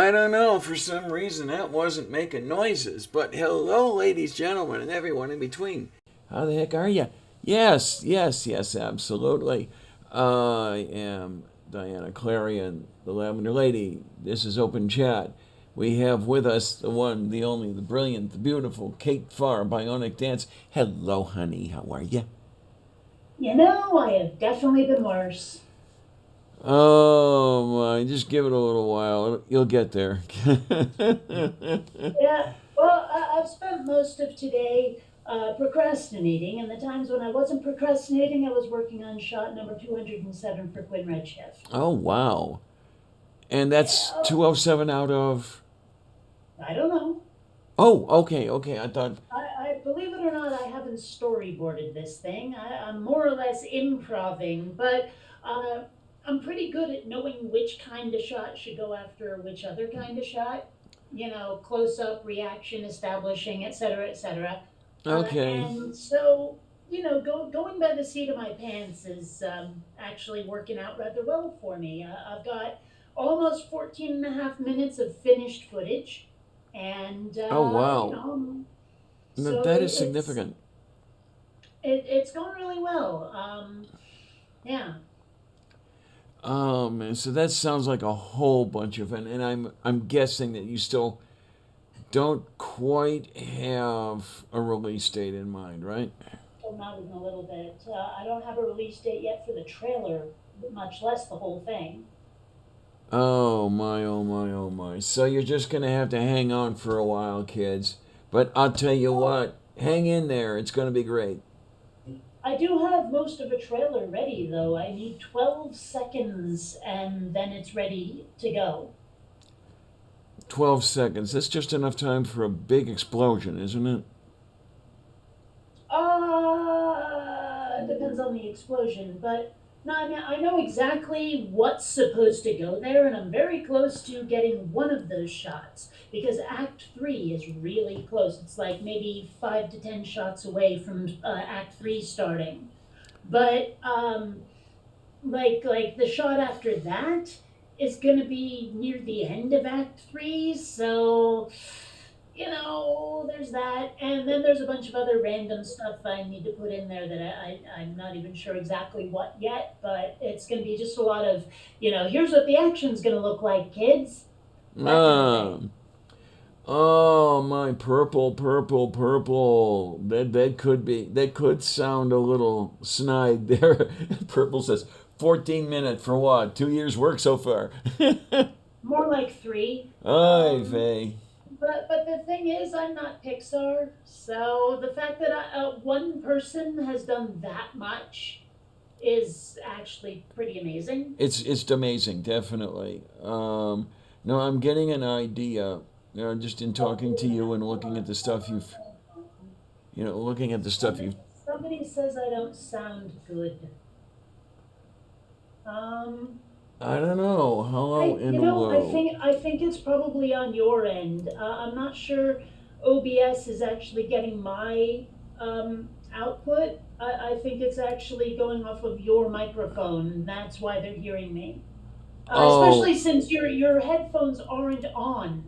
I don't know. For some reason, that wasn't making noises. But hello, ladies, gentlemen, and everyone in between. How the heck are you? Yes, yes, yes, absolutely. I am Diana Clarion, the Lavender Lady. This is Open Chat. We have with us the one, the only, the brilliant, the beautiful Kate Farr, Bionic Dance. Hello, honey. How are you? I have definitely been worse. Oh my, just give it a little while. You'll get there. Yeah, well, I've spent most of today procrastinating, and the times when I wasn't procrastinating, I was working on shot number 207 for Quinn Redshift. Oh wow. And that's Yeah, 207 out of. I don't know. Oh, okay, okay. I thought. I believe it or not, I haven't storyboarded this thing. I'm more or less improving, but uh, I'm pretty good at knowing which kind of shot should go after which other kind of shot. Close up, reaction, establishing, etc., etc. Okay. And so, going by the seat of my pants is actually working out rather well for me. I've got almost 14 and a half minutes of finished footage. And, Oh, wow. No, so that is it's significant. it's going really well. Yeah. So that sounds like a whole bunch of, and I'm guessing that you still don't quite have a release date in mind, right? So not even a little bit. I don't have a release date yet for the trailer, much less the whole thing. Oh my, oh my, oh my. So you're just gonna have to hang on for a while, kids. But I'll tell you Oh, what, hang in there. It's gonna be great. I do have most of a trailer ready, though. I need 12 seconds and then it's ready to go. 12 seconds. That's just enough time for a big explosion, isn't it? Depends on the explosion, but no, I know exactly what's supposed to go there, and I'm very close to getting one of those shots because Act Three is really close. It's like maybe 5 to 10 shots away from Act Three starting, but like the shot after that is going to be near the end of Act Three, so there's that, and then there's a bunch of other random stuff I need to put in there that I'm not even sure exactly what yet, but it's going to be just a lot of, here's what the action's going to look like, kids, that kind of thing. Um, oh my purple, purple, purple. That could sound a little snide there. Purple says 14 minutes for what? 2 years work so far. More like three. Ay vey. But the thing is, I'm not Pixar, so the fact that one person has done that much is actually pretty amazing. It's amazing, definitely. No, I'm getting an idea. Just in talking to you and looking at the stuff looking at the stuff you've. Somebody says I don't sound good. Um, I don't know. Hello I in you the know low. I think it's probably on your end. I'm not sure OBS is actually getting my output. I think it's actually going off of your microphone. That's why they're hearing me. Oh, Especially since your headphones aren't on,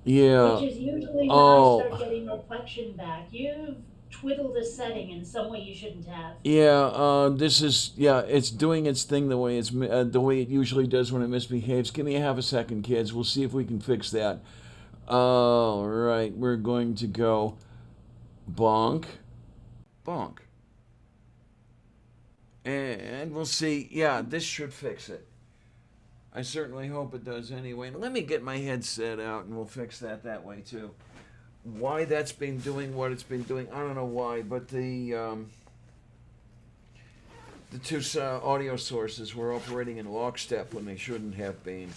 which yeah. is usually when I start Oh, getting reflection back. You've twiddled a setting in some way you shouldn't have. yeah. This is yeah. It's doing its thing the way it usually does when it misbehaves. Give me a half a second, kids. We'll see if we can fix that. All right, we're going to go bonk, bonk, and we'll see. Yeah, this should fix it. I certainly hope it does anyway. Let me get my headset out and we'll fix that way too. Why that's been doing what it's been doing, I don't know why, but the two audio sources were operating in lockstep when they shouldn't have been.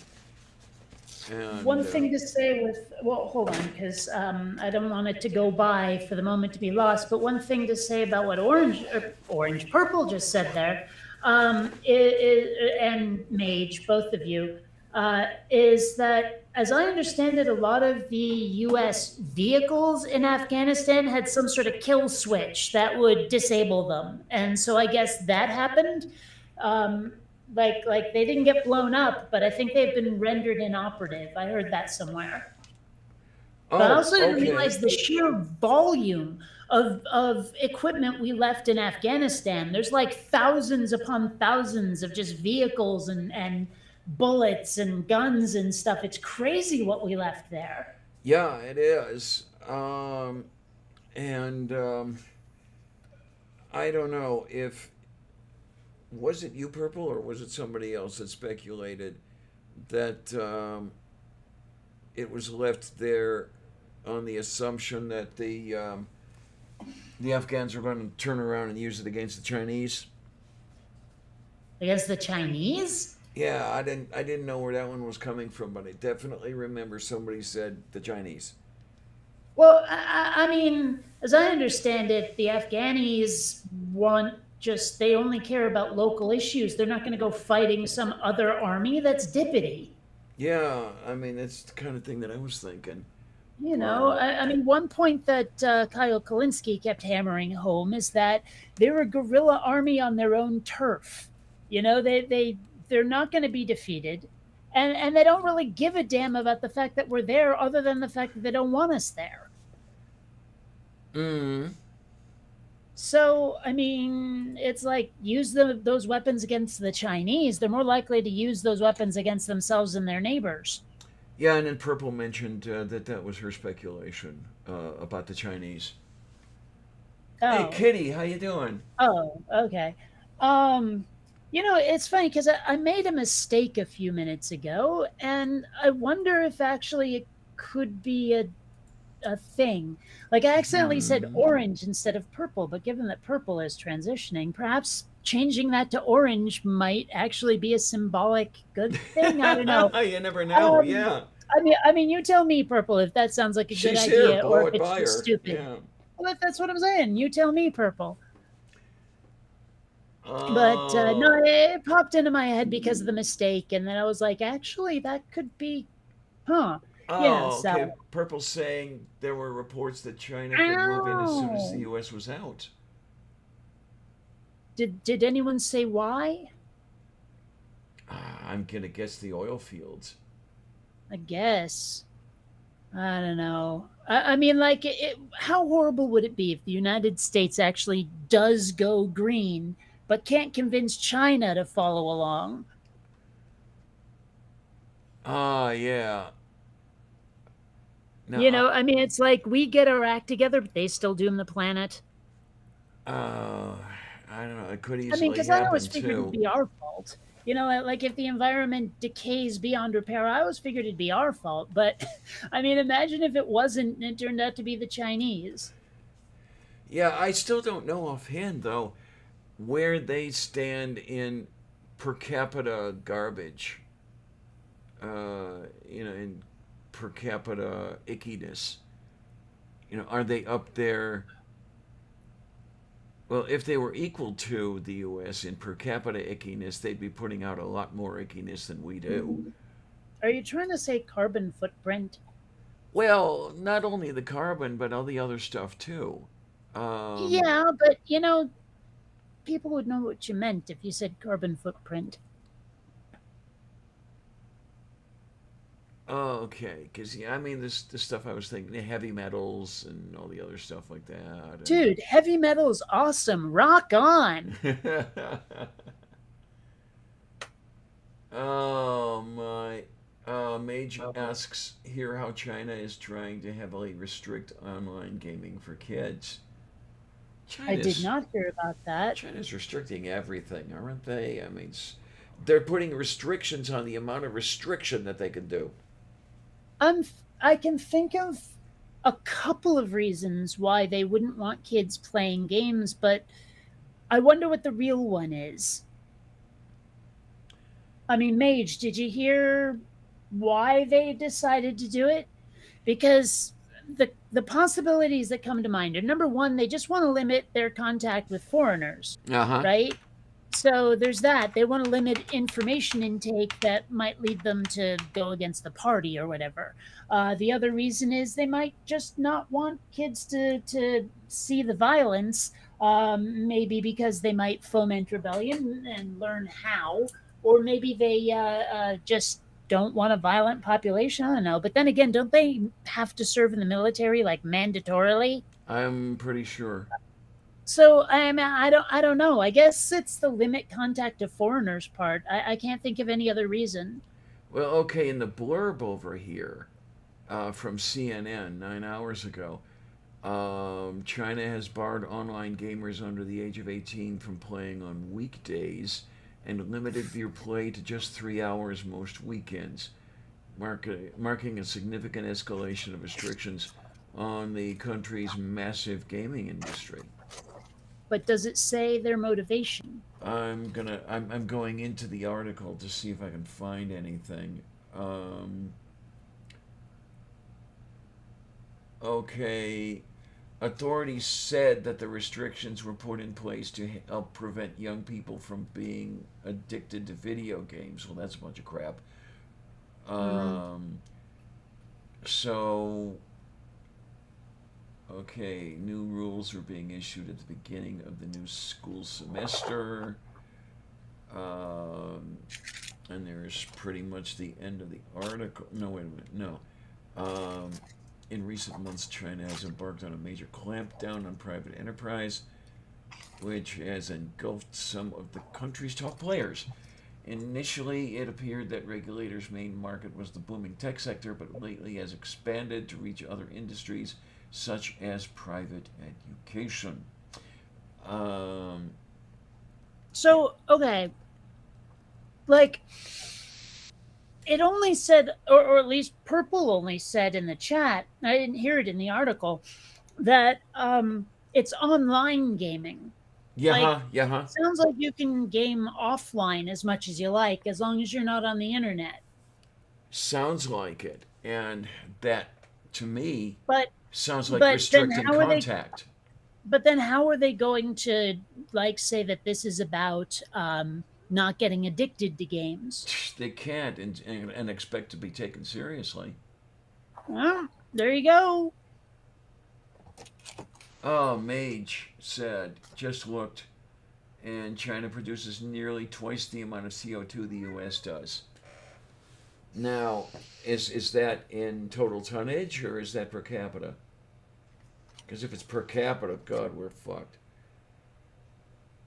One And thing to say with, well, hold on, because I don't want it to go by for the moment to be lost. But one thing to say about what Orange Purple just said there, and Mage, both of you, is that as I understand it, a lot of the U.S. vehicles in Afghanistan had some sort of kill switch that would disable them, and so I guess that happened. Um, Like they didn't get blown up, but I think they've been rendered inoperative. I heard that somewhere. But I Oh, also didn't okay. realize the sheer volume of equipment we left in Afghanistan. There's like thousands upon thousands of just vehicles and bullets and guns and stuff. It's crazy what we left there. Yeah, it is. And I don't know if was it you, Purple, or was it somebody else that speculated that it was left there on the assumption that the Afghans were going to turn around and use it against the Chinese. Against the Chinese? Yeah, I didn't know where that one was coming from, but I definitely remember somebody said the Chinese. Well, I mean, as I understand it, the Afghanis want just, they only care about local issues. They're not going to go fighting some other army. That's dippity. Yeah, I mean that's the kind of thing that I was thinking. But I mean, one point that Kyle Kalinske kept hammering home is that they're a guerrilla army on their own turf. They're not going to be defeated, and they don't really give a damn about the fact that we're there, other than the fact that they don't want us there. mm, So, I mean, it's like use those weapons against the Chinese. They're more likely to use those weapons against themselves and their neighbors. yeah, and then Purple mentioned that was her speculation about the Chinese. Hey, Oh, Kitty, how you doing? oh, okay. Um, it's funny because I made a mistake a few minutes ago, and I wonder if actually it could be a thing. Like I accidentally said Hmm. orange instead of purple, but given that purple is transitioning, perhaps changing that to orange might actually be a symbolic good thing. I don't know. You never know. Um, Yeah, I mean, you tell me, purple, if that sounds like a good she's here. idea or Blow if it it's by just her. stupid. Yeah. Well, that's what I'm saying. You tell me, purple. But no, Oh. it popped into my head because of the mistake, and then I was like, actually, that could be, huh? Yeah. Oh, So, okay. Purple's saying there were reports that China could move in as soon as the ow. U.S. was out. Did anyone say why? I'm gonna guess the oil fields. I guess. I don't know. I mean, like, how horrible would it be if the United States actually does go green, but can't convince China to follow along? Yeah. Now, I mean, it's like we get our act together, but they still doom the planet. uh, I don't know. It could I mean, easily because I always happen figured it'd too. be our fault. Like if the environment decays beyond repair, I always figured it'd be our fault. But I mean, imagine if it wasn't and it turned out to be the Chinese. Yeah, I still don't know offhand though where they stand in per capita garbage. In per capita ickiness. Are they up there? Well, if they were equal to the U.S. in per capita ickiness, they'd be putting out a lot more ickiness than we do. Are you trying to say carbon footprint? Well, not only the carbon, but all the other stuff too. Um, Yeah, but people would know what you meant if you said carbon footprint. oh, okay, because yeah, I mean this stuff I was thinking, the heavy metals and all the other stuff like that, Dude, heavy metal is awesome. Rock on. and oh my. Mage asks here how China is trying to heavily restrict online gaming for kids. I did China's not hear about that. China's restricting everything, aren't they? I mean, they're putting restrictions on the amount of restriction that they can do. I can think of a couple of reasons why they wouldn't want kids playing games, but I wonder what the real one is. I mean, Mage, did you hear why they decided to do it? Because the possibilities that come to mind are, number one, they just want to limit their contact with foreigners, Uh huh. right? So there's that. They want to limit information intake that might lead them to go against the party or whatever. The other reason is they might just not want kids to see the violence, maybe because they might foment rebellion and learn how. or maybe they just don't want a violent population. I don't know. But then again, don't they have to serve in the military like mandatorily? I'm pretty sure. So I mean, I don't know. I guess it's the limit contact of foreigners part. I can't think of any other reason. Well, okay, in the blurb over here from CNN 9 hours ago, China has barred online gamers under the age of 18 from playing on weekdays and limited their play to just 3 hours most weekends, marking a significant escalation of restrictions on the country's massive gaming industry. But does it say their motivation? I'm going into the article to see if I can find anything. Um, okay, authorities said that the restrictions were put in place to help prevent young people from being addicted to video games. Well, that's a bunch of crap. Mm. Um, so, okay, new rules are being issued at the beginning of the new school semester. Um, and there's pretty much the end of the article. No, wait a minute. No. Um, in recent months, China has embarked on a major clampdown on private enterprise, which has engulfed some of the country's top players. Initially, it appeared that regulators' main market was the booming tech sector, but lately has expanded to reach other industries such as private education. Um, yeah. So okay, like it only said, or at least Purple only said in the chat. I didn't hear it in the article that it's online gaming. Like, Yeah, yeah. sounds like you can game offline as much as you like, as long as you're not on the internet. Sounds like it. And that, to me, But sounds like but then restricting how are they? contact. But then how are they going to like say that this is about not getting addicted to games? They can't and expect to be taken seriously. Well, there you go. Oh, Mage said, just looked, and China produces nearly twice the amount of CO2 the US does. Now, is that in total tonnage or is that per capita? Because if it's per capita, God, we're fucked.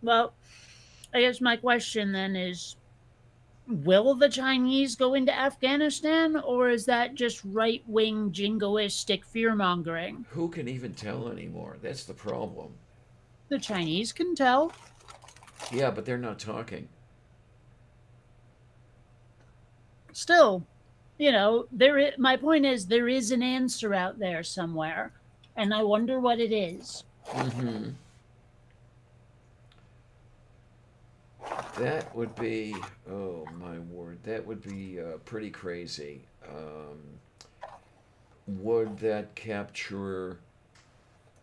Well, I guess my question then is, will the Chinese go into Afghanistan, or is that just right wing jingoistic fear mongering? Who can even tell anymore? That's the problem. The Chinese can tell. Yeah, but they're not talking. Still, my point is there is an answer out there somewhere, and I wonder what it is. Mm-hmm. That would be, oh my word, that would be pretty crazy. Would that capture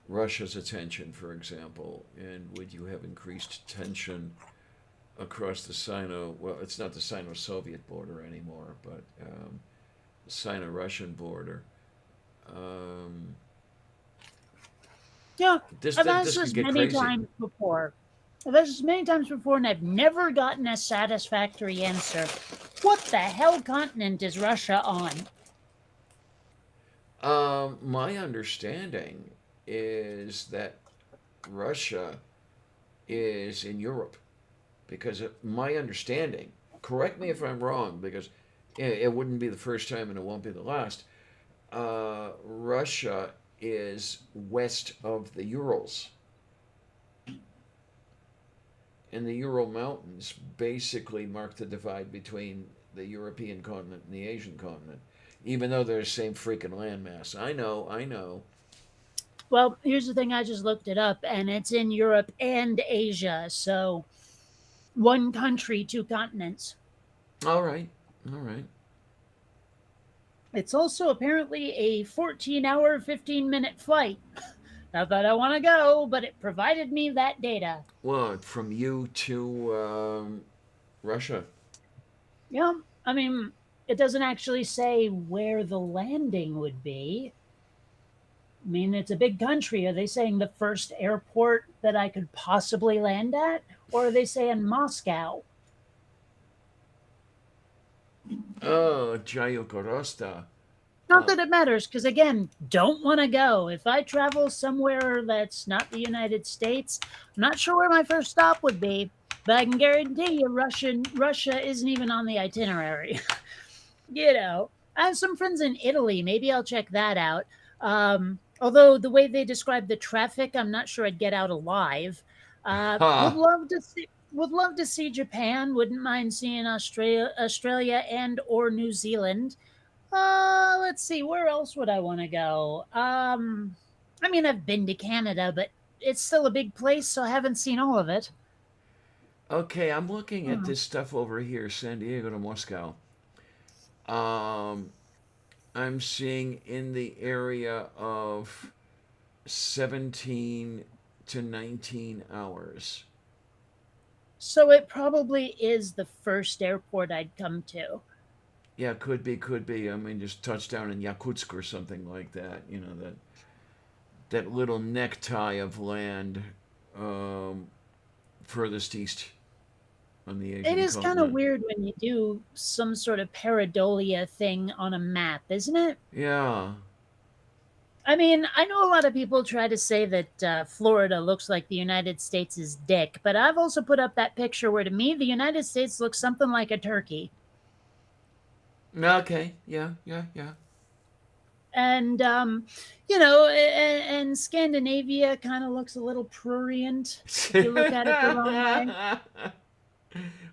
Russia's attention, for example? And would you have increased tension across the Sino, well, it's not the Sino Soviet border anymore, but the Sino Russian border? Um, Yeah, this, I've this, asked this could this get many crazy. times before. I've asked this many times before, and I've never gotten a satisfactory answer. What the hell continent is Russia on? My understanding is that Russia is in Europe because my understanding, correct me if I'm wrong, because it wouldn't be the first time and it won't be the last. Russia is west of the Urals, and the Ural Mountains basically mark the divide between the European continent and the Asian continent, even though they're the same freaking landmass. I know. Well, here's the thing, I just looked it up, and it's in Europe and Asia. So, one country, two continents. All right, all right. It's also apparently a 14-hour, 15-minute flight. Not that I want to go, but it provided me that data. What, from you to Russia? Yeah, I mean, it doesn't actually say where the landing would be. I mean, it's a big country. Are they saying the first airport that I could possibly land at? Or are they saying Moscow? Oh, Jayokorosta. Not Uh, that it matters, because again, don't want to go. If I travel somewhere that's not the United States, I'm not sure where my first stop would be, but I can guarantee you Russia isn't even on the itinerary. I have some friends in Italy. Maybe I'll check that out. Although the way they describe the traffic, I'm not sure I'd get out alive. Would ha. love to see. Would love to see Japan. Wouldn't mind seeing Australia and or New Zealand. Let's see. Where else would I want to go? I mean, I've been to Canada, but it's still a big place, so I haven't seen all of it. Okay, I'm looking at Hmm. this stuff over here, San Diego to Moscow. Um, I'm seeing in the area of 17 to 19 hours. So it probably is the first airport I'd come to. Yeah, could be, could be. I mean, just touchdown in Yakutsk or something like that. You know, that little necktie of land um, furthest east on the It Asian is kind of continent. weird when you do some sort of pareidolia thing on a map, isn't it? Yeah. I mean, I know a lot of people try to say that Florida looks like the United States' dick, but I've also put up that picture where to me the United States looks something like a turkey. Okay. Yeah, yeah, yeah. And and Scandinavia kind of looks a little prurient if you look at it the wrong way.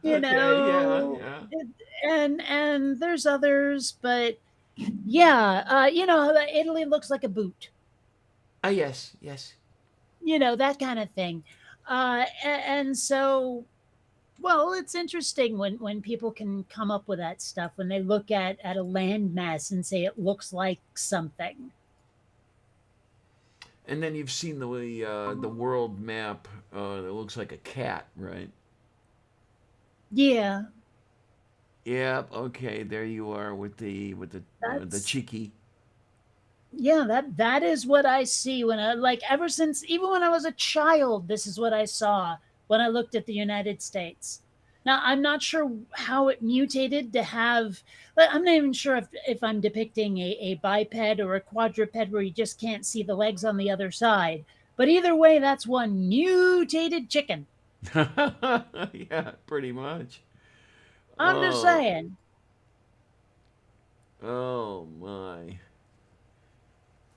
You Okay, yeah, know, yeah. and there's others, but yeah, Italy looks like a boot. Ah, yes, yes. That kind of thing. And so, well, it's interesting when people can come up with that stuff when they look at a landmass and say it looks like something. And then you've seen the world map that looks like a cat, right? Yeah, Yep. Okay, there you are with the that's cheeky. yeah, that is what I see when I like ever since even when I was a child, this is what I saw when I looked at the United States. Now, I'm not sure how it mutated to have like, I'm not even sure if I'm depicting a biped or a quadruped where you just can't see the legs on the other side. But either way, that's one mutated chicken. Yeah, pretty much. I'm just Oh, saying. oh my.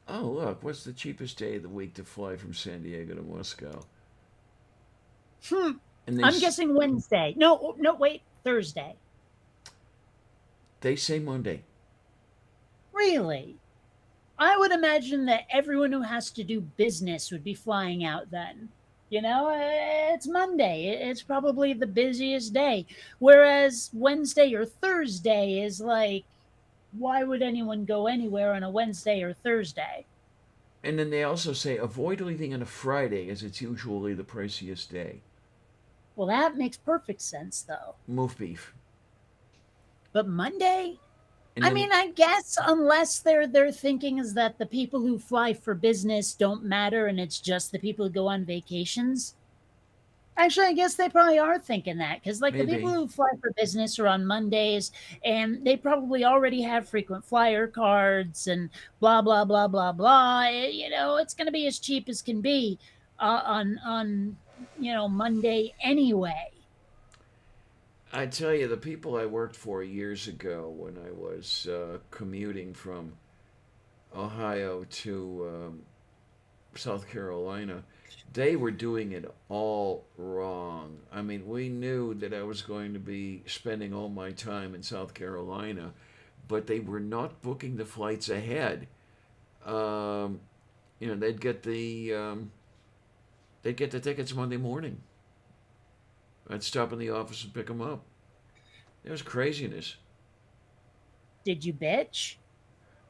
Oh, look, what's the cheapest day of the week to fly from San Diego to Moscow? Hmm. And I'm guessing Wednesday. No, no, wait, Thursday. they say Monday. Really? I would imagine that everyone who has to do business would be flying out then. It's Monday. It's probably the busiest day. Whereas Wednesday or Thursday is like, why would anyone go anywhere on a Wednesday or Thursday? And then they also say avoid leaving on a Friday as it's usually the priciest day. Well, that makes perfect sense, though. Moof beef. But Monday? And I then, mean, I guess unless their thinking is that the people who fly for business don't matter and it's just the people who go on vacations. Actually, I guess they probably are thinking that because, like, the people maybe. who fly for business are on Mondays, and they probably already have frequent flyer cards and blah blah blah blah blah. It's going to be as cheap as can be on Monday anyway. I tell you, the people I worked for years ago when I was commuting from Ohio to South Carolina, they were doing it all wrong. I mean, we knew that I was going to be spending all my time in South Carolina, but they were not booking the flights ahead. Um, they'd get the tickets Monday morning. I'd stop in the office and pick them up. It was craziness. Did you bitch?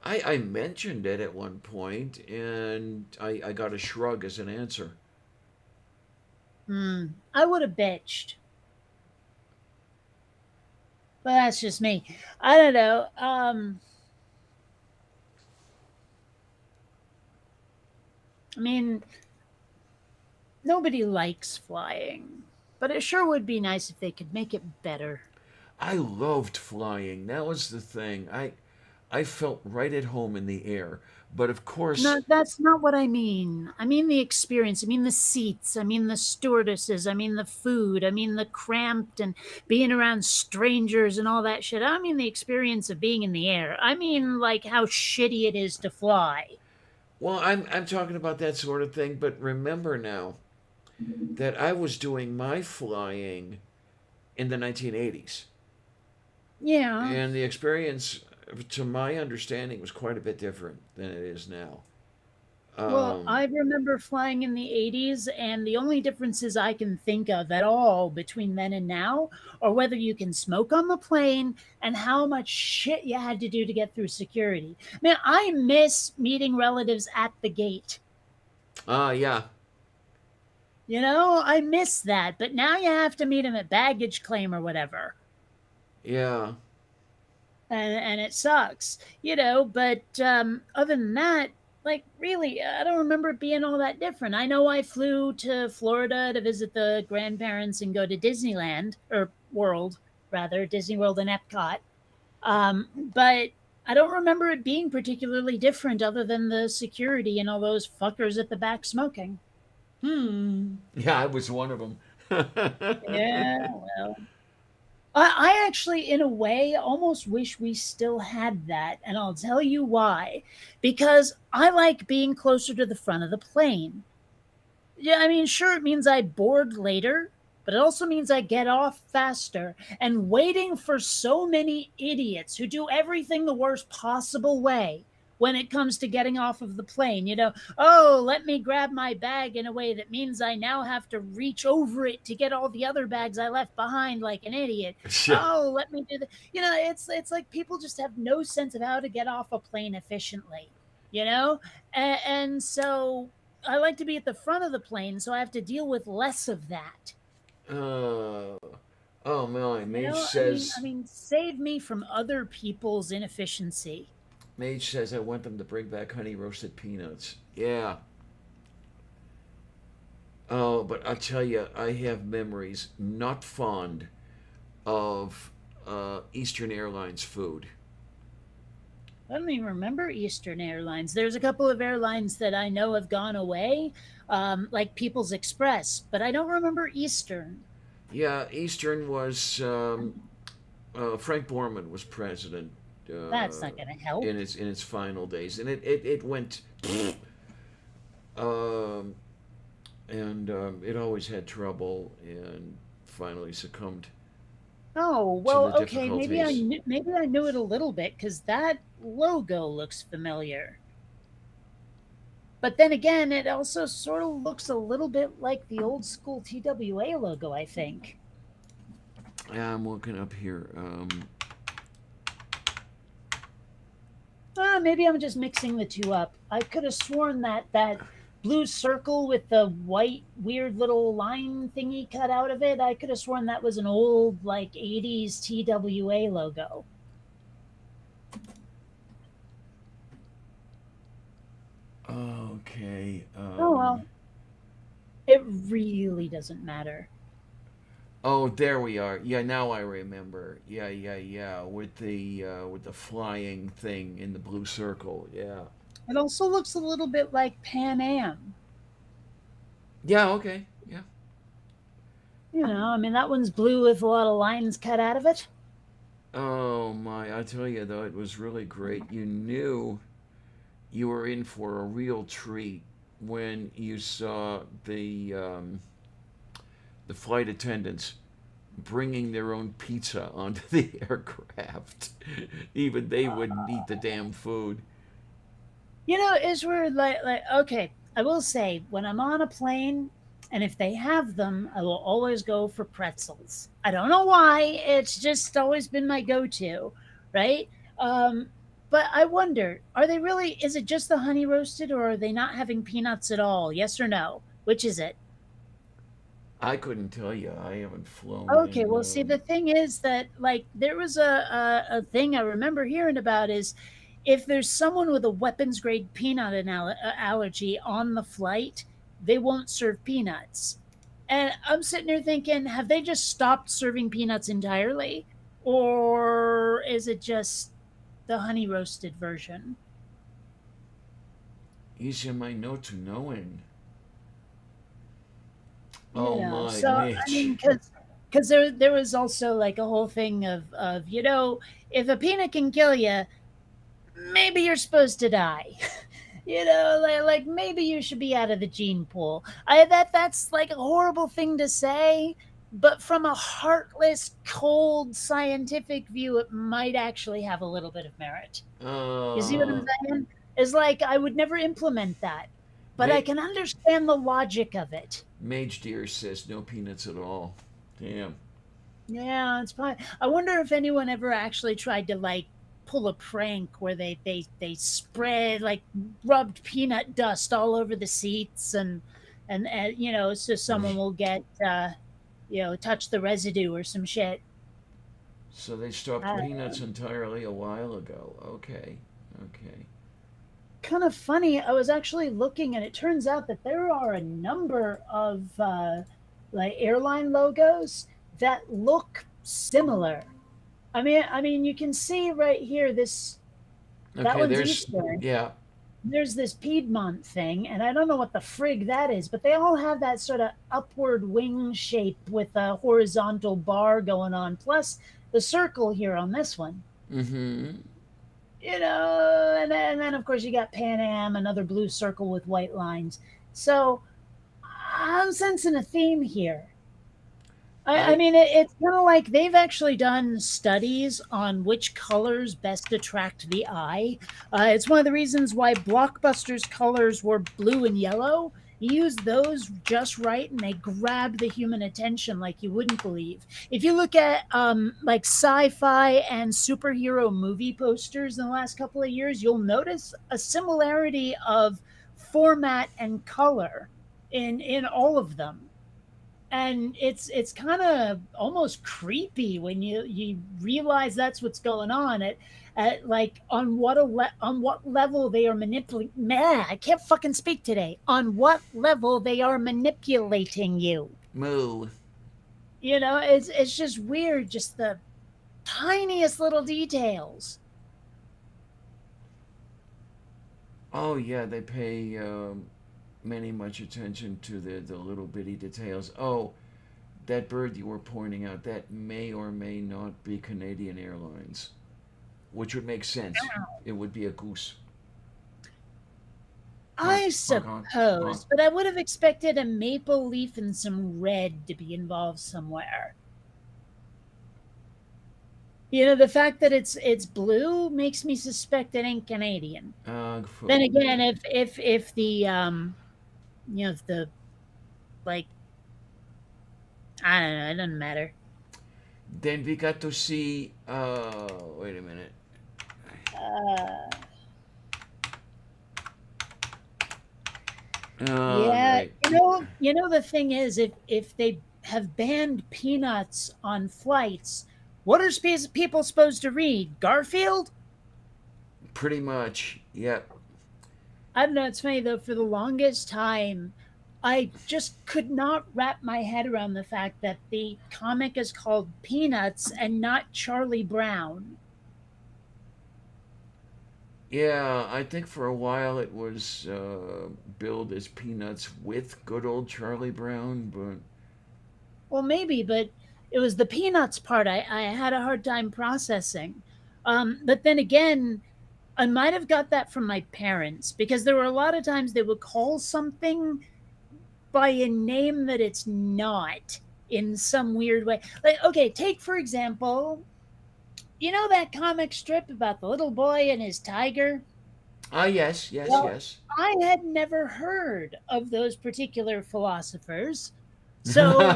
I mentioned it at one point, and I got a shrug as an answer. I would have bitched, but that's just me. I don't know. I mean, nobody likes flying, but it sure would be nice if they could make it better. I loved flying. That was the thing. I felt right at home in the air. But of course, No, that's not what I mean. I mean the experience. I mean the seats. I mean the stewardesses. I mean the food. I mean the cramped and being around strangers and all that shit. I mean the experience of being in the air. I mean like how shitty it is to fly. well, I'm talking about that sort of thing. But remember now that I was doing my flying in the 1980s, Yeah. and the experience, to my understanding, was quite a bit different than it is now. Well, Um, I remember flying in the 80s, and the only differences I can think of at all between then and now are whether you can smoke on the plane and how much shit you had to do to get through security. Man, I miss meeting relatives at the gate. yeah, You know, I miss that, but now you have to meet them at baggage claim or whatever. yeah. And it sucks, you know. But other than that, like really, I don't remember it being all that different. I know I flew to Florida to visit the grandparents and go to Disneyland or World, rather Disney World and Epcot. But I don't remember it being particularly different, other than the security and all those fuckers at the back smoking. Yeah, I was one of them. Yeah, well, I actually, in a way, almost wish we still had that, and I'll tell you why. Because I like being closer to the front of the plane. Yeah, I mean, sure, it means I board later, but it also means I get off faster. And waiting for so many idiots who do everything the worst possible way when it comes to getting off of the plane. You know, oh, let me grab my bag in a way that means I now have to reach over it to get all the other bags I left behind like an idiot. Yeah. Oh, let me do that. You know, it's like people just have no sense of how to get off a plane efficiently. You know, and so I like to be at the front of the plane, so I have to deal with less of that. Uh, oh, my You Mage know, I says mean, save me from other people's inefficiency. Mage says I want them to bring back honey roasted peanuts. Yeah. Oh, but I'll tell you, I have memories not fond of Eastern Airlines food. I don't even remember Eastern Airlines. There's a couple of airlines that I know have gone away, like People's Express, but I don't remember Eastern. Yeah, Eastern was Frank Borman was president That's not going to help. in its final days, and it went. Um, and it always had trouble and finally succumbed Oh to the well, okay. difficulties. Maybe I knew it a little bit because that logo looks familiar. But then again, it also sort of looks a little bit like the old school TWA logo, I think. Yeah, I'm looking up here. Maybe I'm just mixing the two up. I could have sworn that that blue circle with the white weird little line thingy cut out of it, I could have sworn that was an old like 80s TWA logo. Okay. Oh well, it really doesn't matter. Oh, there we are. Yeah, now I remember. Yeah, yeah, yeah. With the flying thing in the blue circle. Yeah. It also looks a little bit like Pan Am. Yeah. Okay. Yeah. You know, I mean, that one's blue with a lot of lines cut out of it. Oh my! I tell you though, it was really great. You knew you were in for a real treat when you saw the flight attendants bringing their own pizza onto the aircraft. Even they wouldn't eat the damn food. You know, it's weird. Okay, I will say when I'm on a plane, and if they have them, I will always go for pretzels. I don't know why. It's just always been my go-to, right? Um, but I wonder, are they really? Is it just the honey roasted, or are they not having peanuts at all? Yes or no? Which is it? I couldn't tell you. I haven't flown Okay, in. well, see, the thing is that like there was a thing I remember hearing about is if there's someone with a weapons grade peanut allergy on the flight, they won't serve peanuts. And I'm sitting there thinking, have they just stopped serving peanuts entirely? or is it just the honey roasted version? Easy on my note to knowing. You Oh know, my, so I Mitch. mean, because there was also like a whole thing of if a peanut can kill you, maybe you're supposed to die. Like maybe you should be out of the gene pool. That's like a horrible thing to say, but from a heartless, cold, scientific view, it might actually have a little bit of merit. You see what I'm Uh, saying? It's like I would never implement that, but I Ma- can understand the logic of it. Mage Deer says no peanuts at all. Damn. Yeah, it's probably. I wonder if anyone ever actually tried to like pull a prank where they spread like rubbed peanut dust all over the seats and so someone will get touch the residue or some shit. So they stopped Uh, peanuts entirely a while ago. Okay. Okay. Kind of funny. I was actually looking, and it turns out that there are a number of like airline logos that look similar. I mean, you can see right here this that Okay, one's there's. Eastern. Yeah. There's this Piedmont thing, and I don't know what the frig that is, but they all have that sort of upward wing shape with a horizontal bar going on, plus the circle here on this one. Mm hmm. And then of course you got Pan Am, another blue circle with white lines. So I'm sensing a theme here. I I. mean, it's kind of like they've actually done studies on which colors best attract the eye. It's one of the reasons why Blockbuster's colors were blue and yellow. You use those just right, and they grab the human attention like you wouldn't believe. If you look at like sci-fi and superhero movie posters in the last couple of years, you'll notice a similarity of format and color in all of them, and it's kind of almost creepy when you realize that's what's going on at like on what level they are manipulating. I can't fucking speak today. On what level they are manipulating you. Moo. It's just weird, just the tiniest little details. Oh, yeah, they pay many much attention to the little bitty details. Oh, that bird you were pointing out, that may or may not be Canadian Airlines, which would make sense. It would be a goose. Honk, I honk, honk, honk. suppose, but I would have expected a maple leaf and some red to be involved somewhere. The fact that it's blue makes me suspect it ain't Canadian. Then again, if the if the like I don't know, it doesn't matter. Then we got to see. Wait a minute. Uh, All yeah, right. the thing is, if they have banned peanuts on flights, what are people supposed to read? Garfield? Pretty much. Yep. I don't know. It's funny though. For the longest time, I just could not wrap my head around the fact that the comic is called Peanuts and not Charlie Brown. Yeah, I think for a while it was billed as Peanuts with good old Charlie Brown, but Well, maybe, but it was the Peanuts part I had a hard time processing. But then again, I might have got that from my parents because there were a lot of times they would call something by a name that it's not in some weird way. Like, okay, take for example, that comic strip about the little boy and his tiger? ah, yes, yes, Well, yes. I had never heard of those particular philosophers. So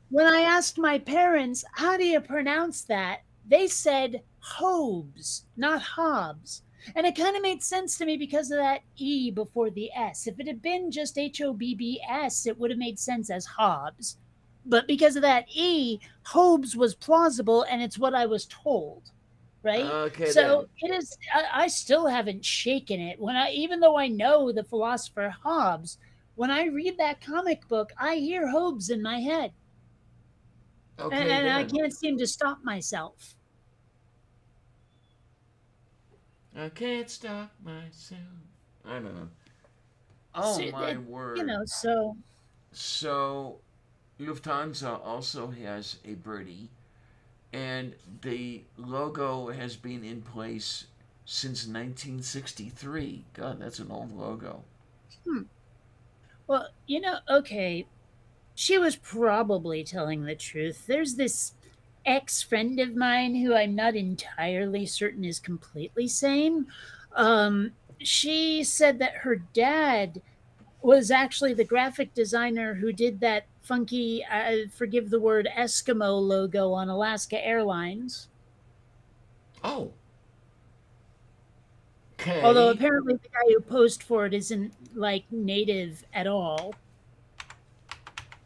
when I asked my parents, how do you pronounce that? They said Hobbes, not Hobbs. And it kind of made sense to me because of that E before the S. If it had been just Hobbs, it would have made sense as Hobbs. But because of that E, Hobbes was plausible, and it's what I was told. Right? Okay So then. it is. I still haven't shaken it. Even though I know the philosopher Hobbes, when I read that comic book, I hear Hobbes in my head. Okay, and I then. can't seem to stop myself. I can't stop myself. I don't know. Oh So, my word. so So Lufthansa also has a birdie, and the logo has been in place since 1963. God, that's an old logo. hmm. Well, okay, she was probably telling the truth. There's this ex friend of mine who I'm not entirely certain is completely sane. She said that her dad was actually the graphic designer who did that funky, forgive the word, Eskimo logo on Alaska Airlines. Oh, Although okay. apparently the guy who posed for it isn't like native at all.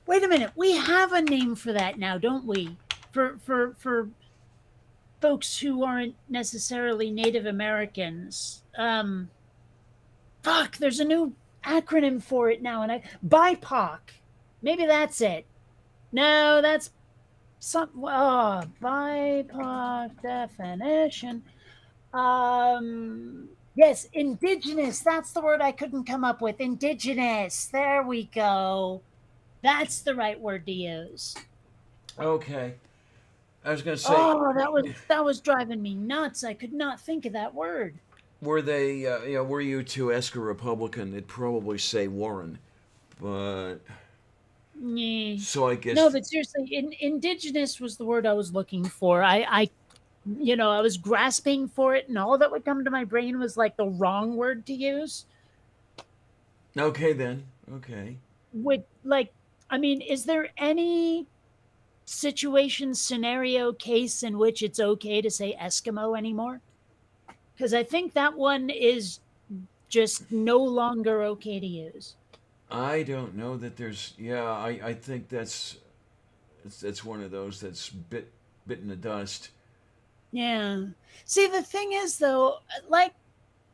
Wait a minute, we have a name for that now, don't we? For folks who aren't necessarily Native Americans. Fuck, there's a new acronym for it now, and BIPOC. Maybe that's it. No, that's BIPOC definition. Yes, indigenous. That's the word I couldn't come up with. Indigenous. There we go. That's the right word to use. Okay. I was going to say, Oh, that was driving me nuts. I could not think of that word. were they, were you to ask a Republican, they'd probably say Warren. But, Yeah. so I No, guess, but seriously, indigenous was the word I was looking for. I was grasping for it, and all that would come to my brain was like the wrong word to use. okay then. Okay. Would like, I mean, is there any situation, scenario, case in which it's okay to say Eskimo anymore? Because I think that one is just no longer okay to use. I don't know that there's, yeah, I think that's one of those that's bit in the dust. Yeah. See, the thing is, though, like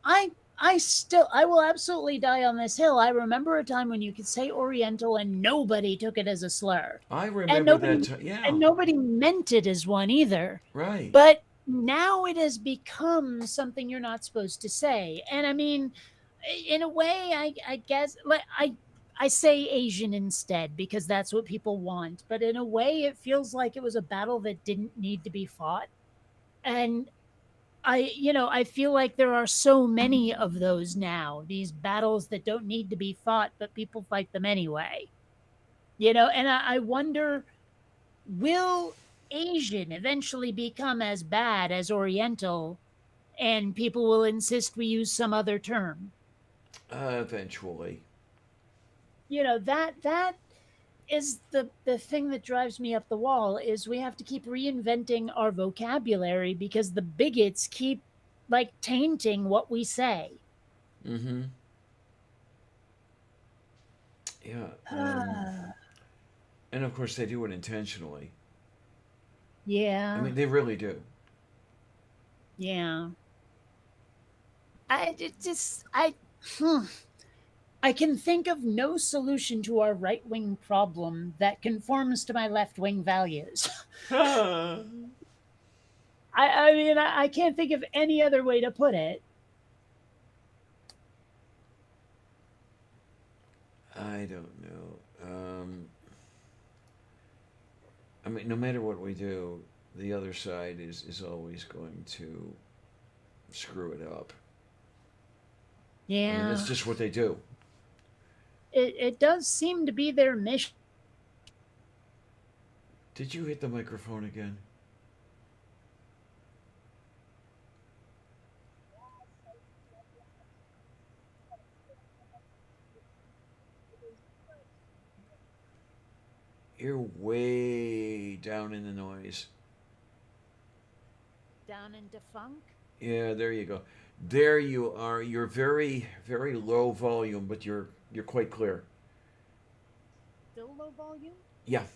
I I will absolutely die on this hill. I remember a time when you could say Oriental and nobody took it as a slur. I And remember nobody that. Yeah, and nobody meant it as one either. right. But now it has become something you're not supposed to say. And I mean, in a way, I guess like I say Asian instead because that's what people want. But in a way, it feels like it was a battle that didn't need to be fought. And I feel like there are so many of those now, these battles that don't need to be fought, but people fight them anyway. And I wonder, will Asian eventually become as bad as Oriental and people will insist we use some other term? Eventually. That is the thing that drives me up the wall is we have to keep reinventing our vocabulary because the bigots keep like tainting what we say. Mm-hmm. Yeah. And of course they do it intentionally. I Yeah. mean, they really do. Yeah. I it just hmm. I can think of no solution to our right wing problem that conforms to my left wing values. I I mean, I can't think of any other way to put it. don't know. I mean, no matter what we do, the other side is always going to screw it up. I mean, that's Yeah. just what they do. It does seem to be their mission. Did you hit the microphone again? You're way down in the noise. Down into funk? Yeah, there you go. There you are. You're very, very low volume, but you're quite clear. Still low volume? Yeah.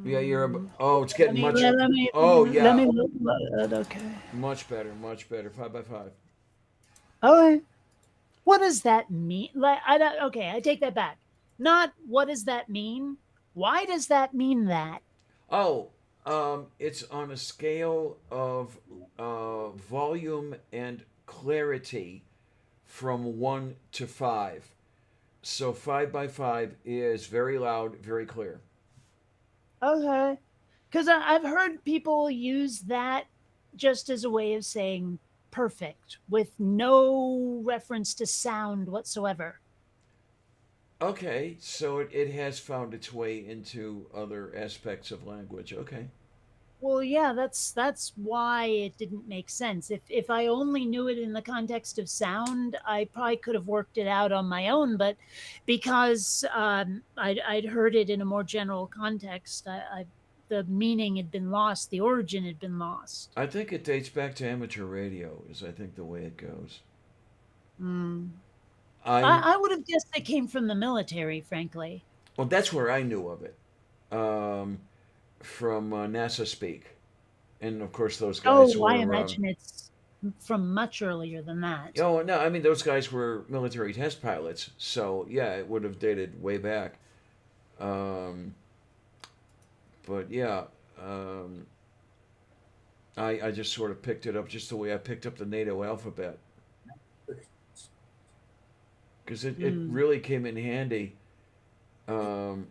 Yeah, Um oh, it's let getting me much. Oh let yeah, me look at it. Okay. much better, much better. 5 by 5. Okay. What does that mean? Like I don't okay, I take that back. Not what does that mean? Why does that mean that? Oh, it's on a scale of volume and clarity from 1 to 5. So 5 by 5 is very loud, very clear. Okay. Because I've heard people use that just as a way of saying perfect with no reference to sound whatsoever. Okay, so it has found its way into other aspects of language. Okay. Well, yeah, that's why it didn't make sense. If I only knew it in the context of sound, I probably could have worked it out on my own. But because I'd heard it in a more general context, the meaning had been lost, the origin had been lost. I think it dates back to amateur radio, is I think the way it goes. Mm. I'm I would have guessed it came from the military, frankly. Well, that's where I knew of it, um, from NASA Speak, and of course those guys Oh, I were. imagine it's from much earlier than that. Oh no, I mean those guys were military test pilots, so yeah, it would have dated way back. Um, but yeah, um, I just sort of picked it up just the way I picked up the NATO alphabet because it Mm. really came in handy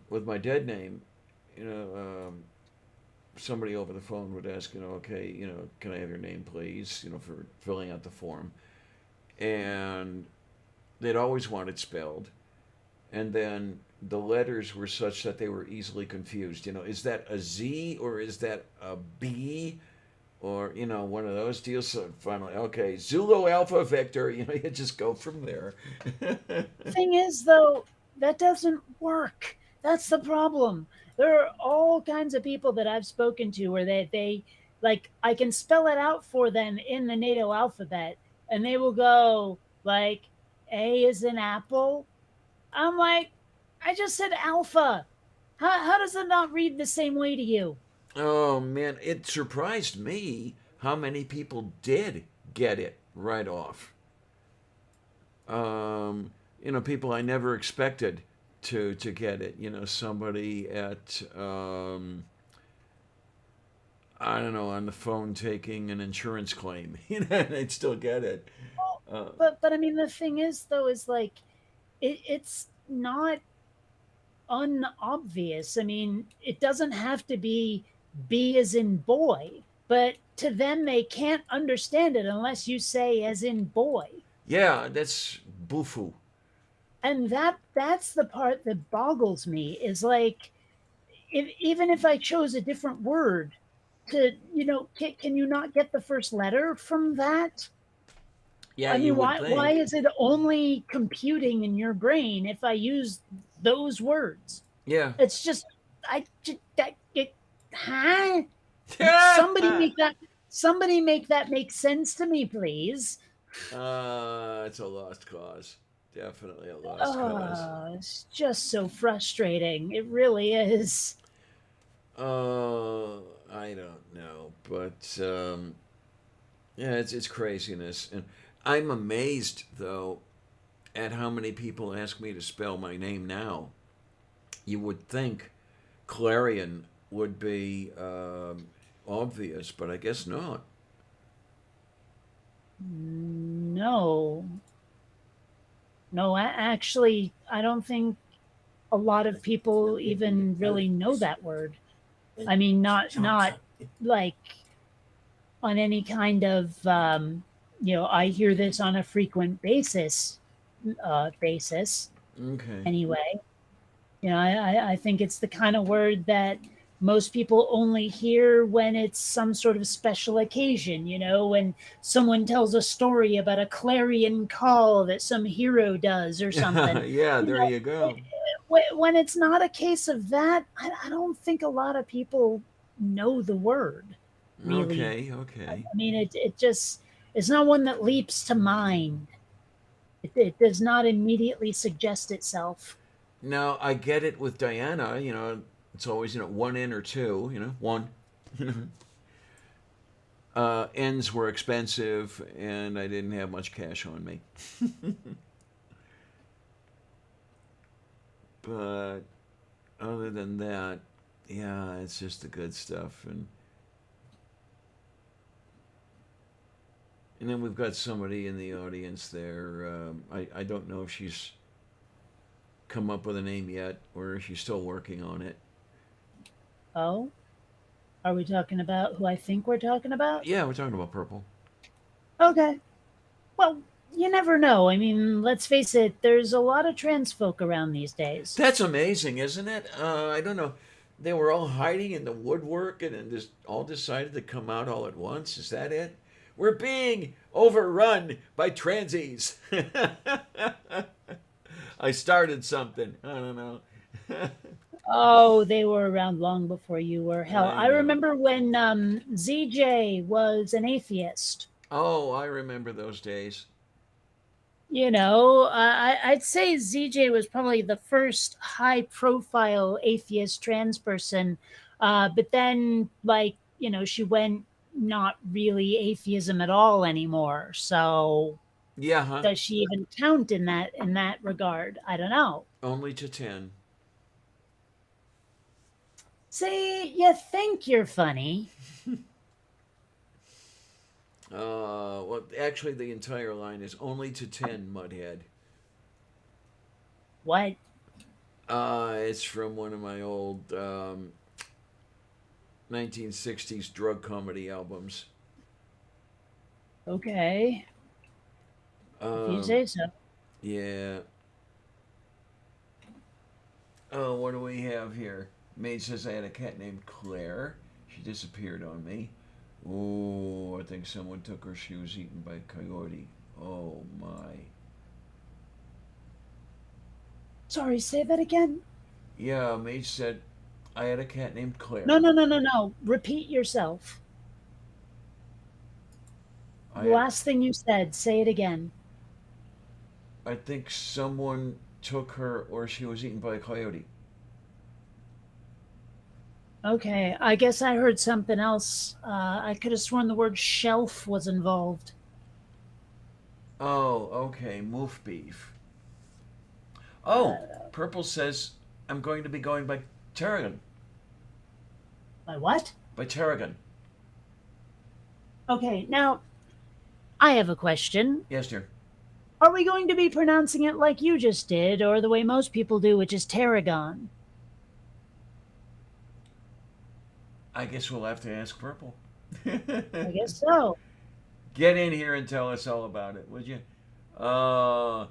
with my dead name. You know, somebody over the phone would ask, okay, can I have your name, please? For filling out the form, and they'd always want it spelled, and then the letters were such that they were easily confused. Is that a Z or is that a B? Or one of those deals. So finally, okay, Zulu Alpha Victor. You just go from there. Thing is, though, that doesn't work. That's the problem. There are all kinds of people that I've spoken to where they like I can spell it out for them in the NATO alphabet, and they will go like A is in apple. I'm like, I just said alpha. How does it not read the same way to you? Oh man, it surprised me how many people did get it right off. People I never expected to get it. Somebody at I don't know, on the phone taking an insurance claim. And they'd still get it. Well, Uh, but I mean, the thing is, though, is like it's not unobvious. I mean, it doesn't have to be B as in boy, but to them, they can't understand it unless you say as in boy. yeah, that's bufu. And that's the part that boggles me is like, even if I chose a different word to, can you not get the first letter from that? Yeah, I you mean, would why think. is it only computing in your brain if I use those words? Yeah. It's just I just that it huh? Somebody make that make sense to me, please. It's a lost cause. Definitely a lost cause. Oh, it's just so frustrating. It really is. I don't know, but yeah, it's craziness, and I'm amazed though at how many people ask me to spell my name now. You would think Clarion would be obvious, but I guess not. No, no, actually, I don't think a lot of people even really know that word. I mean, not like on any kind of I hear this on a frequent basis Okay. anyway. I think it's the kind of word that most people only hear when it's some sort of special occasion, when someone tells a story about a clarion call that some hero does or something. Yeah, You there know, you go. when it's not a case of that, I don't think a lot of people know the word really. Okay, okay. I mean, it just, it's not one that leaps to mind. It does not immediately suggest itself. Now I get it with Diana. It's always one in or two. One. Ends were expensive, and I didn't have much cash on me. But other than that, yeah, it's just the good stuff. And then we've got somebody in the audience there. I don't know if she's come up with a name yet or if she's still working on it. Oh, are we talking about who I think we're talking about? Yeah, we're talking about Purple. Okay. Well, you never know. I mean, let's face it, there's a lot of trans folk around these days. That's amazing, isn't it? I don't know. They were all hiding in the woodwork and then just all decided to come out all at once. Is that it? We're being overrun by transies. I started something. I don't know. Oh, they were around long before you were. Hell, I I know. remember when ZJ was an atheist. Oh, I remember those days. You know, I'd say ZJ was probably the first high profile atheist trans person. But then, like, you know, she went not really atheism at all anymore. So Yeah, huh? does she even count in that regard? I don't know. Only to 10. See, you think you're funny. Well, actually, the entire line is only to 10, Mudhead. What? It's from one of my old 1960s drug comedy albums. Okay, if you Um, say so. yeah. Oh, what do we have here? Maid says I had a cat named Claire. She disappeared on me. Oh, I think someone took her. She was eaten by a coyote. Oh my. Sorry, say that again. Yeah, Maid said I had a cat named No, Claire. no, no, no, no. Repeat yourself. I The had, last thing you said, say it again. I think someone took her or she was eaten by a coyote. Okay, I guess I heard something else. I could have sworn the word shelf was involved. Oh, okay, moof beef. Oh, Uh, Purple says I'm going to be going by Tarragon. by what? By Tarragon. Okay, now I have a question. Yes, dear. Are we going to be pronouncing it like you just did, or the way most people do, which is tarragon? I guess we'll have to ask Purple. I guess so. Get in here and tell us all about it, would you? Uh,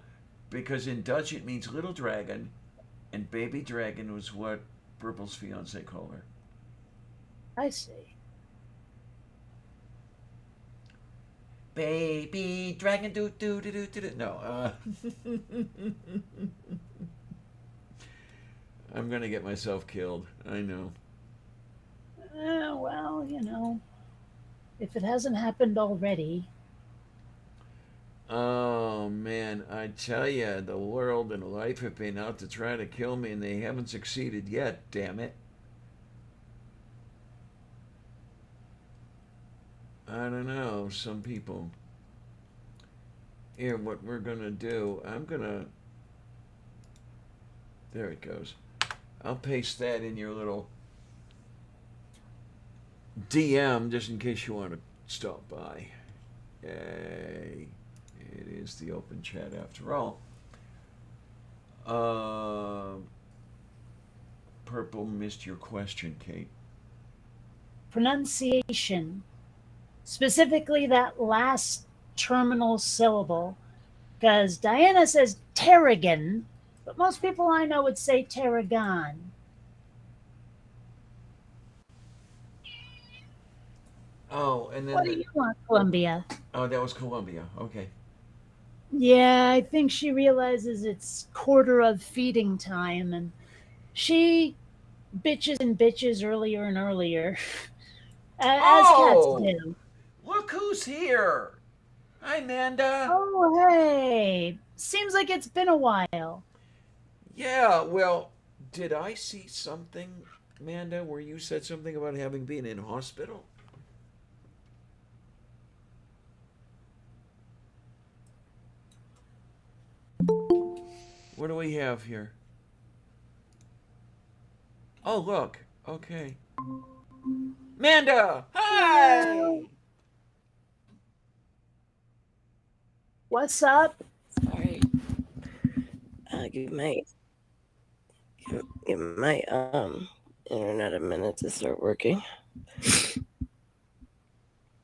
because in Dutch it means little dragon, and baby dragon was what Purple's fiance called her. I see. Baby dragon, do do do do do do. No, I'm gonna get myself killed. I know. Well, you know, if it hasn't happened already. Oh man, I tell you, the world and life have been out to try to kill me, and they haven't succeeded yet. Damn it! I don't know. Some people. Here, what we're gonna do? I'm gonna. There it goes. I'll paste that in your little DM just in case you want to stop by. Yay. It is the open chat after all. Purple missed your question, Kate. Pronunciation, specifically that last terminal syllable, because Diana says tarragon, but most people I know would say tarragon. Oh, and then What do you want, Columbia? oh, that was Columbia. Okay. Yeah, I think she realizes it's quarter of feeding time, and she bitches and bitches earlier and earlier, as cats Oh, do. look who's here. Hi, Amanda. Oh, hey. Seems like it's been a while. Yeah, well, did I see something, Amanda, where you said something about having been in hospital? What do we have here? Oh, look. Okay. Manda! Hi! What's up? Sorry. Give my internet a minute to start working.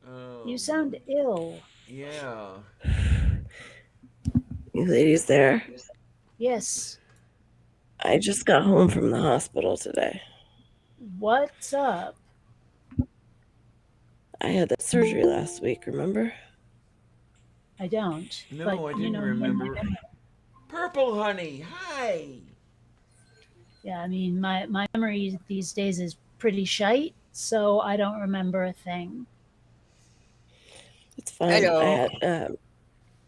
Oh, You sound ill. yeah. You ladies there? Yes. I just got home from the hospital today. What's up? I had that surgery last week, remember? I don't. No, but, I you didn't know, remember. Purple honey, hi! Yeah, I mean, my memory these days is pretty shite, so I don't remember a thing. It's fine. Hello.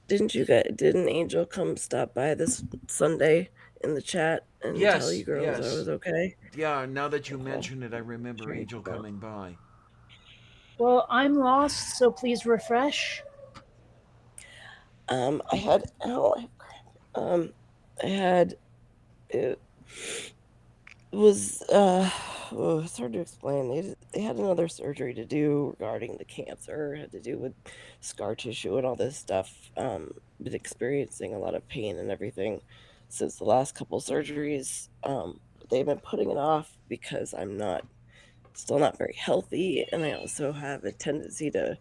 Didn't Angel come stop by this Sunday in the chat and tell you Yes, girls I yes. was okay? Yeah, now that you Okay. mention it, I remember Sure. Angel coming by. Well, I'm lost, so please refresh. I had it was it's hard to explain. They had another surgery to do regarding the cancer. It had to do with scar tissue and all this stuff. Been experiencing a lot of pain and everything since the last couple surgeries. They've been putting it off because I'm still not very healthy, and I also have a tendency to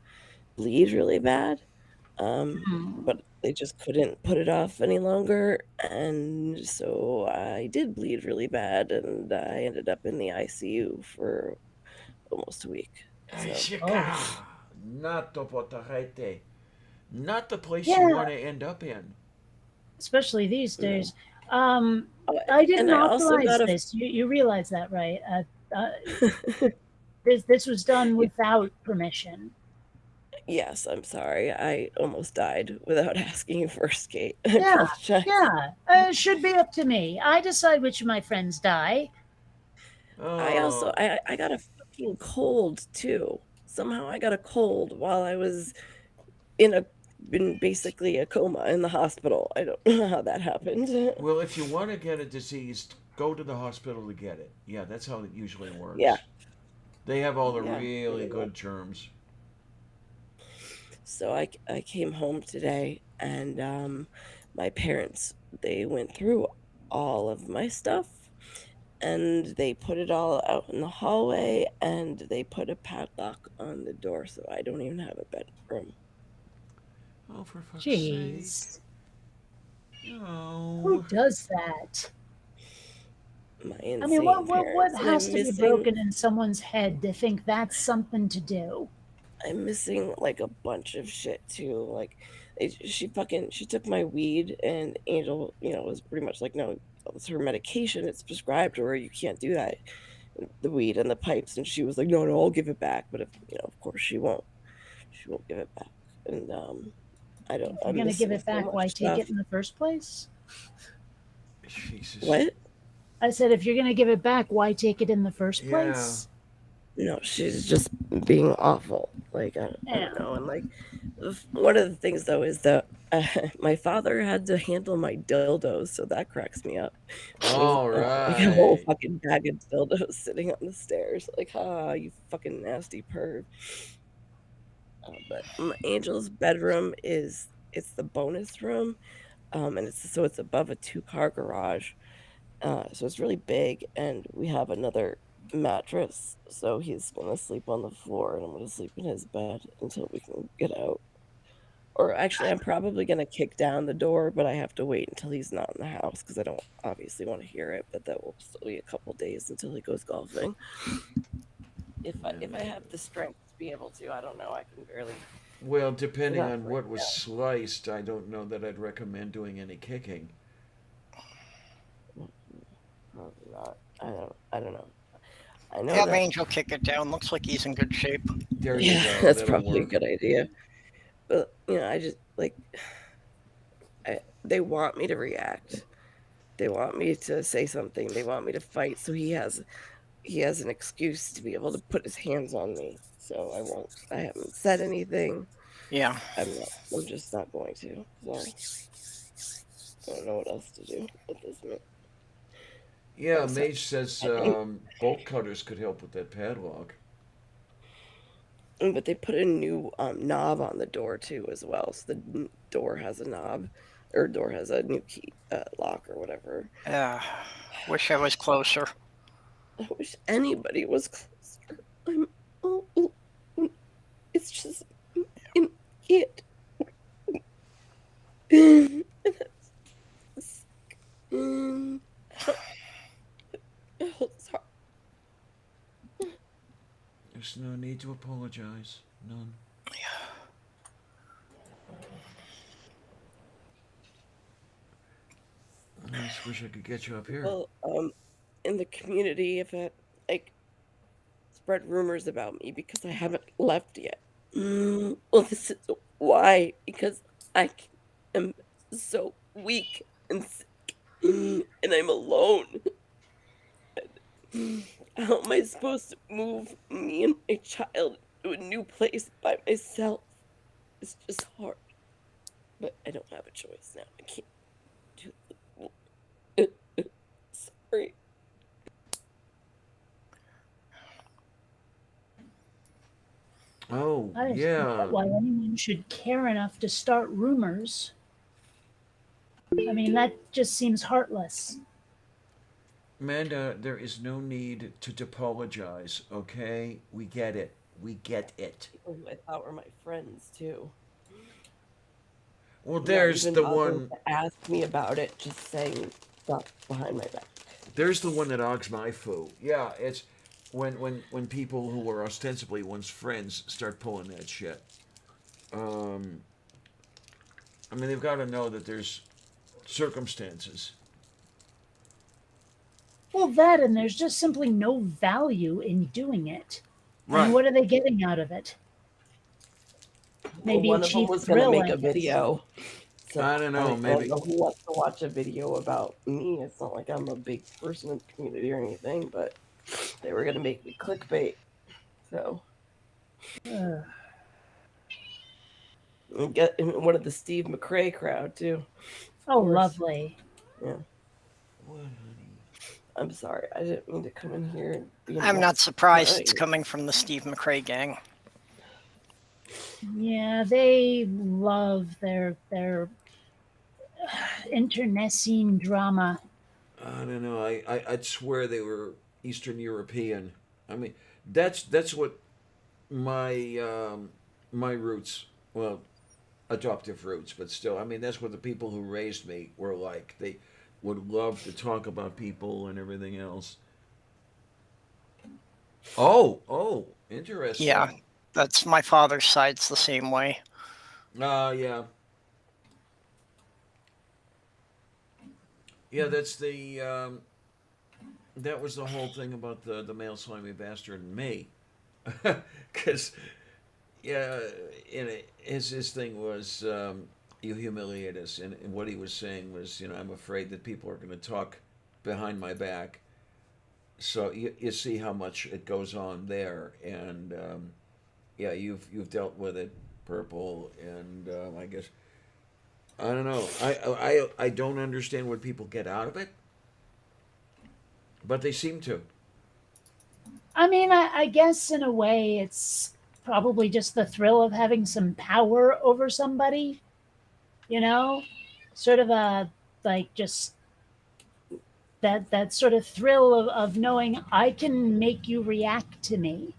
bleed really bad. But they just couldn't put it off any longer, and so I did bleed really bad, and I ended up in the ICU for almost a week. So, Not the potarete. Not the place you Yeah, want to end up in. especially these no. days. Oh, I didn't and I also authorize got a this. You realize that, right? This was done without permission. yes, I'm sorry. I almost died without asking you first, Kate. I Yeah, apologize. yeah. It should be up to me. I decide which of my friends die. I also Oh, I got a fucking cold too. Somehow I got a cold while I was in basically a coma in the hospital. I don't know how that happened. well, if you want to get a disease, go to the hospital to get it. Yeah, that's how it usually Yeah, works. They have all the yeah, really pretty much. good germs. So I came home today, and my parents, they went through all of my stuff, and they put it all out in the hallway, and they put a padlock on the door, so I don't even have a bedroom. Oh, for fuck's sake. Jeez. Who No. does that? My I mean, insane what parents, and has to be broken in someone's head to think that's something to do? I'm missing like a bunch of shit too. Like she took my weed, and Angel, was pretty much like, no, it's her medication. It's prescribed to her. You can't do that. The weed and the pipes, and she was like, no, no, I'll give it back. But if of course she won't. She won't give it back. And I don't. If you're I'm going to give missing it so back, why much take stuff. it in the first place? Jesus. What? I said, if you're going to give it back, why take it in the first Yeah. place? No, she's just being awful. Like I Yeah. don't know. And like one of the things though is that my father had to handle my dildos, so that cracks me up. All Like a whole right. fucking bag of dildos sitting on the stairs. Like, you fucking nasty perv. But Angel's bedroom it's the bonus room, and it's above a 2-car garage. So it's really big, and we have another mattress. So he's gonna sleep on the floor, and I'm gonna sleep in his bed until we can get out. Or actually, I'm probably gonna kick down the door, but I have to wait until he's not in the house because I don't obviously want to hear it. But that will still be a couple days until he goes golfing. If I have the strength to be able to, I don't know. I can barely. Well, depending Not on right what was now. sliced, I don't know that I'd recommend doing any kicking. Probably not. I don't know. I know Have that. Angel kick it down. Looks like he's in good shape. There you Yeah, go. that's That'll probably a work. good idea. But I just like they want me to react. They want me to say something. They want me to fight. So he has an excuse to be able to put his hands on me. So I haven't said anything. Yeah. I'm just not going to. So I don't know what else to do at this minute. Yeah, So Mage says I think, bolt cutters could help with that padlock. but they put a new knob on the door too, as well. So the door has a knob, or door has a new key lock or whatever. Yeah. Wish I was closer. I wish anybody was closer. I'm. Oh, it's just in it. And that's sick. Oh, sorry. There's no need to apologize. None. I just wish I could get you up here. Well, in the community, if it like spread rumors about me because I haven't left yet. Well, this is why, because am so weak and sick, and I'm alone. How am I supposed to move me and my child to a new place by myself? It's just hard. But I don't have a choice now. I can't do it. Sorry. Oh, I just don't yeah. get why anyone should care enough to start rumors. I mean, that just seems heartless. Amanda, there is no need to apologize, okay? We get it. We get it. People who I thought were my friends too. Well, Not there's even the bothering one. to ask me about it, just saying stuff behind my back. There's the one that ogs my foo. Yeah, it's when people who were ostensibly once friends start pulling that shit. I mean, they've got to know that there's circumstances. Well, that and there's just simply no value in doing it. Right. And what are they getting out of it? Maybe Well, one a of them cheap was going to thrill, make I a guess. video. So I don't know, I maybe. don't know who wants to watch a video about me. It's not like I'm a big person in the community or anything, but they were going to make me clickbait. So Ugh. and get one of the Steve McRae crowd too. Oh, course. lovely. Yeah. What, honey? I'm sorry. I didn't mean to come in here and be I'm involved. not surprised it's Right. coming from the Steve McRae gang. Yeah, they love their internecine drama. I don't know. I'd swear they were Eastern European. I mean, that's what my my roots. Well, adoptive roots, but still. I mean, that's what the people who raised me were like. They would love to talk about people and everything else. Oh, interesting. Yeah, that's my father's side's the same way. Yeah. Yeah, that's the that was the whole thing about the male slimy bastard and me, because yeah, his thing was you humiliate us, and what he was saying was, I'm afraid that people are going to talk behind my back, so you see how much it goes on there, and yeah, you've dealt with it, Purple, and I guess I don't know. I don't understand what people get out of it, but they seem to. I mean, I guess in a way it's probably just the thrill of having some power over somebody, sort of a like just that sort of thrill of knowing I can make you react to me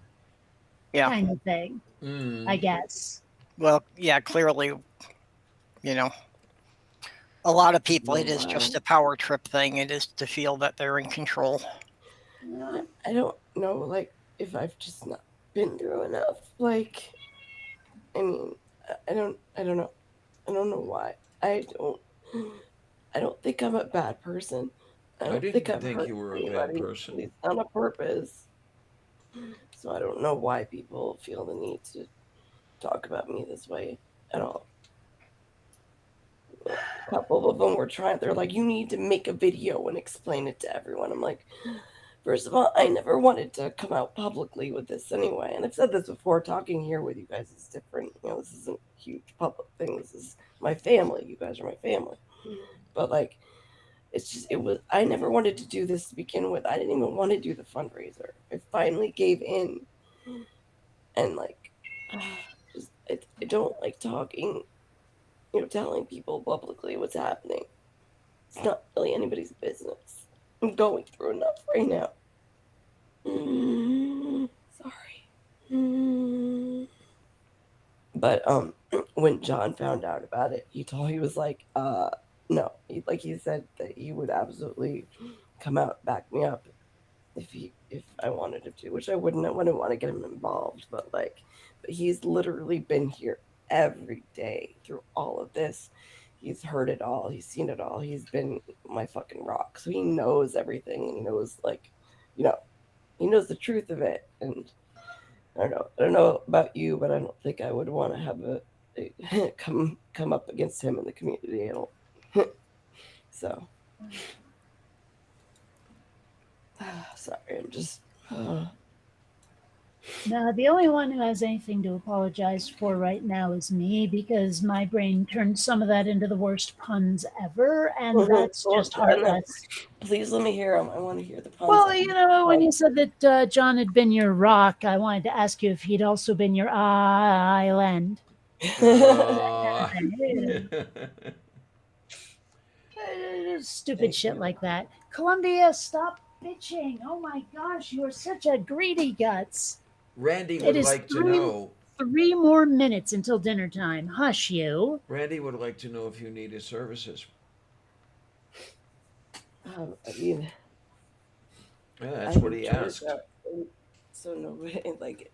Yeah. kind of thing, I Mm. guess. Well, yeah, clearly, a lot of people, it is just a power trip thing. It is to feel that they're in control. I don't know, like, if I've just not been through enough. Like, I mean, I don't know. I don't know why. I don't think I'm a bad person. I don't didn't think I've think hurt you were a bad anybody, person. at least on a purpose. So I don't know why people feel the need to talk about me this way at all. A couple of them were trying. They're like, "You need to make a video and explain it to everyone." I'm like, first of all, I never wanted to come out publicly with this anyway. And I've said this before, talking here with you guys is different. This isn't a huge public thing. This is my family. You guys are my family. But like, It's just, it was, I never wanted to do this to begin with. I didn't even want to do the fundraiser. I finally gave in. And like, just, I don't like talking, telling people publicly what's happening. It's not really anybody's business. I'm going through enough right now. Sorry. But when John found out about it, he was like, no. He said that he would absolutely come out, back me up if I wanted him to, which I wouldn't want to get him involved, but he's literally been here every day through all of this. He's heard it all. He's seen it all. He's been my fucking rock. So he knows everything. And he knows, he knows the truth of it. And I don't know about you, but I don't think I would want to have a come up against him in the community. I don't. So, sorry, I'm just. No, the only one who has anything to apologize for right now is me, because my brain turned some of that into the worst puns ever, and that's just heartless. Please let me hear them. I want to hear the puns. Well, when you said that John had been your rock, I wanted to ask you if he'd also been your island. Stupid shit like that. Columbia, stop bitching. Oh my gosh, you are such a greedy guts. Randy would like to know. 3 more minutes until dinner time. Hush you. Randy would like to know if you need his services. I mean, yeah, that's what he asked. So no,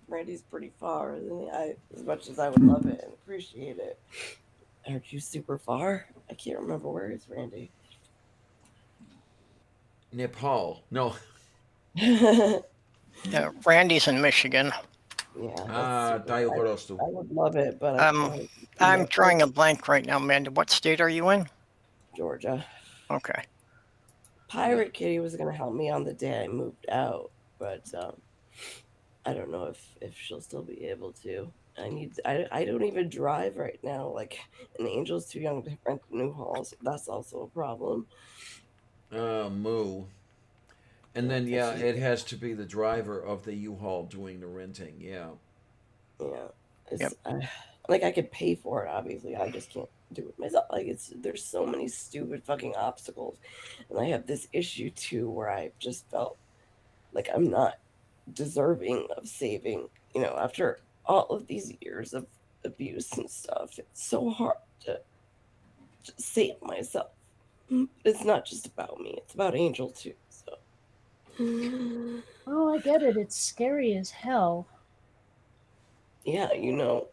Randy's pretty far. As much as I would love it and appreciate it, aren't you super far? I can't remember where is Randy. Nepal. No. Yeah, Randy's in Michigan. Yeah. I would love it, but I'm drawing a blank right now, Amanda. What state are you in? Georgia. Okay. Pirate Kitty was gonna help me on the day I moved out, but I don't know if she'll still be able to. I don't even drive right now. And Angel's too young to rent a new hall, so that's also a problem. Moo. And then it has to be the driver of the U-Haul doing the renting. Yeah. Yeah. I could pay for it. Obviously, I just can't do it myself. There's so many stupid fucking obstacles, and I have this issue too where I've just felt like I'm not deserving of saving. After all of these years of abuse and stuff, it's so hard to just save myself. It's not just about me; it's about Angel too. So. Oh, I get it. It's scary as hell. Yeah, you're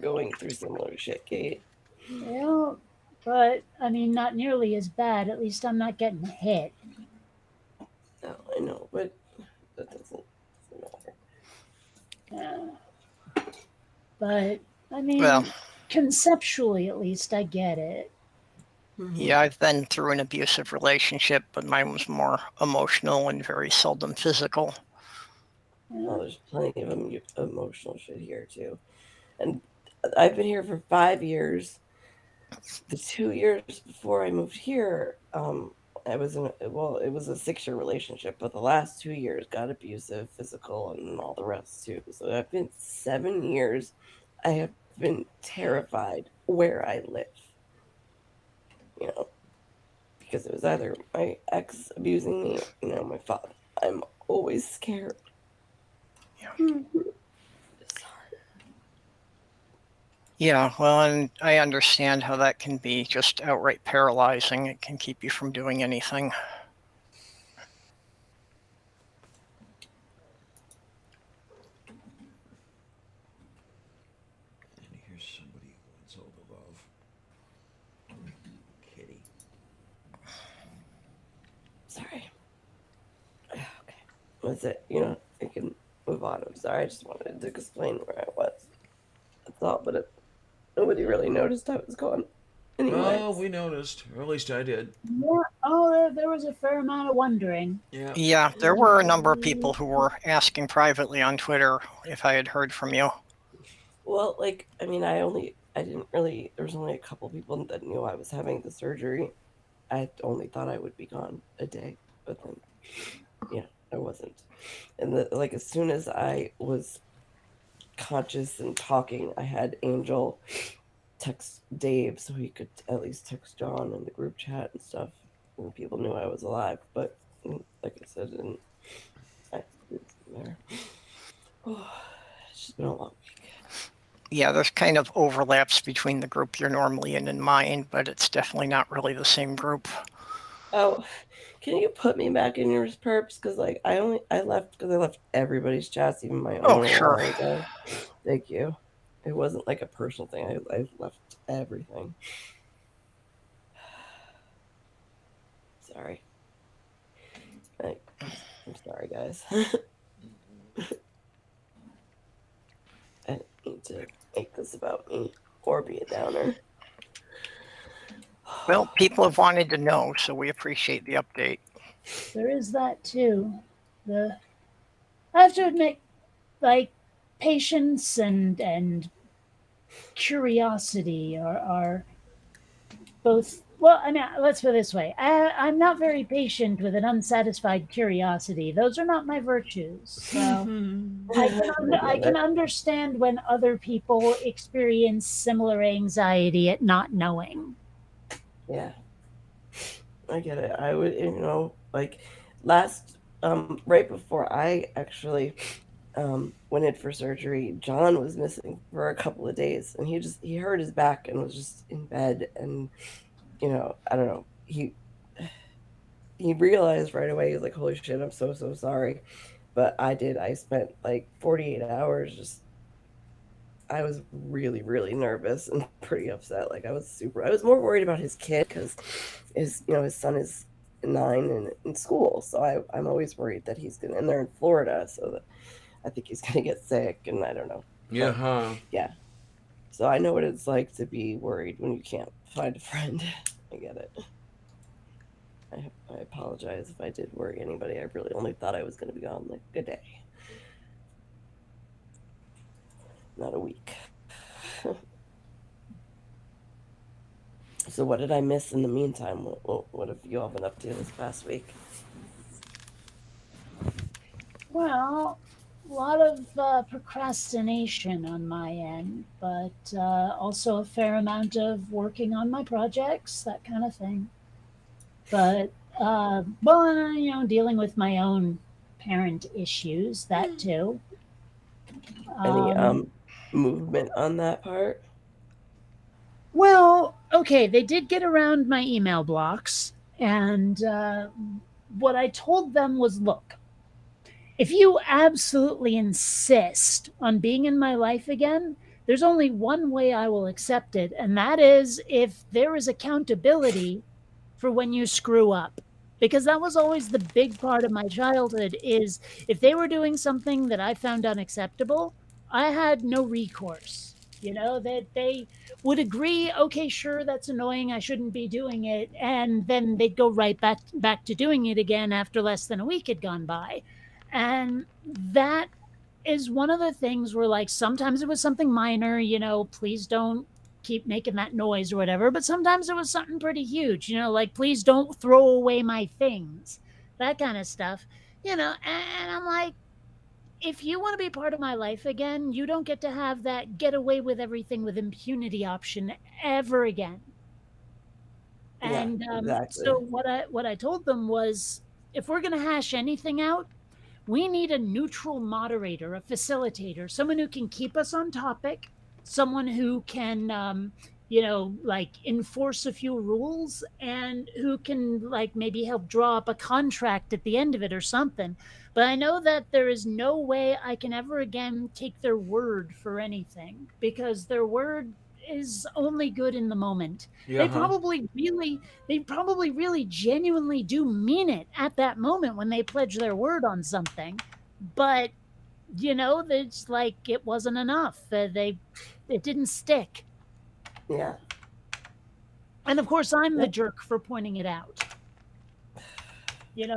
going through similar shit, Kate. Yeah, but I mean, not nearly as bad. At least I'm not getting hit. No, I know, but that doesn't matter. But I mean, Well, conceptually, at least I get it. Yeah, I've been through an abusive relationship, but mine was more emotional and very seldom physical. Well, there's plenty of emotional shit here too, and I've been here for 5 years. The 2 years before I moved here, I was it was a 6-year relationship, but the last 2 years got abusive, physical, and all the rest too. So I've been 7 years. I have been terrified where I live. Because it was either my ex abusing me, my father. I'm always scared. Yeah. Yeah, well, and I understand how that can be just outright paralyzing. It can keep you from doing anything. And here's somebody who wants all the love. Kitty. Sorry. Okay. That's it. I can move on. I'm sorry. I just wanted to explain where I was. That's all, but nobody really noticed I was gone. Anyway. Oh, we noticed. Or at least I did. Yeah. Oh, there was a fair amount of wondering. Yeah, there were a number of people who were asking privately on Twitter if I had heard from you. Well, I didn't really, there was only a couple people that knew I was having the surgery I only thought I would be gone a day, but then, yeah, I wasn't. And like as soon as I was conscious and talking, I had Angel text Dave so he could at least text John in the group chat and stuff. And people knew I was alive, but like I said, and I it's there. Oh, it's just been a long week. Yeah, there's kind of overlaps between the group you're normally in and mine, but it's definitely not really the same group. Oh, can you put me back in yours, perps? Because like I left because I left everybody's chats, even my own. Oh, sure. Ago. Thank you. It wasn't like a personal thing. I left everything. Sorry. I'm sorry, guys. I didn't need to make this about me or be a downer. Well, people have wanted to know, so we appreciate the update. There is that too. I have to admit, like, patience and curiosity are both. Well, I mean, let's put it this way: I'm not very patient with an unsatisfied curiosity. Those are not my virtues. So I can understand when other people experience similar anxiety at not knowing. Yeah, I get it. I would, like last, right before I actually went in for surgery, John was missing for a couple of days, and he hurt his back and was just in bed, and I don't know, he realized right away. He's like, "Holy shit, I'm so sorry," but I spent like 48 hours I was really, really nervous and pretty upset. Like I was more worried about his kid because his son is 9 and in school. So I'm always worried that and they're in Florida. So that I think he's going to get sick and I don't know. Yeah, huh? Yeah. So I know what it's like to be worried when you can't find a friend. I get it. I apologize if I did worry anybody. I really only thought I was going to be gone like a day. Not a week. So what did I miss in the meantime? What have you all been up to this past week? Well, a lot of procrastination on my end, but also a fair amount of working on my projects, that kind of thing. But dealing with my own parent issues, that too. Any movement on that part? Well, okay, they did get around my email blocks, and what I told them was, look, if you absolutely insist on being in my life again, there's only one way I will accept it, and that is if there is accountability for when you screw up. Because that was always the big part of my childhood, is if they were doing something that I found unacceptable, I had no recourse. That they would agree, okay, sure, that's annoying, I shouldn't be doing it, and then they'd go right back to doing it again after less than a week had gone by. And that is one of the things where, like, sometimes it was something minor, please don't keep making that noise or whatever, but sometimes it was something pretty huge, like, please don't throw away my things, that kind of stuff, and I'm like, if you want to be part of my life again, you don't get to have that get away with everything with impunity option ever again. And exactly. so what I told them was, if we're going to hash anything out, we need a neutral moderator, a facilitator, someone who can keep us on topic, someone who can, enforce a few rules, and who can, maybe help draw up a contract at the end of it or something. But I know that there is no way I can ever again take their word for anything, because their word is only good in the moment. Yeah, They probably really genuinely do mean it at that moment when they pledge their word on something. But it's like it wasn't enough. It didn't stick. Yeah. And of course, I'm the jerk for pointing it out.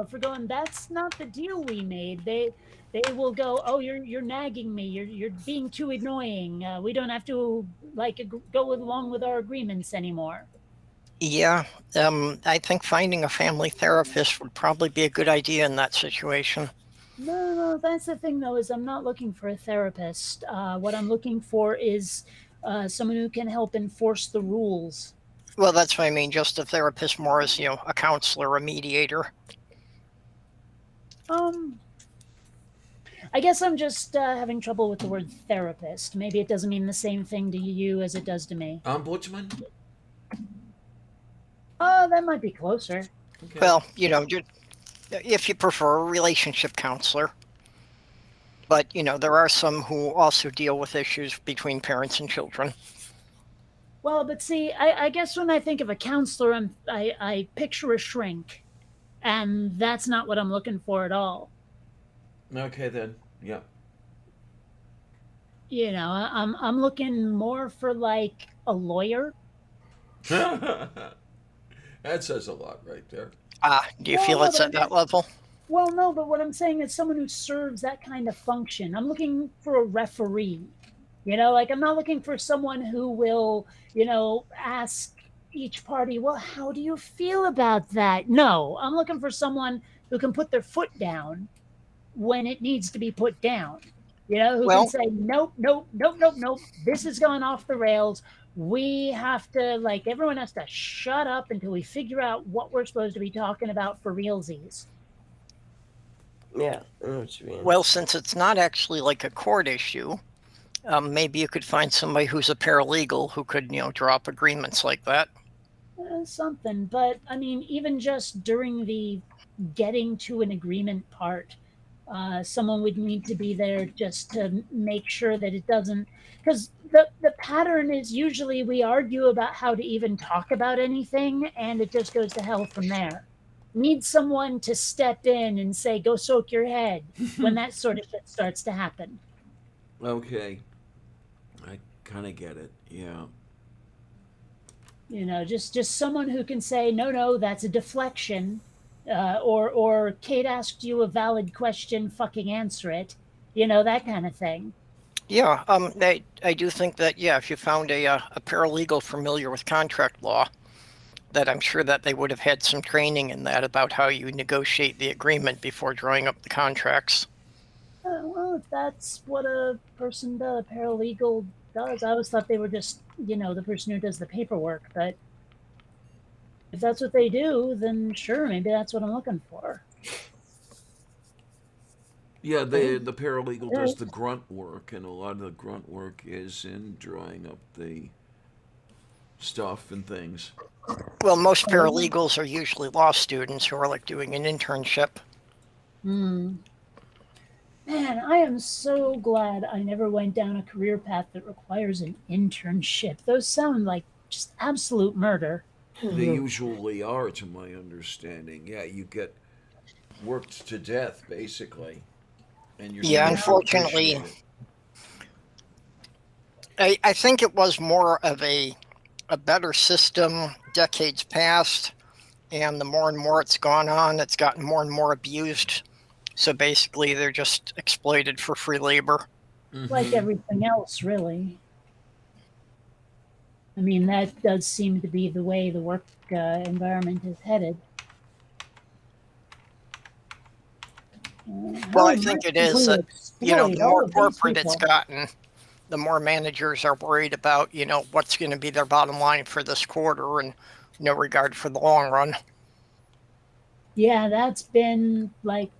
For going, that's not the deal we made. They will go, oh, you're nagging me. You're being too annoying. We don't have to go along with our agreements anymore. Yeah, I think finding a family therapist would probably be a good idea in that situation. No, that's the thing though, is I'm not looking for a therapist. What I'm looking for is someone who can help enforce the rules. Well, that's what I mean, just a therapist more as, a counselor, a mediator. Um, I guess I'm just having trouble with the word therapist. Maybe it doesn't mean the same thing to you as it does to me. Ombudsman? Oh, that might be closer. Okay. Well, if you prefer, a relationship counselor. But, there are some who also deal with issues between parents and children. Well, but see, I guess when I think of a counselor, I picture a shrink, and that's not what I'm looking for at all. Okay then. Yeah. I'm looking more for like a lawyer. That says a lot right there. Do you Well, feel no, it's but I at that mean, level? well, no, but what I'm saying is someone who serves that kind of function. I'm looking for a referee. Like I'm not looking for someone who will, ask each party, well, how do you feel about that? No, I'm looking for someone who can put their foot down when it needs to be put down. Who can Well, say, nope, nope, nope, nope, nope, this is going off the rails. We have to, like, everyone has to shut up until we figure out what we're supposed to be talking about for realsies. Yeah, I know what you mean. well, since it's not actually like a court issue, maybe you could find somebody who's a paralegal who could, draw up agreements like that. Something, but I mean, even just during the getting to an agreement part, someone would need to be there just to make sure that it doesn't, because the pattern is usually we argue about how to even talk about anything, and it just goes to hell from there. Need someone to step in and say, "Go soak your head," when that sort of shit starts to happen. Okay. I kind of get it. Yeah. Just someone who can say, "No, no, that's a deflection," or Kate asked you a valid question, fucking answer it. That kind of thing. Yeah, I do think that, yeah, if you found a paralegal familiar with contract law, that I'm sure that they would have had some training in that about how you negotiate the agreement before drawing up the contracts. Well, if that's what a person does, a paralegal does, I always thought they were just, the person who does the paperwork. But if that's what they do, then sure, maybe that's what I'm looking for. Yeah, the paralegal does the grunt work, and a lot of the grunt work is in drawing up the stuff and things. Well, most paralegals are usually law students who are like doing an internship. Hmm. Man, I am so glad I never went down a career path that requires an internship. Those sound like just absolute murder. They usually are, to my understanding. Yeah, you get worked to death, basically, and you're Yeah, supposed to unfortunately, appreciate it. I think it was more of a better system decades past, and the more and more it's gone on, it's gotten more and more abused. So basically, they're just exploited for free labor. Like everything else, really. I mean, that does seem to be the way the work environment is headed. Well, I think it is that, the more corporate it's people. gotten, the more managers are worried about, what's going to be their bottom line for this quarter and no regard for the long run. Yeah, that's been like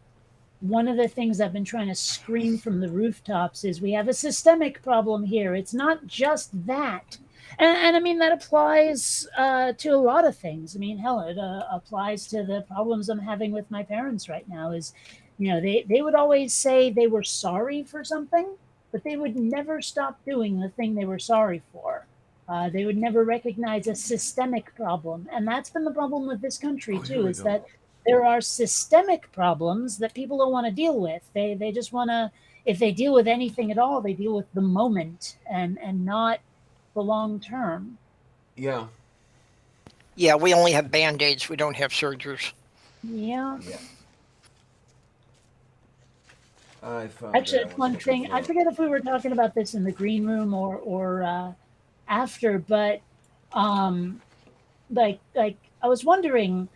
one of the things I've been trying to scream from the rooftops is we have a systemic problem here. It's not just that. And I mean, that applies to a lot of things. I mean, hell, it applies to the problems I'm having with my parents right now is, they would always say they were sorry for something, but they would never stop doing the thing they were sorry for. They would never recognize a systemic problem. And that's been the problem with this country, Oh, here too, we is go. that there are systemic problems that people don't want to deal with. They just want to, if they deal with anything at all, they deal with the moment and not the long term. Yeah. Yeah, we only have band-aids. We don't have surgeries. Yeah. I found Actually, that one thing, I forget if we were talking about this in the green room or after, but um, like I was wondering,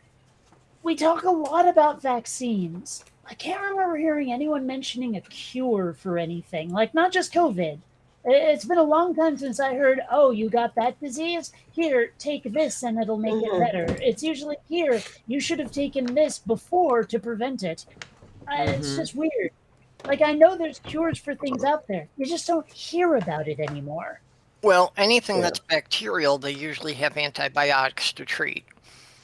we talk a lot about vaccines. I can't remember hearing anyone mentioning a cure for anything, like not just COVID. It's been a long time since I heard, oh, you got that disease? Here, take this and it'll make it Mhm. better. It's usually, here, you should have taken this before to prevent it. It's Mm-hmm. just weird. Like, I know there's cures for things out there, you just don't hear about it anymore. Well, anything Yeah. that's bacterial, they usually have antibiotics to treat.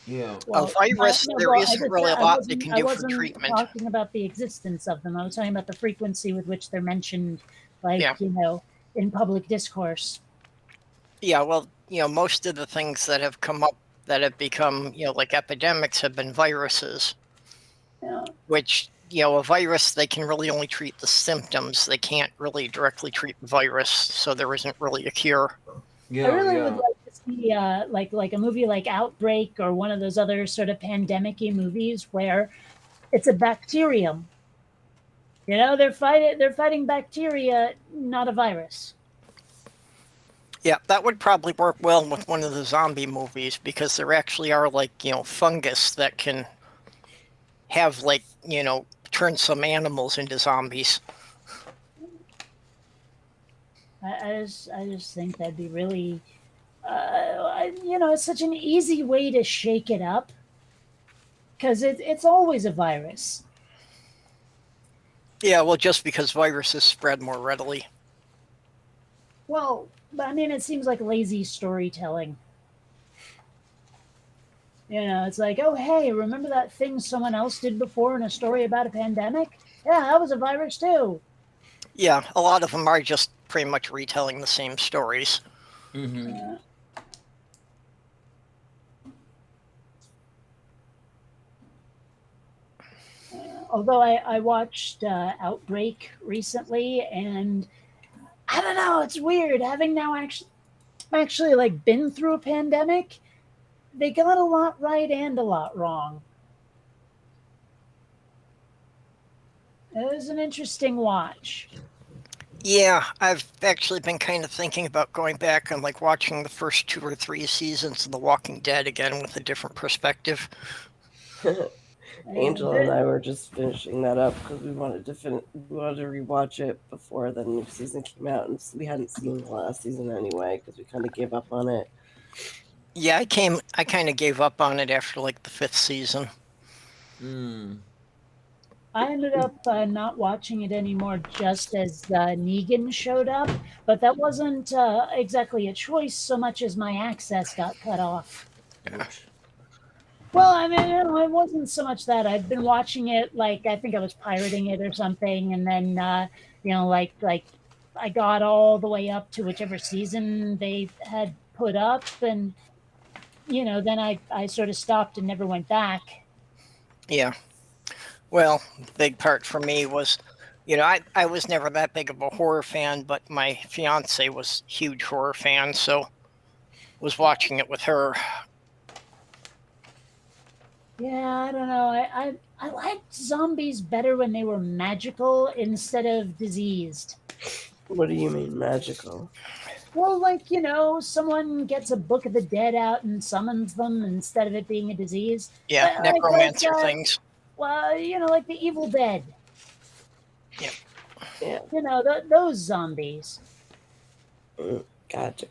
Yeah. A Well, virus, there well, isn't really a lot they can I do for wasn't treatment. talking about the existence of them. I was talking about the frequency with which they're mentioned, like, Yeah. in public discourse. Yeah, well, most of the things that have come up that have become, like epidemics have been viruses, Yeah. which, a virus, they can really only treat the symptoms. They can't really directly treat the virus, so there isn't really a cure. Yeah. I really yeah. would like to see like a movie like Outbreak or one of those other sort of pandemic-y movies where it's a bacterium. They're fighting bacteria, not a virus. Yeah, that would probably work well with one of the zombie movies because there actually are like, fungus that can have like, turn some animals into zombies. I just think that'd be really, it's such an easy way to shake it up because it's always a virus. Yeah, well, just because viruses spread more readily. Well, I mean, it seems like lazy storytelling. It's like, oh, hey, remember that thing someone else did before in a story about a pandemic? Yeah, that was a virus too. Yeah, a lot of them are just pretty much retelling the same stories. Mm-hmm. Although I watched Outbreak recently, and I don't know, it's weird having now actually like been through a pandemic. They got a lot right and a lot wrong. It was an interesting watch. Yeah, I've actually been kind of thinking about going back and like watching the first 2 or 3 seasons of The Walking Dead again with a different perspective. Angel and I were just finishing that up because we wanted to rewatch it before the new season came out, and we hadn't seen the last season anyway because we kind of gave up on it. Yeah, I kind of gave up on it after like the 5th season. Mm. I ended up not watching it anymore just as Negan showed up, but that wasn't exactly a choice so much as my access got cut off. Ouch. Well, I mean, it wasn't so much that. I'd been watching it, like, I think I was pirating it or something, and then, like I got all the way up to whichever season they had put up, and, then I sort of stopped and never went back. Yeah. Well, the big part for me was, I was never that big of a horror fan, but my fiance was a huge horror fan, so was watching it with her. Yeah, I don't know. I liked zombies better when they were magical instead of diseased. What do you mean magical? Well, like, someone gets a Book of the Dead out and summons them instead of it being a disease. Yeah, Like- necromancer like, things. Well, like the Evil Dead. Yep. Yeah. Those zombies. Gotcha.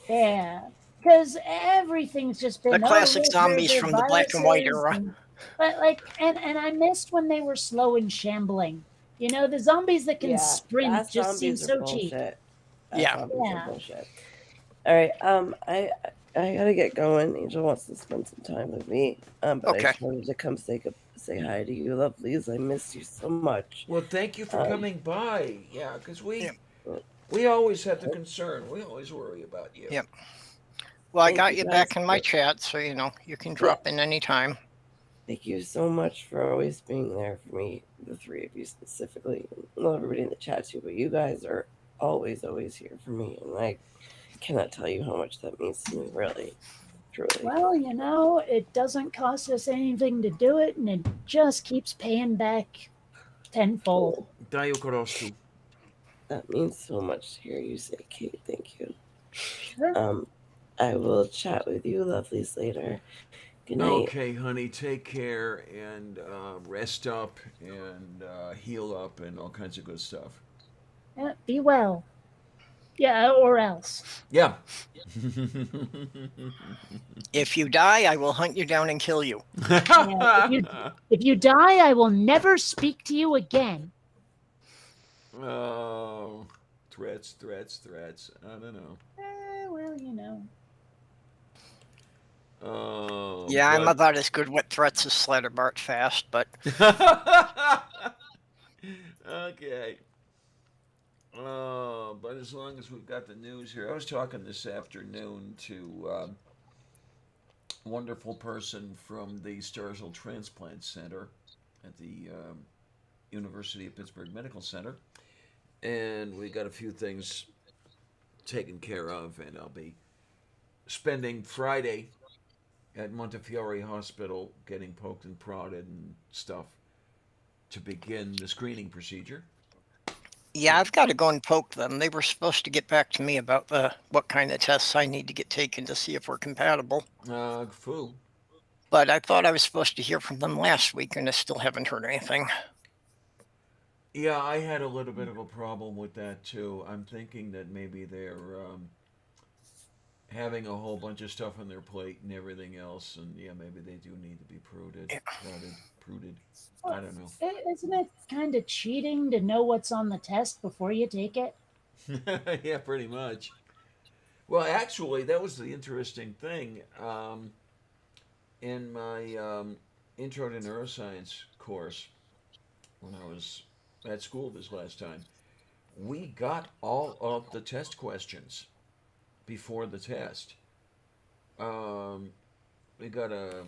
Yeah. Because everything's just been The classic they're zombies from the black and white viruses era. But and I missed when they were slow and shambling. The zombies that can sprint fast just seem zombies are so cheap. bullshit. Yeah. Zombies Yeah. are bullshit. All right. I gotta get going. Angel wants to spend some time with me. But I Okay. just wanted to come say hi to you, lovelies. I missed you so much. Well, thank you for coming by. Yeah, because we always have the concern. We always worry about you. Yep. Well, I Thank got you you back guys. in my chat, so you can drop in anytime. Thank you so much for always being there for me, the three of you specifically. I love everybody in the chat too, but you guys are always here for me, and I cannot tell you how much that means to me, really, truly. Well, it doesn't cost us anything to do it, and it just keeps paying back tenfold. Dayo Korostu. That means so much to hear you say, Kate. Thank you. Sure. I will chat with you lovelies later. Good night. Okay, honey, take care and rest up and heal up and all kinds of good stuff. Yeah, be well. Yeah, or else. Yeah. If you die, I will hunt you down and kill you. Yeah, if you die, I will never speak to you again. Oh, threats. I don't know. Well, you know. Oh, Yeah, I'm but about as good with threats as Slatterbart Fast, but okay. But as long as we've got the news here, I was talking this afternoon to a wonderful person from the Starzl Transplant Center at the University of Pittsburgh Medical Center, and we got a few things taken care of, and I'll be spending Friday at Montefiore Hospital getting poked and prodded and stuff to begin the screening procedure. yeah, I've got to go and poke them. They were supposed to get back to me about what kind of tests I need to get taken to see if we're compatible. Foo. But I thought I was supposed to hear from them last week, and I still haven't heard anything. Yeah, I had a little bit of a problem with that too. I'm thinking that maybe they're having a whole bunch of stuff on their plate and everything else, and yeah, maybe they do need to be pruded. I don't know. Isn't it kind of cheating to know what's on the test before you take it? Yeah, pretty much. Well, actually, that was the interesting thing. In my Intro to Neuroscience course, when I was at school this last time, we got all of the test questions before the test. We got a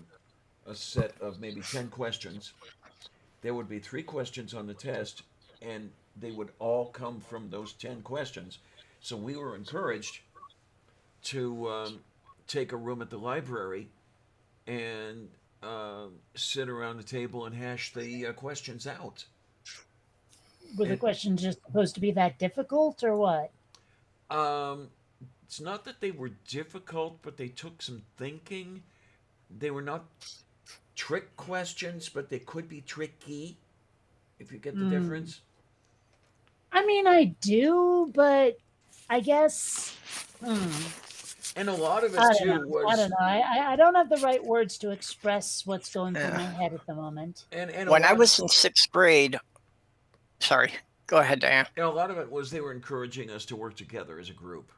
set of maybe 10 questions. There would be 3 questions on the test, and they would all come from those 10 questions. So we were encouraged to take a room at the library and sit around the table and hash the questions out. Were the questions just supposed to be that difficult, or what? It's not that they were difficult, but they took some thinking. They were not trick questions, but they could be tricky, if you get the difference. I mean, I do, but I guess. And a lot of it I too don't know. was. I don't know. I don't have the right words to express what's going through my head at the moment. And When I was in 6th grade, sorry, go ahead, Diane. And a lot of it was they were encouraging us to work together as a group.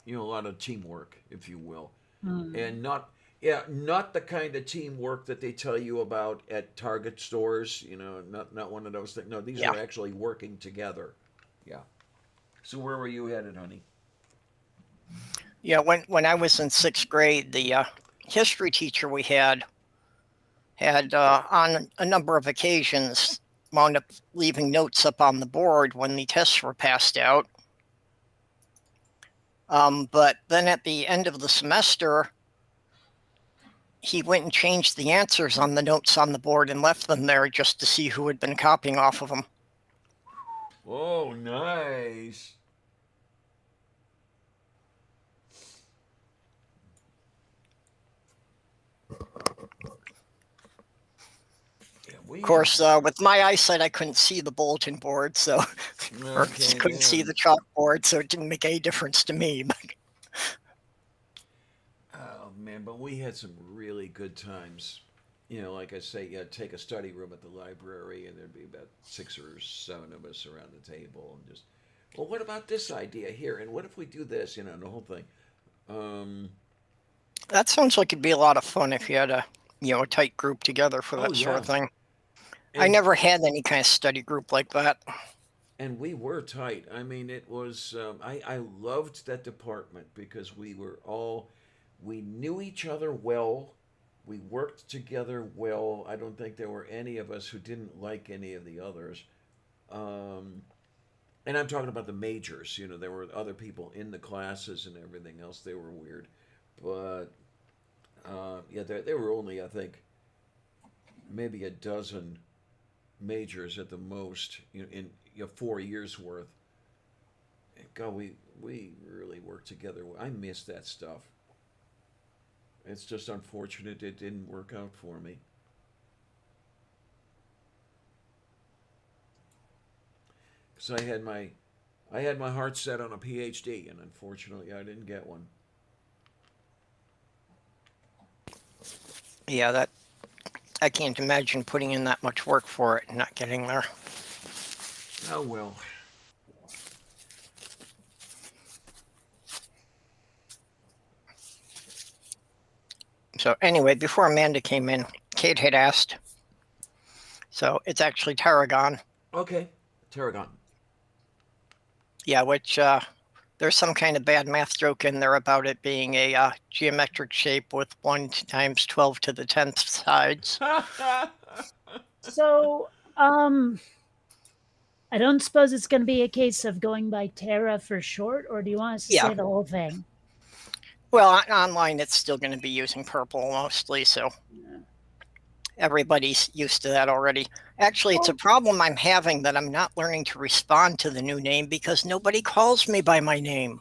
You know, a lot of teamwork, if you will, and not the kind of teamwork that they tell you about at Target stores. You know, not one of those things. No, these are actually working together. Yeah. So where were you headed, honey? Yeah, when I was in 6th grade, the history teacher we had on a number of occasions wound up leaving notes up on the board when the tests were passed out. But then at the end of the semester, he went and changed the answers on the notes on the board and left them there just to see who had been copying off of them. Oh, nice. Of course, with my eyesight, I couldn't see the bulletin board, so or couldn't see the chalkboard, so it didn't make any difference to me. Oh man, but we had some really good times. You know, like I say, you take a study room at the library, and there'd be about 6 or 7 of us around the table, and just, well, what about this idea here? And what if we do this? You know, and the whole thing. That sounds like it'd be a lot of fun if you had a tight group together for that sort of thing. I never had any kind of study group like that. And we were tight. I mean, it was, I loved that department because we knew each other well. We worked together well. I don't think there were any of us who didn't like any of the others. And I'm talking about the majors. You know, there were other people in the classes and everything else. They were weird. But, yeah, there were only, I think, maybe a dozen majors at the most in 4 years worth, God, we really worked together. I miss that stuff. It's just unfortunate it didn't work out for me. Because I had my heart set on a PhD, and unfortunately, I didn't get one. Yeah, that I can't imagine putting in that much work for it and not getting there. Oh well. So anyway, before Amanda came in, Kate had asked. So it's actually Tarragon. Okay, Tarragon. Yeah, which there's some kind of bad math joke in there about it being a geometric shape with 1 times 12 to the 10th sides. So, I don't suppose it's going to be a case of going by Terra for short, or do you want us to Yeah. say the whole thing? Well, online it's still going to be using purple mostly, so everybody's used to that already. Actually, it's a problem I'm having that I'm not learning to respond to the new name because nobody calls me by my name.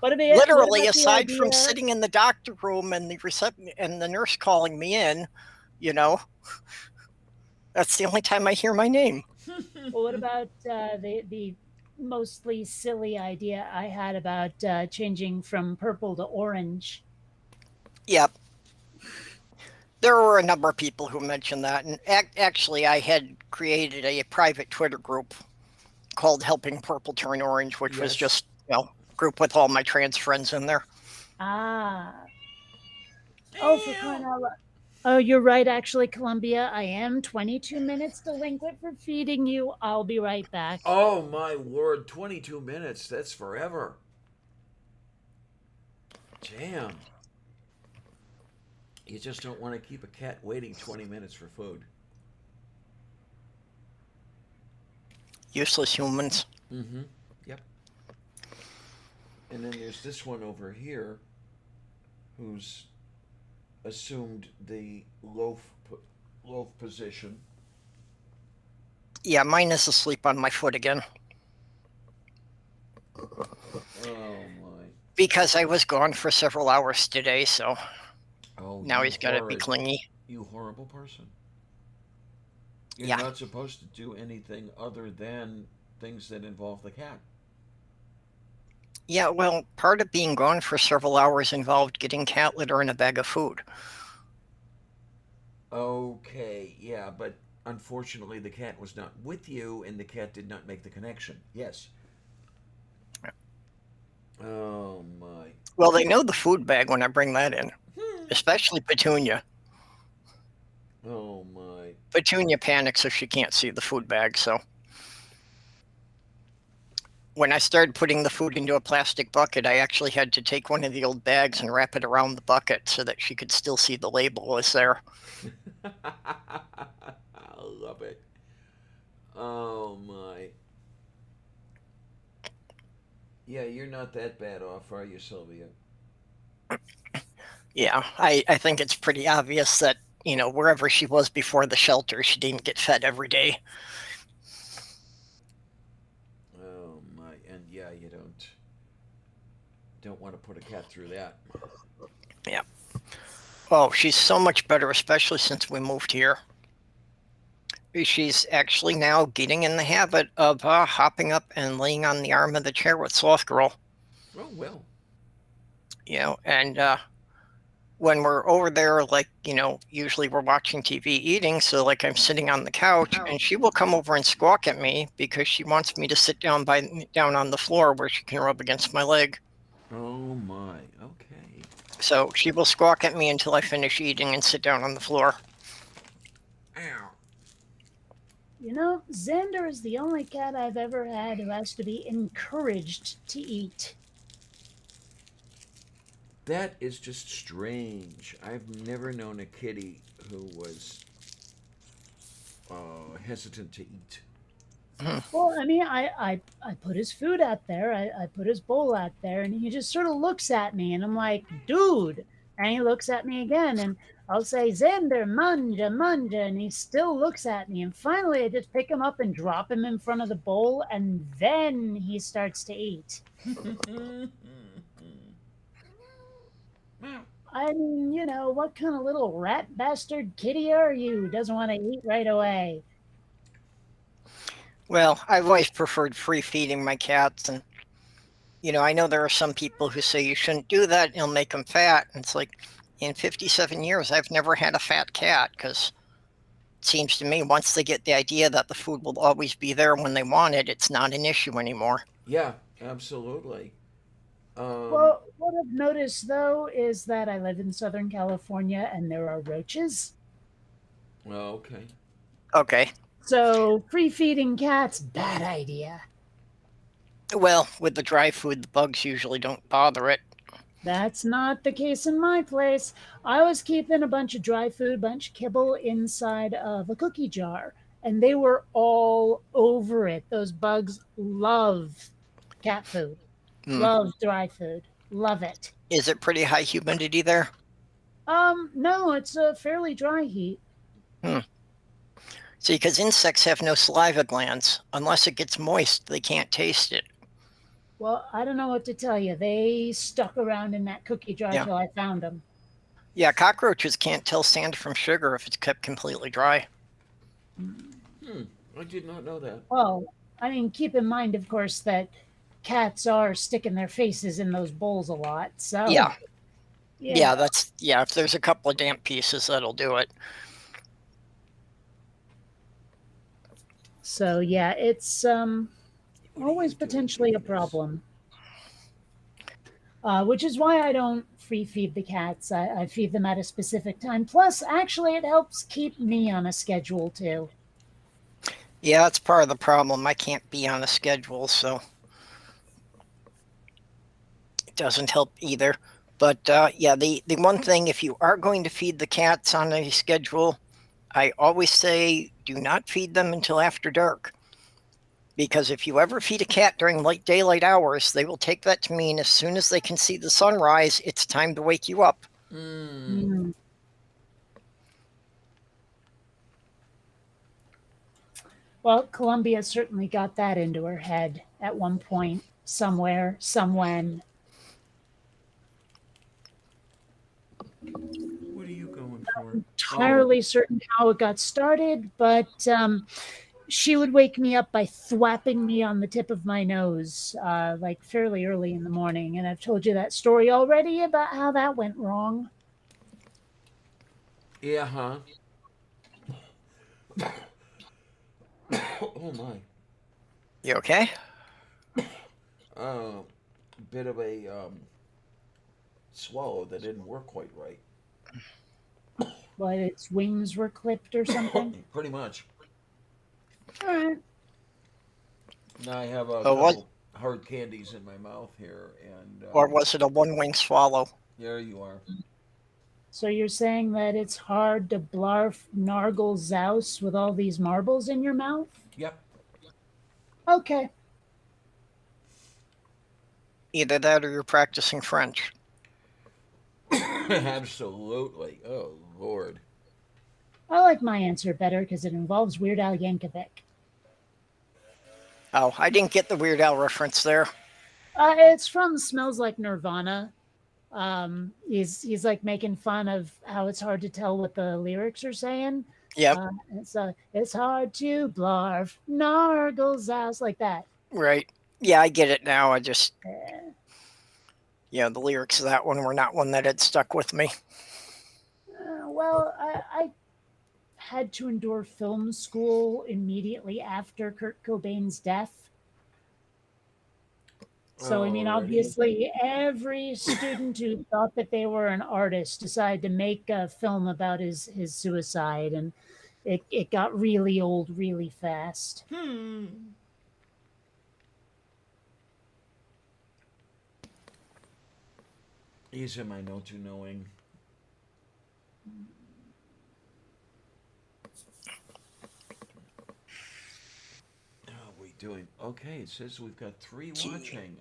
Literally, aside from sitting in the doctor room and the nurse calling me in, that's the only time I hear my name. Well, what about the mostly silly idea I had about changing from purple to orange? Yep. There were a number of people who mentioned that, and actually I had created a private Twitter group called Helping Purple Turn Orange, which was just, group with all my trans friends in there. Ah. Oh, for crying out loud. Oh, you're right, actually, Columbia. I am 22 minutes delinquent for feeding you. I'll be right back. Oh my lord, 22 minutes. That's forever. Damn. You just don't want to keep a cat waiting 20 minutes for food. Useless humans. Mm-hmm. Yep. And then there's this one over here who's assumed the loaf position. Yeah, mine is asleep on my foot again. Oh my. Because I was gone for several hours today, so now you he's got to be clingy. You horrible person. You're Yeah. not supposed to do anything other than things that involve the cat. Yeah, well, part of being gone for several hours involved getting cat litter and a bag of food. Okay, yeah, but unfortunately the cat was not with you and the cat did not make the connection. Yes. Oh my. Well, they know the food bag when I bring that in, especially Petunia. Oh my. Petunia panics if she can't see the food bag, so when I started putting the food into a plastic bucket, I actually had to take one of the old bags and wrap it around the bucket so that she could still see the label was there. I love it. Oh my. Yeah, you're not that bad off, are you, Sylvia? Yeah, I think it's pretty obvious that, wherever she was before the shelter, she didn't get fed every day. Oh my, and yeah, you don't want to put a cat through that. Yeah. Oh, she's so much better, especially since we moved here. She's actually now getting in the habit of hopping up and laying on the arm of the chair with Sloth Girl. Oh, well. And when we're over there, usually we're watching TV eating, so I'm sitting on the couch, and she will come over and squawk at me because she wants me to sit down on the floor where she can rub against my leg. Oh my, okay. So she will squawk at me until I finish eating and sit down on the floor. Ow. Xander is the only cat I've ever had who has to be encouraged to eat. That is just strange. I've never known a kitty who was hesitant to eat. Well, I mean, I put his food out there. I put his bowl out there, and he just sort of looks at me, and I'm like, dude. And he looks at me again, and I'll say, Xander, Manja, Manja, and he still looks at me. And finally, I just pick him up and drop him in front of the bowl, and then he starts to eat. I mean, what kind of little rat bastard kitty are you who doesn't want to eat right away? Well, I've always preferred free feeding my cats, and I know there are some people who say you shouldn't do that, it'll make them fat. And it's like, in 57 years, I've never had a fat cat because it seems to me once they get the idea that the food will always be there when they want it, it's not an issue anymore. Yeah, absolutely. Well, what I've noticed, though, is that I live in Southern California and there are roaches. Okay. Okay. So free feeding cats, bad idea. Well, with the dry food, the bugs usually don't bother it. That's not the case in my place. I was keeping a bunch of dry food, bunch of kibble inside of a cookie jar, and they were all over it. Those bugs love cat food, love dry food, love it. Is it pretty high humidity there? No, it's a fairly dry heat. See, because insects have no saliva glands. Unless it gets moist, they can't taste it. Well, I don't know what to tell you. They stuck around in that cookie jar till I found them. Yeah, cockroaches can't tell sand from sugar if it's kept completely dry. I did not know that. Well, I mean, keep in mind, of course, that cats are sticking their faces in those bowls a lot. So Yeah, if there's a couple of damp pieces, that'll do it. So yeah, it's always potentially a problem. Which is why I don't free feed the cats. I feed them at a specific time. Plus, actually, it helps keep me on a schedule too. Yeah, that's part of the problem. I can't be on a schedule, so it doesn't help either. But the one thing, if you are going to feed the cats on a schedule, I always say do not feed them until after dark. Because if you ever feed a cat during light daylight hours, they will take that to mean as soon as they can see the sunrise, it's time to wake you up. Well, Columbia certainly got that into her head at one point, somewhere, somewhen. What are you going for? Entirely certain how it got started, but she would wake me up by thwapping me on the tip of my nose, like fairly early in the morning. And I've told you that story already about how that went wrong. Yeah, huh? Oh my. You okay? Bit of a swallow that didn't work quite right. But its wings were clipped or something. Pretty much. All right. Now I have a Oh, what? couple hard candies in my mouth here, and Or was it a one-wing swallow? there you are. So you're saying that it's hard to blarf Nargle Zouse with all these marbles in your mouth? Yep. Okay. Either that or you're practicing French. Absolutely. Oh Lord. I like my answer better because it involves Weird Al Yankovic. Oh, I didn't get the Weird Al reference there. It's from Smells Like Nirvana. He's like making fun of how it's hard to tell what the lyrics are saying. Yep. It's hard to blarf Nargle's house, like that. Right. Yeah, I get it now. I just, the lyrics of that one were not one that had stuck with me. Well, I had to endure film school immediately after Kurt Cobain's death. So, I mean, obviously, every student who thought that they were an artist decided to make a film about his suicide, and it got really old really fast. These are my notes, you knowing. How are we doing? Okay, it says we've got 3 watching.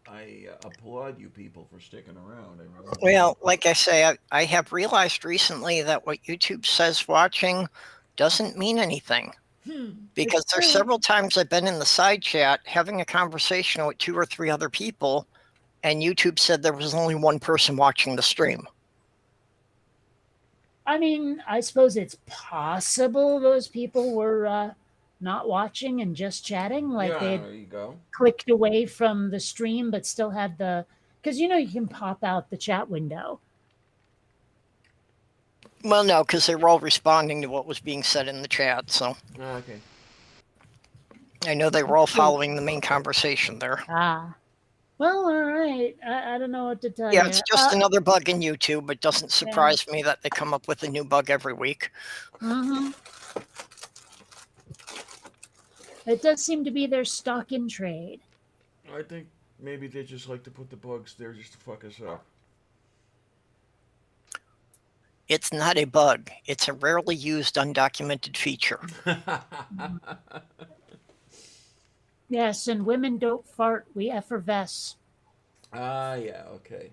I applaud you people for sticking around. I really do. Well, like I say, I have realized recently that what YouTube says watching doesn't mean anything. Because It's there's true. several times I've been in the side chat having a conversation with 2 or 3 other people, and YouTube said there was only one person watching the stream. I mean, I suppose it's possible those people were not watching and just chatting, like Yeah, they there you go. clicked away from the stream but still had the, because you know you can pop out the chat window. Well, no, because they were all responding to what was being said in the chat, so Okay. I know they were all following the main conversation there. Well, all right. I don't know what to tell Yeah, you. it's just another bug in YouTube. It doesn't surprise me that they come up with a new bug every week. Mm-hmm. It does seem to be their stock in trade. I think maybe they just like to put the bugs there just to fuck us up. It's not a bug. It's a rarely used undocumented feature. Yes, and women don't fart. We effervesce. Yeah, okay.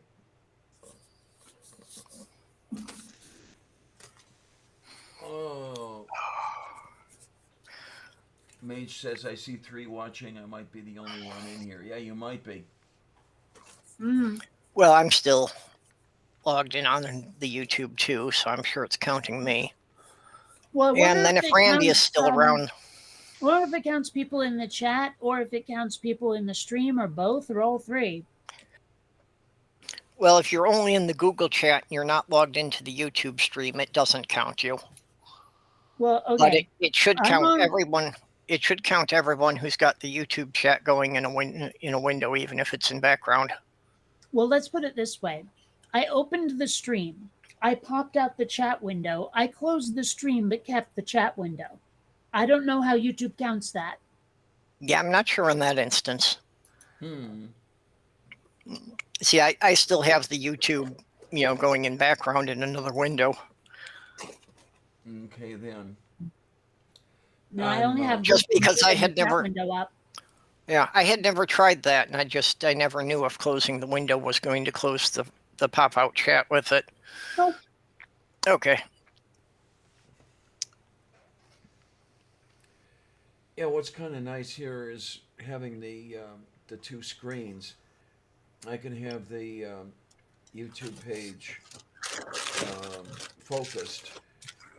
Oh. Mage says, I see 3 watching. I might be the only one in here. Yeah, you might be. Well, I'm still logged in on the YouTube too, so I'm sure it's counting me. Well, And then if Randy is still around. Or if it counts people in the chat, or if it counts people in the stream, or both, or all 3. Well, if you're only in the Google chat and you're not logged into the YouTube stream, it doesn't count you. Well, okay. But it should count everyone. It should count everyone who's got the YouTube chat going in a window, even if it's in background. Well, let's put it this way. I opened the stream. I popped out the chat window. I closed the stream but kept the chat window. I don't know how YouTube counts that. Yeah, I'm not sure in that instance. See, I still have the YouTube, going in background in another window. Okay, then. No, I only have just because I had chat never window up. Yeah, I had never tried that, and I never knew if closing the window was going to close the pop-out chat with it. Nope. Okay. Yeah, what's kind of nice here is having the 2 screens. I can have the YouTube page focused,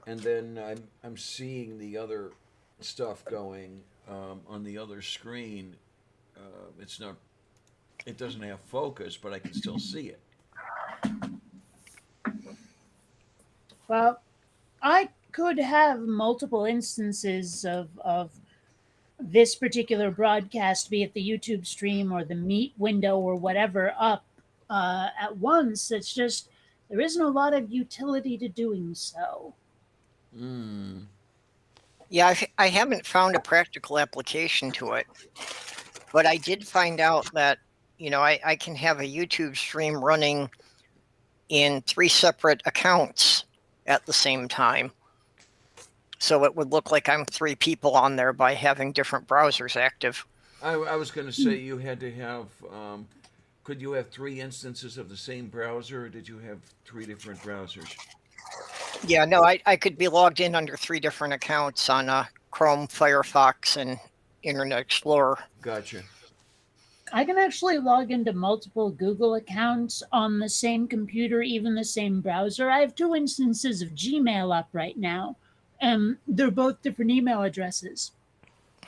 and then I'm seeing the other stuff going on the other screen. It doesn't have focus, but I can still see it. Well, I could have multiple instances of this particular broadcast, be it the YouTube stream or the Meet window or whatever, up at once. It's just there isn't a lot of utility to doing so. Yeah, I haven't found a practical application to it, but I did find out that, I can have a YouTube stream running in 3 separate accounts at the same time. So it would look like I'm 3 people on there by having different browsers active. I was going to say you had to have, could you have 3 instances of the same browser, or did you have 3 different browsers? Yeah, no, I could be logged in under 3 different accounts on Chrome, Firefox, and Internet Explorer. Gotcha. I can actually log into multiple Google accounts on the same computer, even the same browser. I have 2 instances of Gmail up right now, and they're both different email addresses.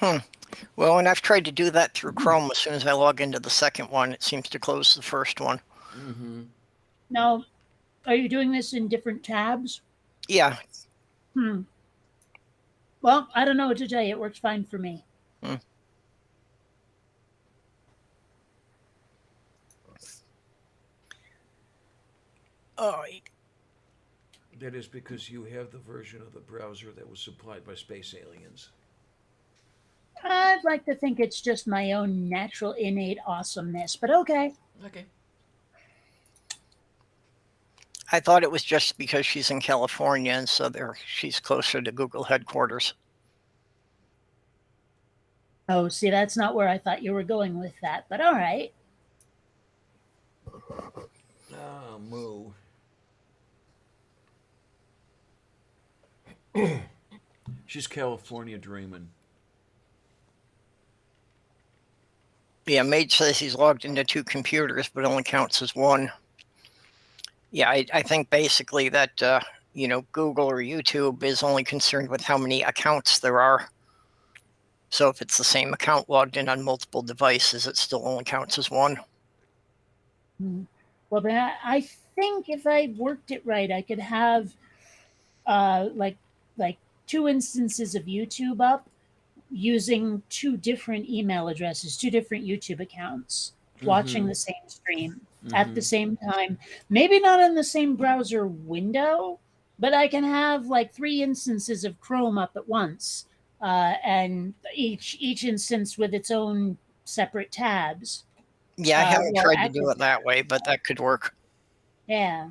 Well, and I've tried to do that through Chrome. As soon as I log into the second one, it seems to close the first one. Now, are you doing this in different tabs? Yeah. Well, I don't know what to tell you. It works fine for me. Oh, That is because you have the version of the browser that was supplied by space aliens. I'd like to think it's just my own natural innate awesomeness, but okay. Okay. I thought it was just because she's in California, and so she's closer to Google headquarters. Oh, see, that's not where I thought you were going with that, but all right. Oh, moo. She's California dreaming. Yeah, Mage says he's logged into 2 computers, but only counts as one. Yeah, I think basically that, Google or YouTube is only concerned with how many accounts there are. So if it's the same account logged in on multiple devices, it still only counts as one. Well, but I think if I worked it right, I could have like 2 instances of YouTube up using 2 different email addresses, 2 different YouTube accounts, watching the same stream at the same time. Maybe not in the same browser window, but I can have like 3 instances of Chrome up at once, and each instance with its own separate tabs. Yeah, I haven't Well, tried to do it that way, but that could work. Yeah.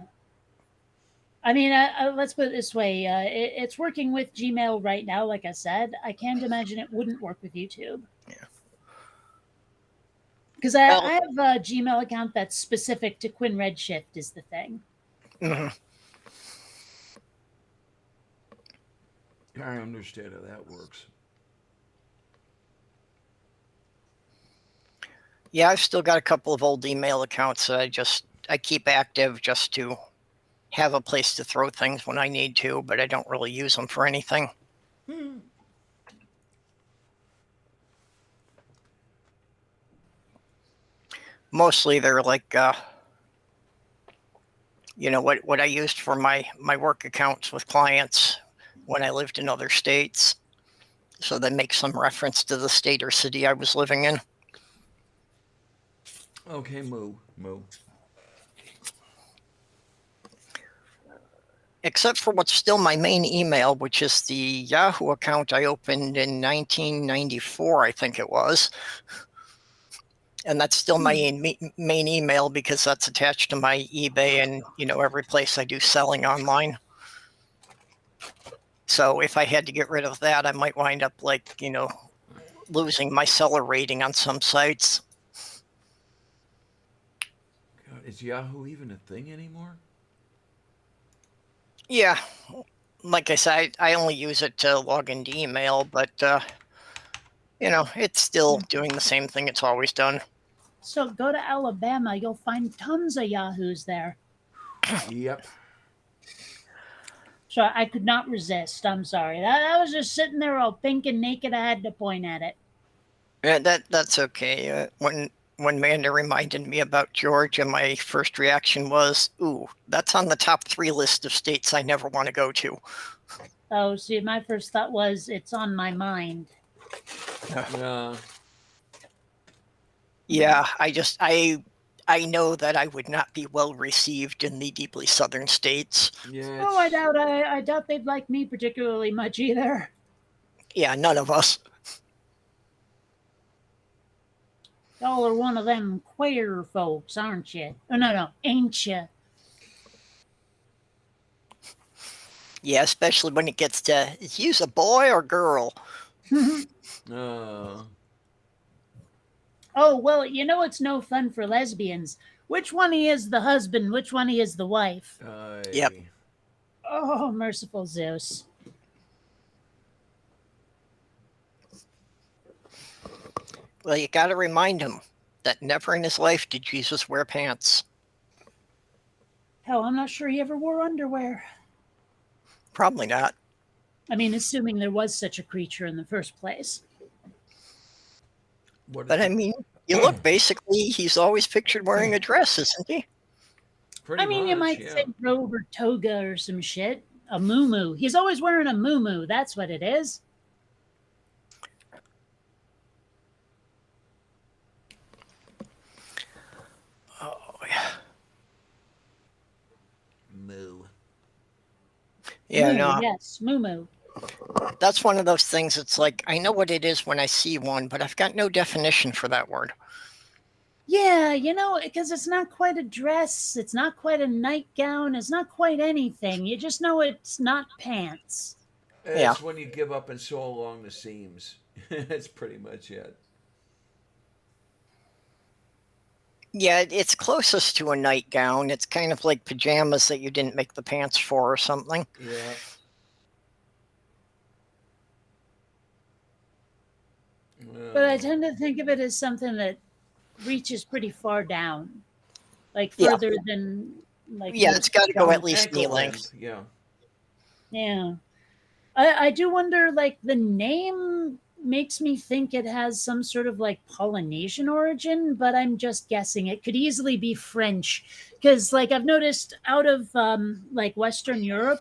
I mean, let's put it this way: it's working with Gmail right now. Like I said, I can't imagine it wouldn't work with YouTube. Yeah. Because I Well, have a Gmail account that's specific to Quinn Redshift. Is the thing. mhm. I understand how that works. Yeah, I've still got a couple of old email accounts that I keep active just to have a place to throw things when I need to, but I don't really use them for anything. Mostly they're like, what I used for my work accounts with clients when I lived in other states. So they make some reference to the state or city I was living in. Okay, moo. Except for what's still my main email, which is the Yahoo account I opened in 1994, I think it was. And that's still my main email because that's attached to my eBay and, every place I do selling online. So if I had to get rid of that, I might wind up losing my seller rating on some sites. God, is Yahoo even a thing anymore? Yeah, like I said, I only use it to log into email, but it's still doing the same thing it's always done. So go to Alabama, you'll find tons of Yahoos there. Yep. So I could not resist. I'm sorry. That was just sitting there all pink and naked. I had to point at it. Yeah, that's okay. When Manda reminded me about Georgia, my first reaction was, "Ooh, that's on the top 3 list of states I never want to go to." Oh, see, my first thought was it's on my mind. Yeah, I know that I would not be well received in the deeply southern states. Yeah. Oh, I doubt they'd like me particularly much either. Yeah, none of us. Y'all are one of them queer folks, aren't you? Oh, no, ain't you? Yeah, especially when it gets to, is you a boy or girl? Oh, well, it's no fun for lesbians. Which one he is the husband, which one he is the wife? Yep. Oh, merciful Zeus. Well, you got to remind him that never in his life did Jesus wear pants. Hell, I'm not sure he ever wore underwear. Probably not. I mean, assuming there was such a creature in the first place. But I mean, you look, basically, he's always pictured wearing a dress, isn't he? Pretty much, you might say robe or toga or some shit. A muumuu. He's always wearing a muumuu. That's what it is. Oh, yeah. Moo. Yeah, Moo, no. yes, muumuu. That's one of those things. It's like, I know what it is when I see one, but I've got no definition for that word. Yeah, because it's not quite a dress. It's not quite a nightgown. It's not quite anything. You just know it's not pants. It's when you give up and sew along the seams. That's pretty much it. Yeah, it's closest to a nightgown. It's kind of like pajamas that you didn't make the pants for or something. Yeah. But I tend to think of it as something that reaches pretty far down, like Yeah. further than like Yeah, most it's got to go don't. at least knee Ankle length. Yeah. Yeah. I do wonder, like, the name makes me think it has some sort of like Polynesian origin, but I'm just guessing. It could easily be French. Because, like, I've noticed out of like Western Europe,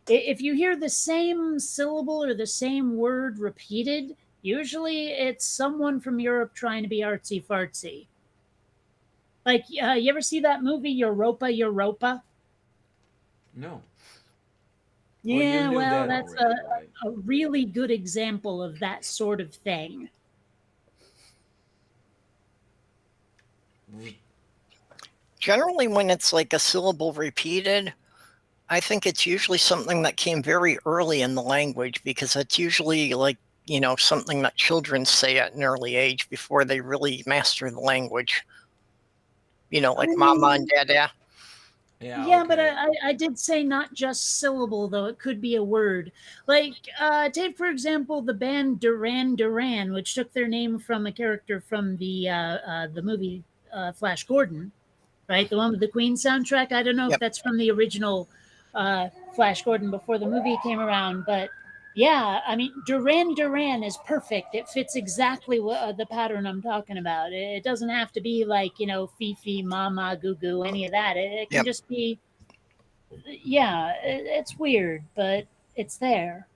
if you hear the same syllable or the same word repeated, usually it's someone from Europe trying to be artsy fartsy. Like, you ever see that movie Europa, Europa? No. Well, you Yeah, knew well, that that's already, right? a really good example of that sort of thing. Generally, when it's like a syllable repeated, I think it's usually something that came very early in the language because it's usually like, something that children say at an early age before they really master the language. Like I mama mean, and dada. yeah, but Okay. I did say not just syllable, though. It could be a word. Like, take, for example, the band Duran Duran, which took their name from a character from the movie Flash Gordon, right? The one with the Queen soundtrack. I don't know if Yep. that's from the original Flash Gordon before the movie came around, but yeah, I mean, Duran Duran is perfect. It fits exactly the pattern I'm talking about. It doesn't have to be like, Fifi, Mama, Goo Goo, any of that. It can Yep. just be, yeah, it's weird, but it's there.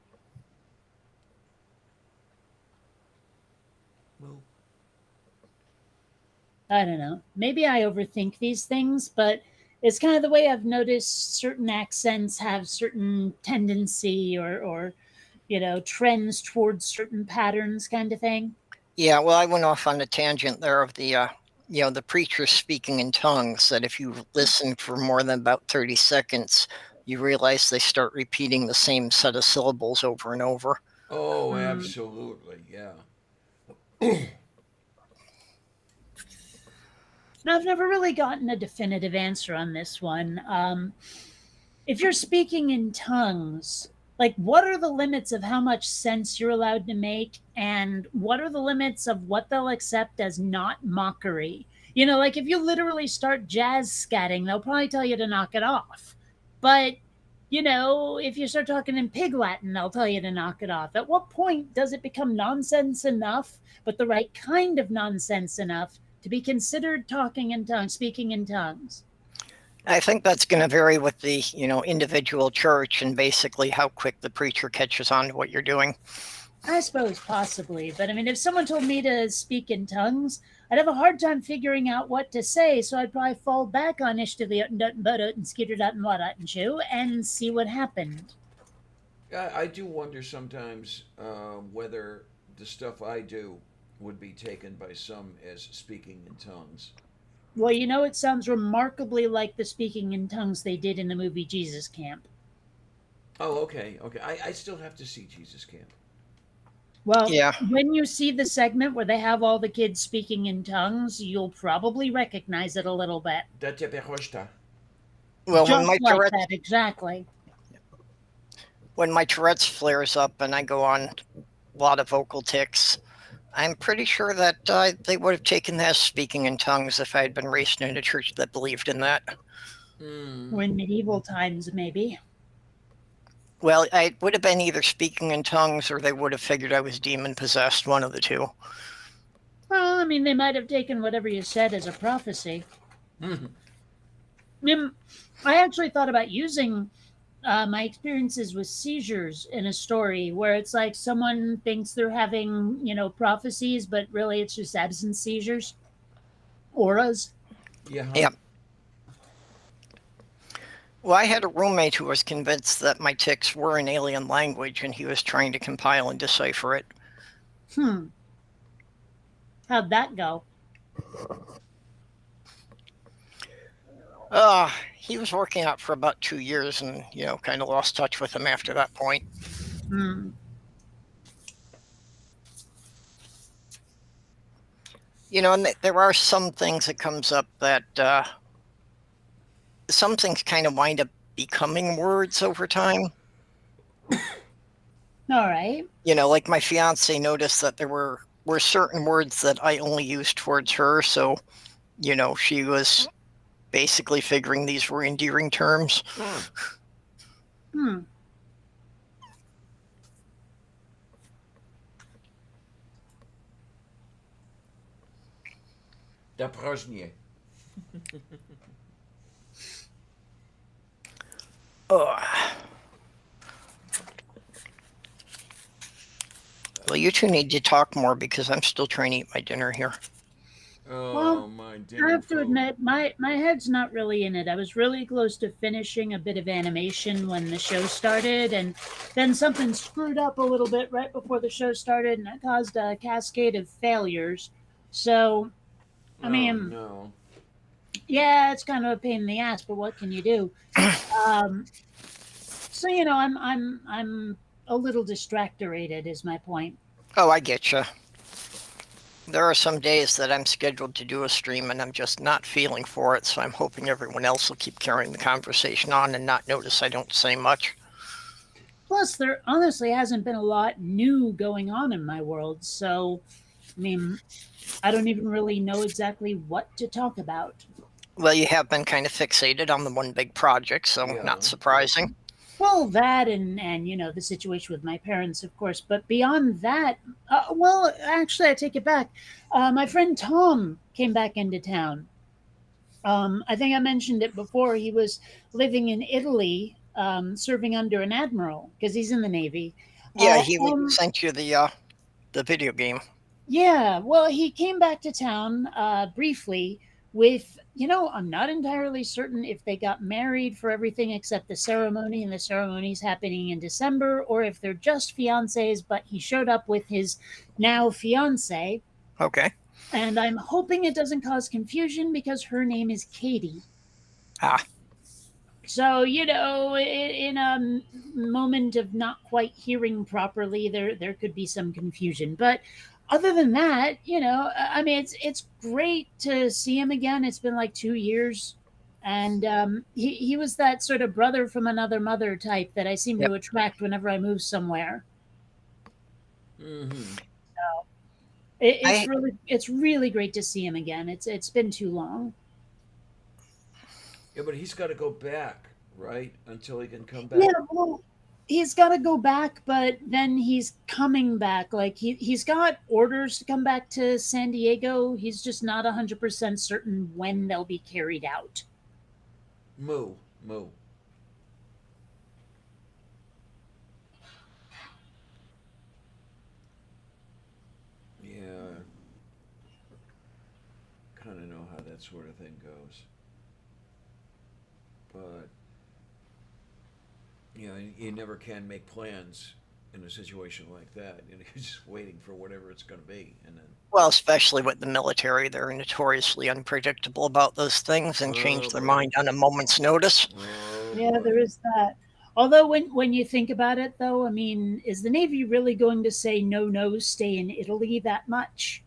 Well, I don't know. Maybe I overthink these things, but it's kind of the way I've noticed certain accents have certain tendency or trends towards certain patterns kind of thing. Yeah, well, I went off on a tangent there of the preacher speaking in tongues, that if you listen for more than about 30 seconds, you realize they start repeating the same set of syllables over and over. oh, Hmm. absolutely. Yeah. Now, I've never really gotten a definitive answer on this one. If you're speaking in tongues, like, what are the limits of how much sense you're allowed to make, and what are the limits of what they'll accept as not mockery? Like, if you literally start jazz scatting, they'll probably tell you to knock it off. But if you start talking in pig Latin, they'll tell you to knock it off. At what point does it become nonsense enough, but the right kind of nonsense enough to be considered talking in tongues, speaking in tongues? I think that's going to vary with the, individual church and basically how quick the preacher catches on to what you're doing. I suppose possibly, but I mean, if someone told me to speak in tongues, I'd have a hard time figuring out what to say, so I'd probably fall back on Ishtaviot and Skitter and Chew and see what happened. I do wonder sometimes whether the stuff I do would be taken by some as speaking in tongues. Well, it sounds remarkably like the speaking in tongues they did in the movie Jesus Camp. Oh, okay. Okay. I still have to see Jesus Camp. Well, Yeah. when you see the segment where they have all the kids speaking in tongues, you'll probably recognize it a little bit. Well, Just like that, exactly. when my Tourette's flares up and I go on a lot of vocal tics, I'm pretty sure that they would have taken that as speaking in tongues if I had been raised in a church that believed in that. Or in medieval times, maybe. Well, I would have been either speaking in tongues or they would have figured I was demon possessed, one of the two. Well, I mean, they might have taken whatever you said as a prophecy. I actually thought about using my experiences with seizures in a story where it's like someone thinks they're having, prophecies, but really it's just absence seizures, auras. Yeah. Yeah. Well, I had a roommate who was convinced that my tics were an alien language and he was trying to compile and decipher it. How'd that go? He was working out for about 2 years and, kind of lost touch with him after that point. And there are some things that comes up that some things kind of wind up becoming words over time. All right. Like my fiance noticed that there were certain words that I only used towards her, so she was basically figuring these were endearing terms. Hmm. Doprożnie. Well, you two need to talk more because I'm still trying to eat my dinner here. Oh, Well, my I dinner. have to folk. admit, my head's not really in it. I was really close to finishing a bit of animation when the show started, and then something screwed up a little bit right before the show started, and that caused a cascade of failures. So, I Oh, mean, no. yeah, it's kind of a pain in the ass, but what can you do? So I'm a little distractorated, is my point. Oh, I get you. There are some days that I'm scheduled to do a stream and I'm just not feeling for it, so I'm hoping everyone else will keep carrying the conversation on and not notice I don't say much. Plus, there honestly hasn't been a lot new going on in my world, so I mean, I don't even really know exactly what to talk about. Well, you have been kind of fixated on the one big project, so Yeah. not surprising. Well, that and the situation with my parents, of course. But beyond that, well, actually, I take it back. My friend Tom came back into town. I think I mentioned it before. He was living in Italy, serving under an admiral because he's in the Navy. Yeah, Uh, he um, sent you the video game. Yeah, well, he came back to town briefly with, I'm not entirely certain if they got married for everything except the ceremony, and the ceremony's happening in December, or if they're just fiancés, but he showed up with his now fiancée, Okay. and I'm hoping it doesn't cause confusion because her name is Katie. Ah, So, in a moment of not quite hearing properly, there could be some confusion. But other than that, I mean, it's great to see him again. It's been like 2 years, and he was that sort of brother from another mother type that I seem Yep. to attract whenever I move somewhere. Mm-hmm. It's really great to see him again. It's been too long. Yeah, but he's got to go back, right? Until he can come back. Yeah, well, he's got to go back, but then he's coming back. Like he's got orders to come back to San Diego. He's just not 100% certain when they'll be carried out. Moo. Moo. Yeah. Kind of know how that sort of thing goes. But, you never can make plans in a situation like that. You're just waiting for whatever it's going to be. And then, well, especially with the military, they're notoriously unpredictable about those things and change their boy. mind on a moment's notice. Oh, Yeah, boy. there is that. Although when you think about it, though, I mean, is the Navy really going to say no, no, stay in Italy that much?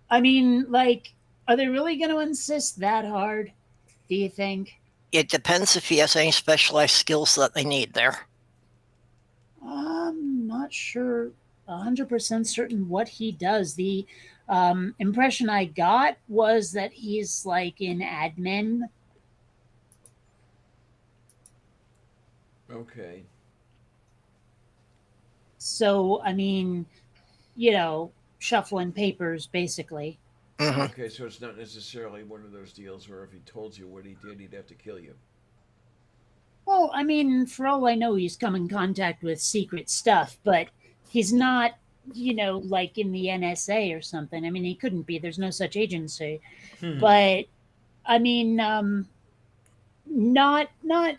I mean, like, are they really going to insist that hard? Do you think? It depends if he has any specialized skills that they need there. I'm not sure 100% certain what he does. The impression I got was that he's like in admin. Okay. So, I mean, shuffling papers basically. Mhm. Okay, so it's not necessarily one of those deals where if he told you what he did, he'd have to kill you. Well, I mean, for all I know, he's come in contact with secret stuff, but he's not, like in the NSA or something. I mean, he couldn't be. There's no such agency. But I mean, not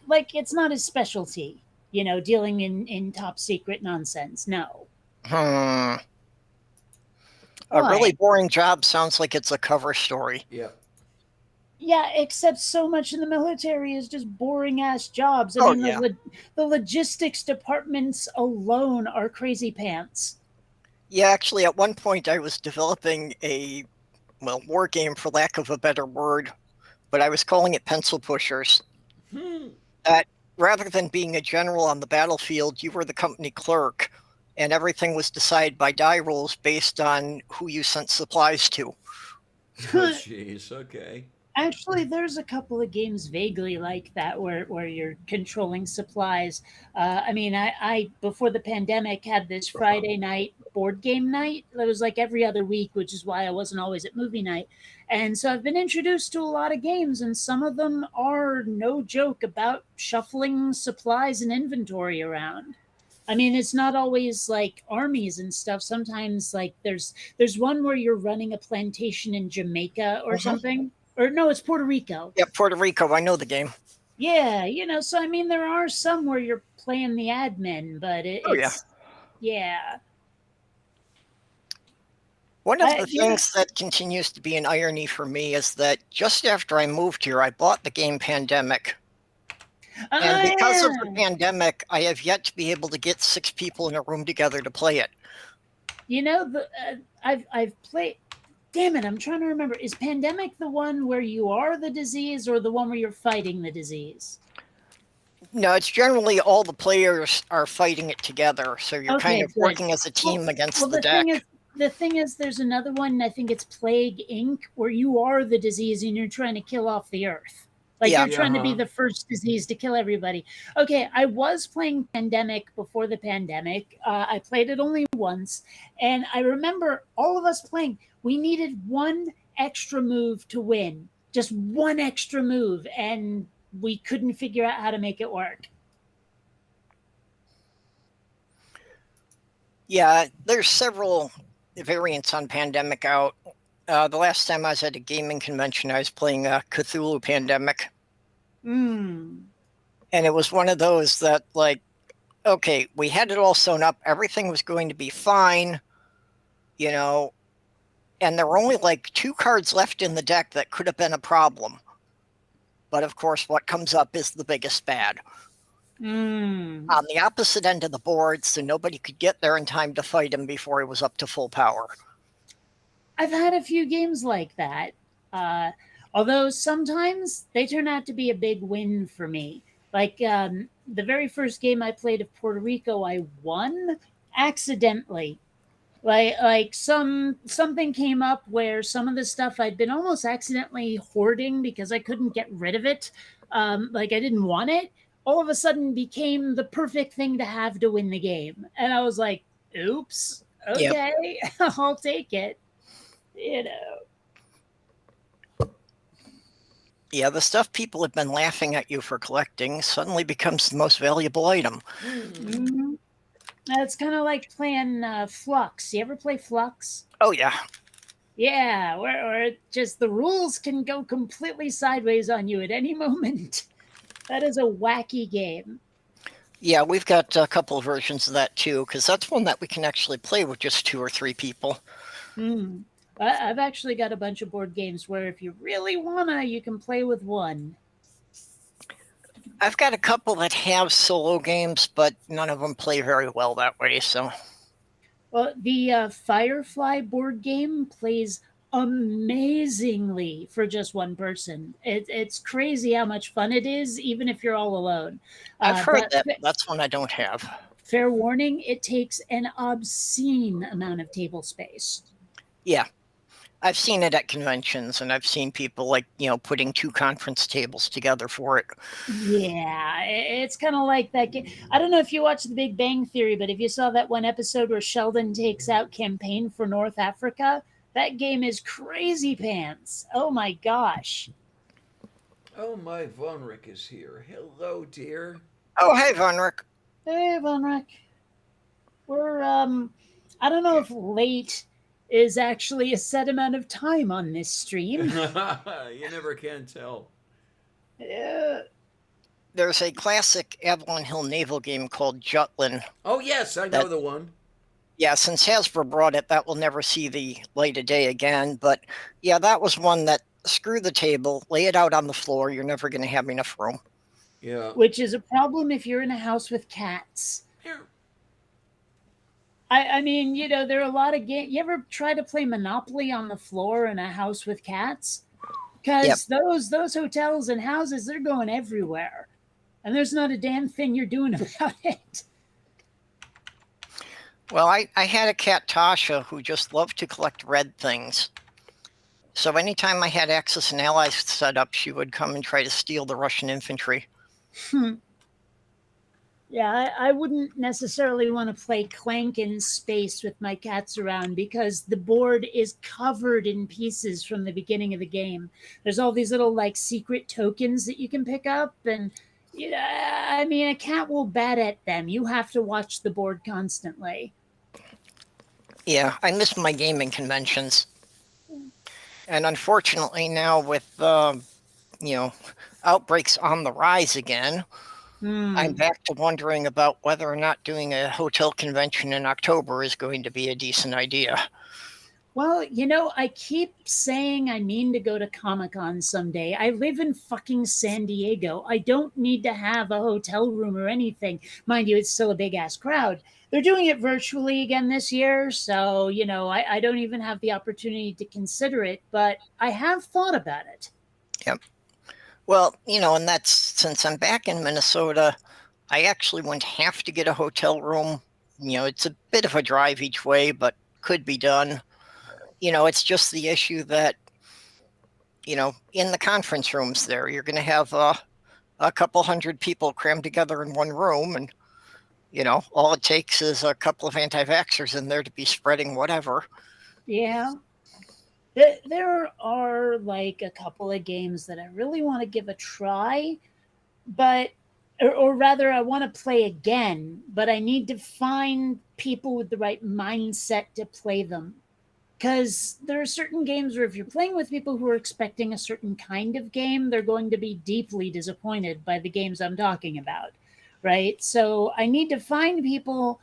like it's not his specialty. Dealing in top secret nonsense. No. A Why? really boring job sounds like it's a cover story. Yep. Yeah, except so much in the military is just boring ass jobs. I Oh, mean, yeah. the logistics departments alone are crazy pants. Yeah, actually, at one point I was developing a war game for lack of a better word, but I was calling it pencil pushers. That rather than being a general on the battlefield, you were the company clerk, and everything was decided by die rolls based on who you sent supplies to. Oh, jeez. Okay. Actually, there's a couple of games vaguely like that where you're controlling supplies. I before the pandemic had this Friday night board game night that was like every other week, which is why I wasn't always at movie night. And so I've been introduced to a lot of games, and some of them are no joke about shuffling supplies and inventory around. I mean, it's not always like armies and stuff. Sometimes like there's one where you're running a plantation in Jamaica or something. Or no, it's Puerto Rico. Yeah, Puerto Rico, I know the game. Yeah, so I mean, there are some where you're playing the admin, but it's yeah. One of the things that continues to be an irony for me is that just after I moved here, I bought the game Pandemic. And because of the pandemic, I have yet to be able to get 6 people in a room together to play it. I've played. Damn it, I'm trying to remember. Is Pandemic the one where you are the disease or the one where you're fighting the disease? No, it's generally all the players are fighting it together. So you're kind of working as a team against the deck. The thing is, there's another one, I think it's Plague Inc., where you are the disease and you're trying to kill off the earth. Like you're trying to be the first disease to kill everybody. Okay, I was playing Pandemic before the pandemic. I played it only once. And I remember all of us playing. We needed one extra move to win. Just one extra move. And we couldn't figure out how to make it work. Yeah, there's several variants on Pandemic out. The last time I was at a gaming convention, I was playing Cthulhu Pandemic. Mm. And it was one of those that, like, okay, we had it all sewn up. Everything was going to be fine, and there were only like 2 cards left in the deck that could have been a problem. But of course, what comes up is the biggest bad. On the opposite end of the board, so nobody could get there in time to fight him before he was up to full power. I've had a few games like that. Although sometimes they turn out to be a big win for me. Like the very first game I played of Puerto Rico, I won accidentally. Like something came up where some of the stuff I'd been almost accidentally hoarding because I couldn't get rid of it. Like I didn't want it. All of a sudden became the perfect thing to have to win the game. And I was like, oops, okay, I'll take it. Yeah, the stuff people have been laughing at you for collecting suddenly becomes the most valuable item. Mm-hmm. It's kind of like playing Flux. You ever play Flux? Oh, yeah. Yeah, where just the rules can go completely sideways on you at any moment. That is a wacky game. Yeah, we've got a couple of versions of that, too, because that's one that we can actually play with just 2 or 3 people. I've actually got a bunch of board games where if you really wanna, you can play with one. I've got a couple that have solo games, but none of them play very well that way, so... Well, the Firefly board game plays amazingly for just one person. It's crazy how much fun it is, even if you're all alone. I've heard that. That's one I don't have. Fair warning, it takes an obscene amount of table space. Yeah. I've seen it at conventions, and I've seen people, like, putting 2 conference tables together for it. Yeah, it's kind of like that game. I don't know if you watched The Big Bang Theory, but if you saw that one episode where Sheldon takes out Campaign for North Africa, that game is crazy pants. Oh my gosh. Oh, my Vonric is here. Hello, dear. Oh, hey, Vonric. Hey, Vonric. We're, I don't know if late is actually a set amount of time on this stream. You never can tell. There's a classic Avalon Hill naval game called Jutland. Oh, yes, I know the one. Yeah, since Hasbro brought it, that will never see the light of day again. But yeah, that was one that screw the table, lay it out on the floor. You're never going to have enough room. Yeah. Which is a problem if you're in a house with cats. Here. I mean, there are a lot of games. You ever try to play Monopoly on the floor in a house with cats? Yep. Because those hotels and houses, they're going everywhere, and there's not a damn thing you're doing about it. Well, I had a cat, Tasha, who just loved to collect red things. So anytime I had Axis and Allies set up, she would come and try to steal the Russian infantry. Yeah, I wouldn't necessarily want to play Clank in space with my cats around because the board is covered in pieces from the beginning of the game. There's all these little like secret tokens that you can pick up, and I mean, a cat will bat at them. You have to watch the board constantly. Yeah, I miss my gaming conventions. And unfortunately now with, outbreaks on the rise again, I'm back to wondering about whether or not doing a hotel convention in October is going to be a decent idea. Well, I keep saying I mean to go to Comic-Con someday. I live in fucking San Diego. I don't need to have a hotel room or anything. Mind you, it's still a big ass crowd. They're doing it virtually again this year, so, I don't even have the opportunity to consider it, but I have thought about it. Yep. Well, and that's since I'm back in Minnesota, I actually wouldn't have to get a hotel room. It's a bit of a drive each way, but could be done. It's just the issue that, in the conference rooms there, you're going to have a couple hundred people crammed together in one room. And, all it takes is a couple of anti-vaxxers in there to be spreading whatever. Yeah. There are like a couple of games that I really want to give a try, but, or rather, I want to play again, but I need to find people with the right mindset to play them. Because there are certain games where if you're playing with people who are expecting a certain kind of game, they're going to be deeply disappointed by the games I'm talking about, right? So I need to find people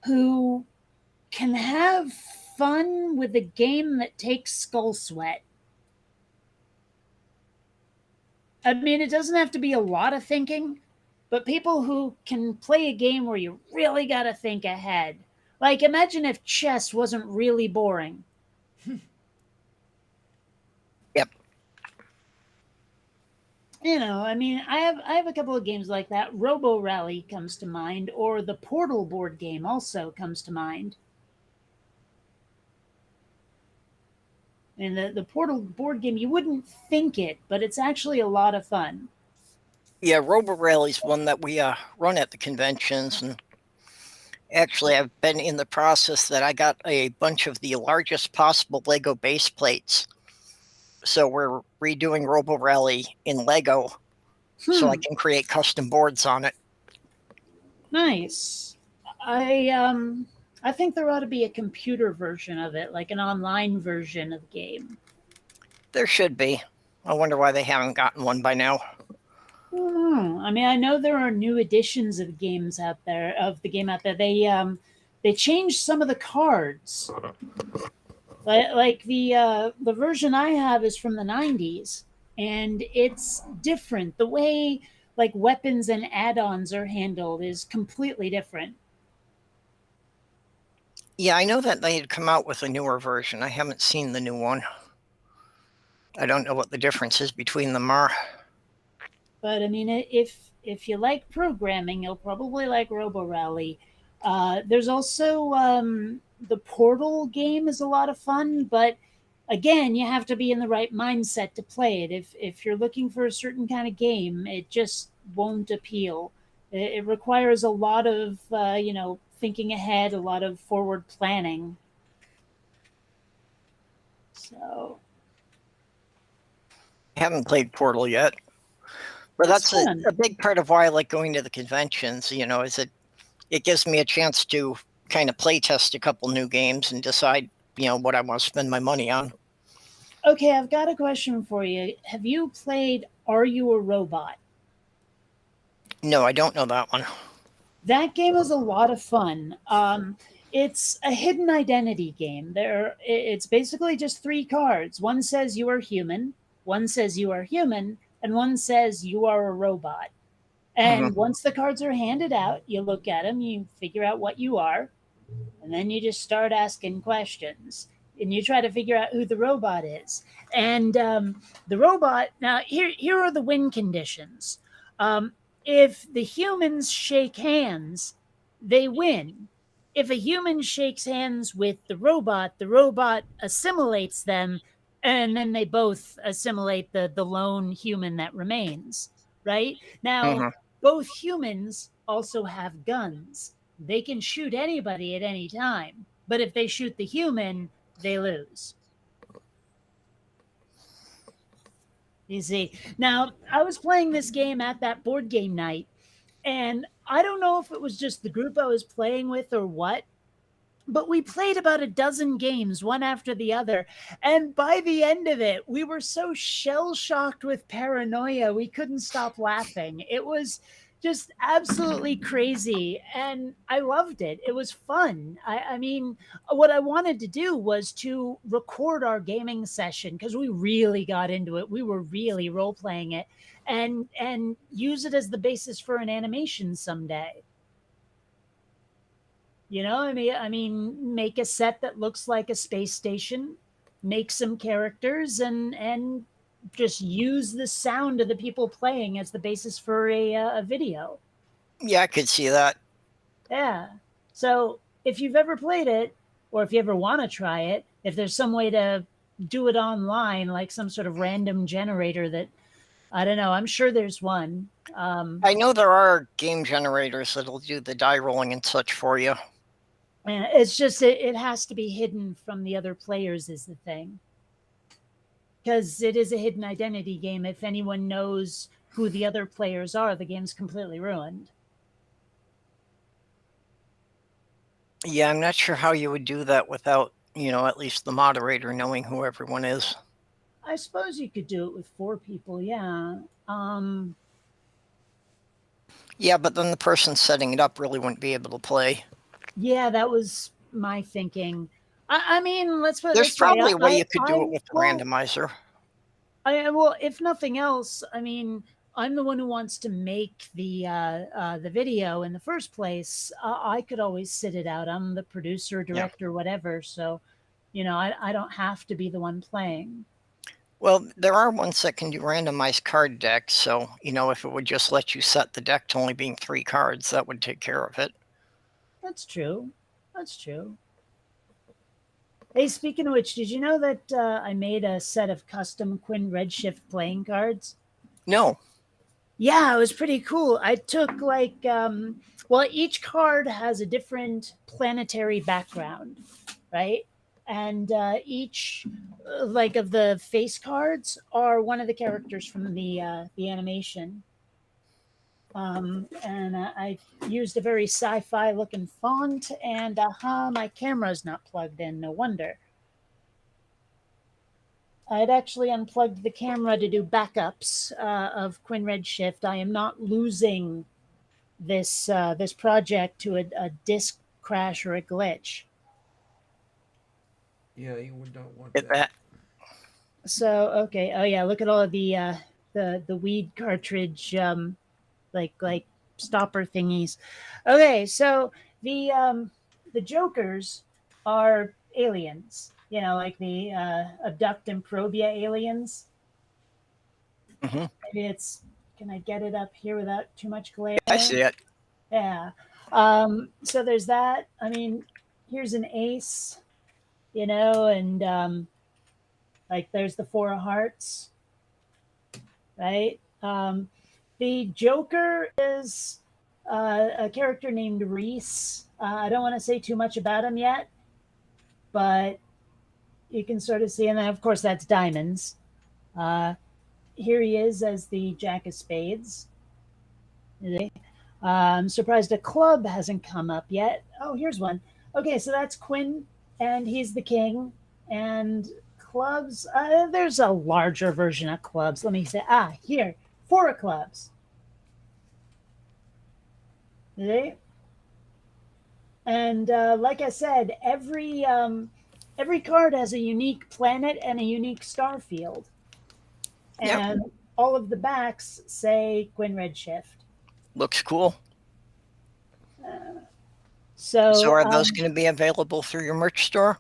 who can have fun with a game that takes skull sweat. I mean, it doesn't have to be a lot of thinking, but people who can play a game where you really got to think ahead. Like, imagine if chess wasn't really boring. Yep. I mean, I have a couple of games like that. Robo Rally comes to mind, or the Portal board game also comes to mind. And the Portal board game, you wouldn't think it, but it's actually a lot of fun. Yeah, Robo Rally's one that we run at the conventions, and actually I've been in the process that I got a bunch of the largest possible Lego base plates. So we're redoing Robo Rally in Lego so I can create custom boards on it. Nice. I think there ought to be a computer version of it, like an online version of the game. There should be. I wonder why they haven't gotten one by now. I mean, I know there are new editions of games out there, They changed some of the cards. Like the version I have is from the 90s, and it's different. The way like weapons and add-ons are handled is completely different. Yeah, I know that they had come out with a newer version. I haven't seen the new one. I don't know what the differences between them are. But I mean, if you like programming, you'll probably like Robo Rally. There's also the Portal game is a lot of fun, but again, you have to be in the right mindset to play it. If you're looking for a certain kind of game, it just won't appeal. It requires a lot of thinking ahead, a lot of forward planning. So I haven't played Portal yet. But that's fun. a big part of why I like going to the conventions, is it gives me a chance to kind of play test a couple new games and decide, what I want to spend my money on. Okay, I've got a question for you. Have you played Are You a Robot? No, I don't know that one. That game is a lot of fun. It's a hidden identity game. It's basically just 3 cards. One says you are human, one says you are human, and one says you are a robot. And once the cards are handed out, you look at them, you figure out what you are, And then you just start asking questions and you try to figure out who the robot is. And the robot, now here are the win conditions. If the humans shake hands, they win. If a human shakes hands with the robot assimilates them, and then they both assimilate the lone human that remains, right? Now, Mhm. both humans also have guns. They can shoot anybody at any time, but if they shoot the human, they lose. You see, now I was playing this game at that board game night, and I don't know if it was just the group I was playing with or what, but we played about a dozen games, one after the other. And by the end of it, we were so shell shocked with paranoia, we couldn't stop laughing. It was just absolutely crazy. And I loved it. It was fun. I mean, what I wanted to do was to record our gaming session because we really got into it. We were really role playing it and use it as the basis for an animation someday. You know, I mean, make a set that looks like a space station, make some characters, and just use the sound of the people playing as the basis for a video. Yeah, I could see that. Yeah. So if you've ever played it, or if you ever want to try it, if there's some way to do it online, like some sort of random generator that I don't know, I'm sure there's one. I know there are game generators that'll do the die rolling and such for you. And it's just it has to be hidden from the other players is the thing. Because it is a hidden identity game. If anyone knows who the other players are, the game's completely ruined. Yeah, I'm not sure how you would do that without, at least the moderator knowing who everyone is. I suppose you could do it with 4 people, yeah. Yeah, but then the person setting it up really wouldn't be able to play. Yeah, that was my thinking. I mean, let's put it There's this way. probably a way you could do it with the well, randomizer. well, if nothing else, I mean, I'm the one who wants to make the video in the first place. I could always sit it out. I'm the producer, director, whatever. So, I don't have to be the one playing. Well, there are ones that can do randomized card decks. So, if it would just let you set the deck to only being 3 cards, that would take care of it. That's true. That's true. Hey, speaking of which, did you know that I made a set of custom Quinn Redshift playing cards? No. Yeah, it was pretty cool. I took well, each card has a different planetary background, right? And each of the face cards are one of the characters from the animation. And I used a very sci-fi looking font, and my camera's not plugged in. No wonder. I'd actually unplugged the camera to do backups of Quinn Redshift. I am not losing this project to a disk crash or a glitch. Yeah, you don't want Get that. that. So okay, oh yeah, look at all of the weed cartridge like stopper thingies. Okay, so the jokers are aliens, like the abduct and probia aliens. Mhm. Maybe it's, can I get it up here without too much glare? I see it. Yeah. So there's that. I mean, here's an ace, and there's the 4 of hearts, right? The Joker is a character named Reese. I don't want to say too much about him yet, but you can sort of see, and then of course that's diamonds. Here he is as the Jack of Spades. I'm surprised a club hasn't come up yet. Oh, here's one. Okay, so that's Quinn, and he's the king. And clubs, there's a larger version of clubs. Let me say, here, 4 of clubs. Okay. And like I said, every card has a unique planet and a unique star field. And all of the backs say Quinn Redshift. Looks cool. So So are those going to be available through your merch store?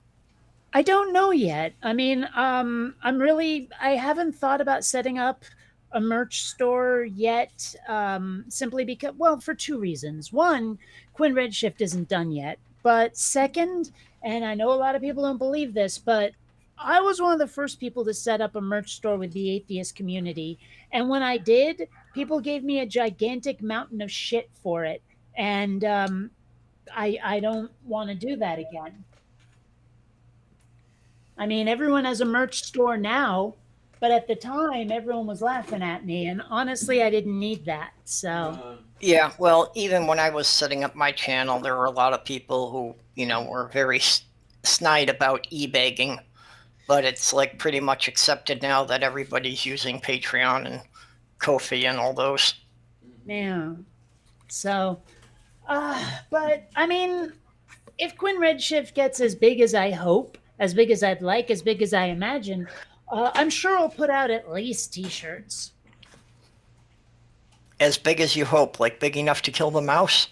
I don't know yet. I mean, I haven't thought about setting up a merch store yet, simply because, well, for two reasons. One, Quinn Redshift isn't done yet. But second, and I know a lot of people don't believe this, but I was one of the first people to set up a merch store with the atheist community. And when I did, people gave me a gigantic mountain of shit for it. And I don't want to do that again. I mean, everyone has a merch store now, but at the time, everyone was laughing at me. And honestly, I didn't need that. So, Yeah, well, even when I was setting up my channel, there were a lot of people who, were very snide about e-begging. But it's like pretty much accepted now that everybody's using Patreon and Ko-fi and all those. yeah. So, but I mean, if Quinn Redshift gets as big as I hope, as big as I'd like, as big as I imagine, I'm sure I'll put out at least t-shirts. As big as you hope, like big enough to kill the mouse?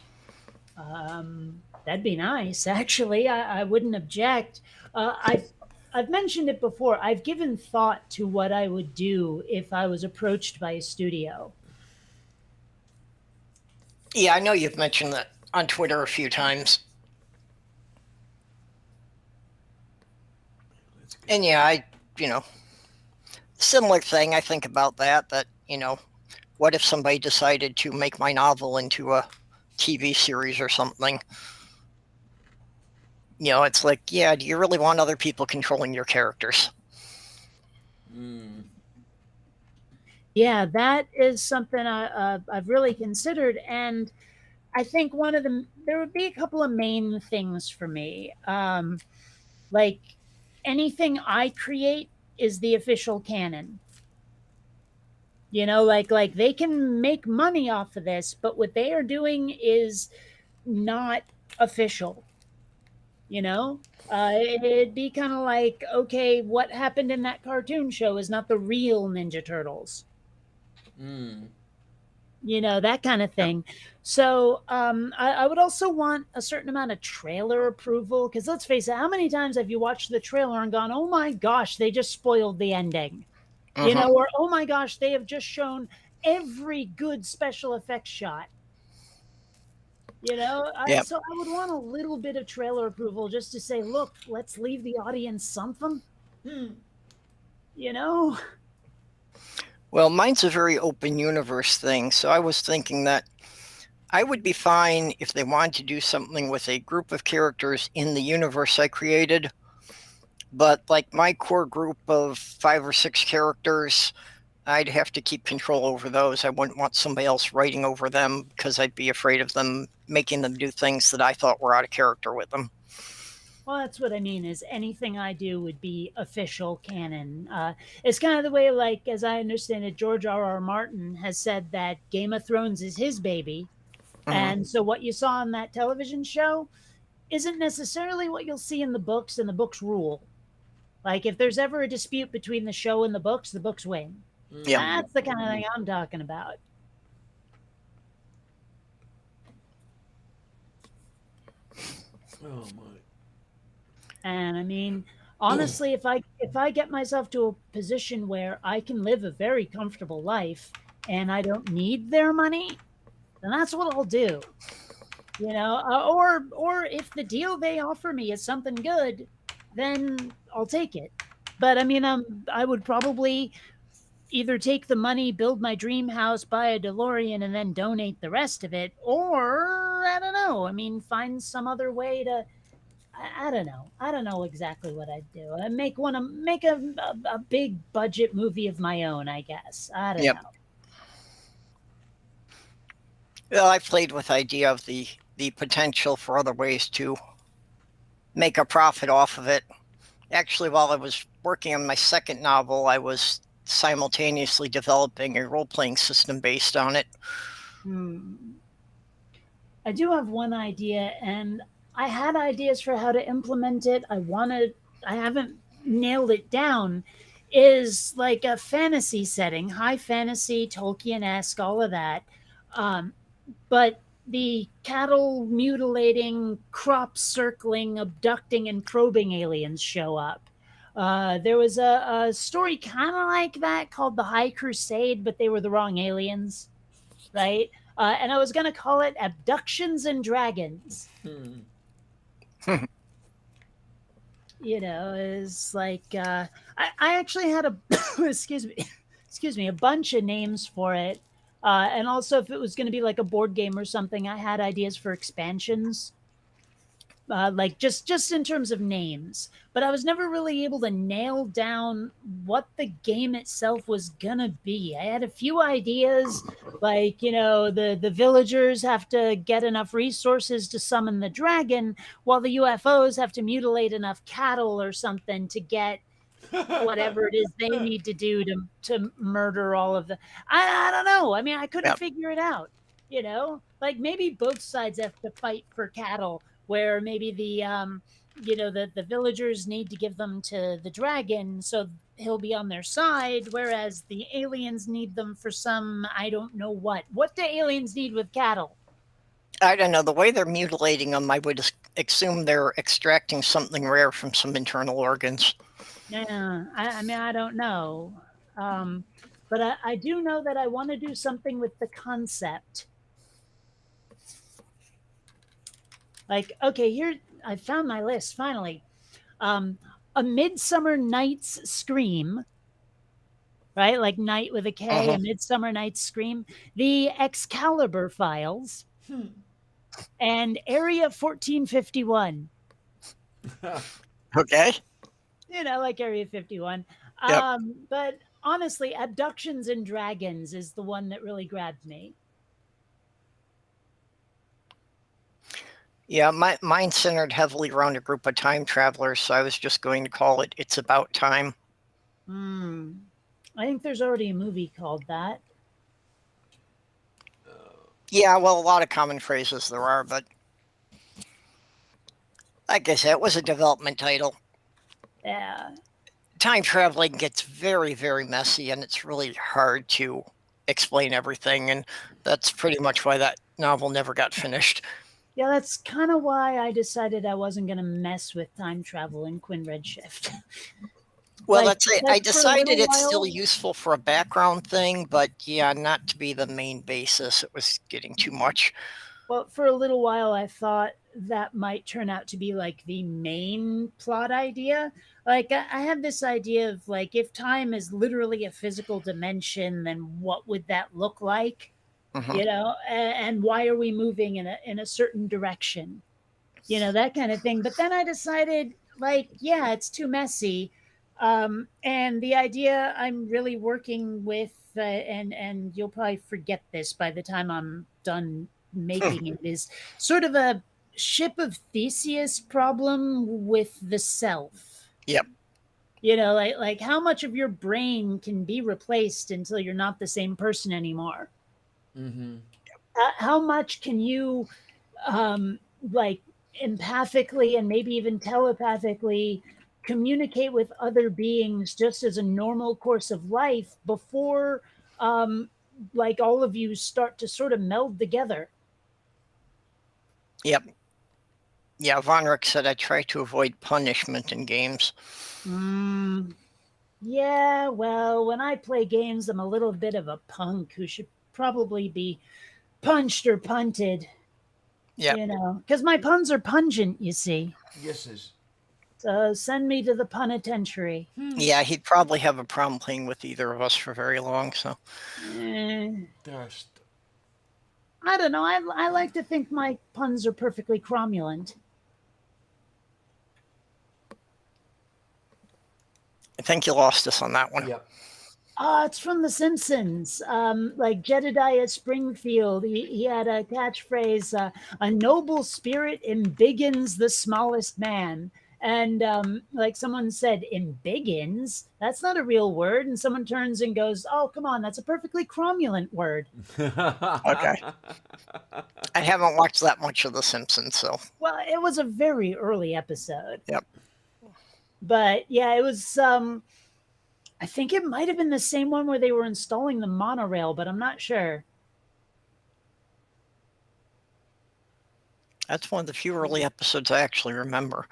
That'd be nice. Actually, I wouldn't object. I've mentioned it before. I've given thought to what I would do if I was approached by a studio. Yeah, I know you've mentioned that on Twitter a few times. And yeah, similar thing. I think about that, what if somebody decided to make my novel into a TV series or something? It's like, yeah, do you really want other people controlling your characters? Yeah, that is something I've really considered, and I think there would be a couple of main things for me. Like anything I create is the official canon. Like they can make money off of this, but what they are doing is not official. It'd be kind of like, okay, what happened in that cartoon show is not the real Ninja Turtles. That kind of thing. So I would also want a certain amount of trailer approval, because let's face it, how many times have you watched the trailer and gone, oh my gosh, they just spoiled the ending? Or oh my gosh, they have just shown every good special effects shot. Yep. So I would want a little bit of trailer approval just to say, look, let's leave the audience something. Well, mine's a very open universe thing, so I was thinking that I would be fine if they wanted to do something with a group of characters in the universe I created. But like my core group of 5 or 6 characters, I'd have to keep control over those. I wouldn't want somebody else writing over them because I'd be afraid of them making them do things that I thought were out of character with them. Well, that's what I mean, is anything I do would be official canon. It's kind of the way, like, as I understand it, George R.R. Martin has said that Game of Thrones is his baby. And so what you saw on that television show isn't necessarily what you'll see in the books, and the books rule. Like, if there's ever a dispute between the show and the books win. Yeah. That's the kind of thing I'm talking about. Oh my. And I mean, honestly, if I get myself to a position where I can live a very comfortable life and I don't need their money, then that's what I'll do. Or if the deal they offer me is something good, then I'll take it. But I mean, I would probably either take the money, build my dream house, buy a DeLorean, and then donate the rest of it, or I don't know. I mean, find some other way to. I don't know. I don't know exactly what I'd do. I'd make a big budget movie of my own, I guess. I don't know. Well, I played with the idea of the potential for other ways to make a profit off of it. Actually, while I was working on my second novel, I was simultaneously developing a role-playing system based on it. I do have one idea, and I had ideas for how to implement it. I haven't nailed it down. Is like a fantasy setting, high fantasy, Tolkien-esque, all of that. But the cattle mutilating, crop circling, abducting, and probing aliens show up. There was a story kind of like that called The High Crusade, but they were the wrong aliens, right? And I was going to call it Abductions and Dragons. You know, is like I actually had a excuse me, a bunch of names for it. And also, if it was going to be like a board game or something, I had ideas for expansions, like just in terms of names. But I was never really able to nail down what the game itself was gonna be. I had a few ideas, like the villagers have to get enough resources to summon the dragon, while the UFOs have to mutilate enough cattle or something to get whatever it is they need to do to murder all of the. I don't know. I mean, I couldn't Yep. figure it out. Like maybe both sides have to fight for cattle, where maybe the villagers need to give them to the dragon so he'll be on their side, whereas the aliens need them for some I don't know what. What do aliens need with cattle? I don't know. The way they're mutilating them, I would assume they're extracting something rare from some internal organs. Yeah, I mean, I don't know. But I do know that I want to do something with the concept. Like, okay, here, I found my list finally. A Midsummer Night's Scream, right? Like night with a K, a Midsummer Night's Scream. The Excalibur Files, and Area 1451. Okay. Like Area 51. Yep. But honestly, Abductions and Dragons is the one that really grabbed me. Yeah, mine centered heavily around a group of time travelers, so I was just going to call it It's About Time. I think there's already a movie called that. Yeah, well, a lot of common phrases there are, but like I said, it was a development title. Yeah. Time traveling gets very, very messy, and it's really hard to explain everything, and that's pretty much why that novel never got finished. Yeah, that's kind of why I decided I wasn't going to mess with time travel in Quinn Redshift. Well, Like- that's it. like I for a decided little it's still while- useful for a background thing, but yeah, not to be the main basis. It was getting too much. Well, for a little while, I thought that might turn out to be like the main plot idea. Like, I had this idea of like, if time is literally a physical dimension, then what would that look like? Mhm. And why are we moving in a certain direction? That kind of thing. But then I decided, like, yeah, it's too messy. And the idea I'm really working with, and you'll probably forget this by the time I'm done making it, is sort of a ship of Theseus problem with the self. Yep. Like how much of your brain can be replaced until you're not the same person anymore? Mm-hmm. How much can you like empathically and maybe even telepathically communicate with other beings just as a normal course of life before like all of you start to sort of meld together? Yep. Yeah, Von Rick said I try to avoid punishment in games. Yeah, well, when I play games, I'm a little bit of a punk who should probably be punched or punted. Yep. Because my puns are pungent, you see. Yeses. So send me to the penitentiary. Yeah, he'd probably have a problem playing with either of us for very long, so. Dust. I don't know. I like to think my puns are perfectly cromulent. I think you lost us on that one. Yep. It's from The Simpsons. Like Jedediah Springfield, he had a catchphrase, a noble spirit embiggens the smallest man. And like someone said, embiggens? That's not a real word. And someone turns and goes, oh, come on, that's a perfectly cromulent word. Okay. I haven't watched that much of The Simpsons, so. Well, it was a very early episode. Yep. But yeah, it was, I think it might have been the same one where they were installing the monorail, but I'm not sure. That's one of the few early episodes I actually remember.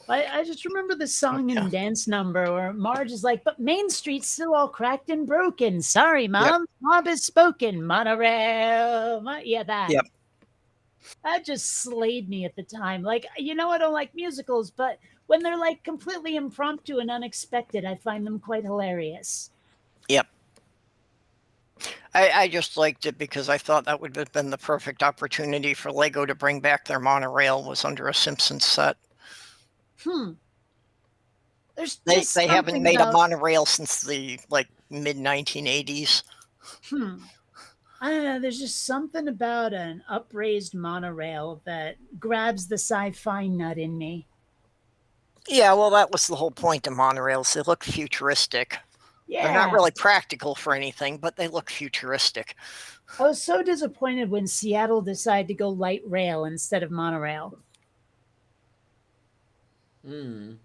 I just remember the song and dance number where Marge is like, but Main Street's still all cracked and broken. Sorry, Mom. Mob has spoken. Monorail. Yeah, that. Yep. That just slayed me at the time. Like, I don't like musicals, but when they're like completely impromptu and unexpected, I find them quite hilarious. Yep. I just liked it because I thought that would have been the perfect opportunity for Lego to bring back their monorail was under a Simpsons set. There's They haven't made a monorail since the mid 1980s. I don't know. There's just something about an upraised monorail that grabs the sci-fi nut in me. Yeah, well, that was the whole point of monorails. They look futuristic. Yeah. They're not really practical for anything, but they look futuristic. I was so disappointed when Seattle decided to go light rail instead of monorail. And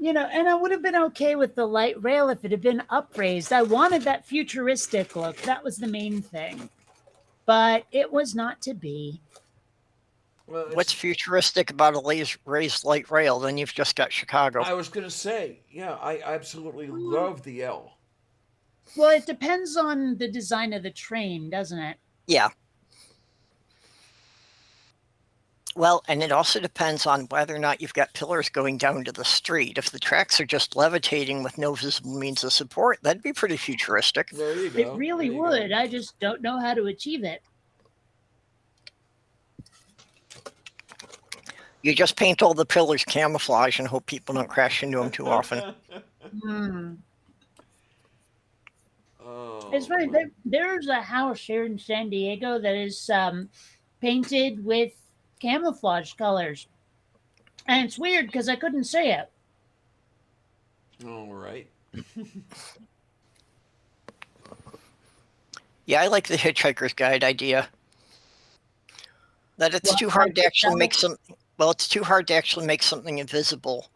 I would have been okay with the light rail if it had been upraised. I wanted that futuristic look. That was the main thing. But it was not to be. Well, What's futuristic about a raised light rail? Then you've just got Chicago. I was going to say, yeah, I absolutely love the L. Well, it depends on the design of the train, doesn't it? Yeah. Well, and it also depends on whether or not you've got pillars going down to the street. If the tracks are just levitating with no visible means of support, that'd be pretty futuristic. There you go. It really would. I just don't know how to achieve it. You just paint all the pillars camouflage and hope people don't crash into them too often. Oh, It's funny. There's a house here in San Diego that is painted with camouflage colors. And it's weird because I couldn't say it. all right. Yeah, I like the Hitchhiker's Guide idea. That it's too hard to actually make something. Well, it's too hard to actually make something invisible.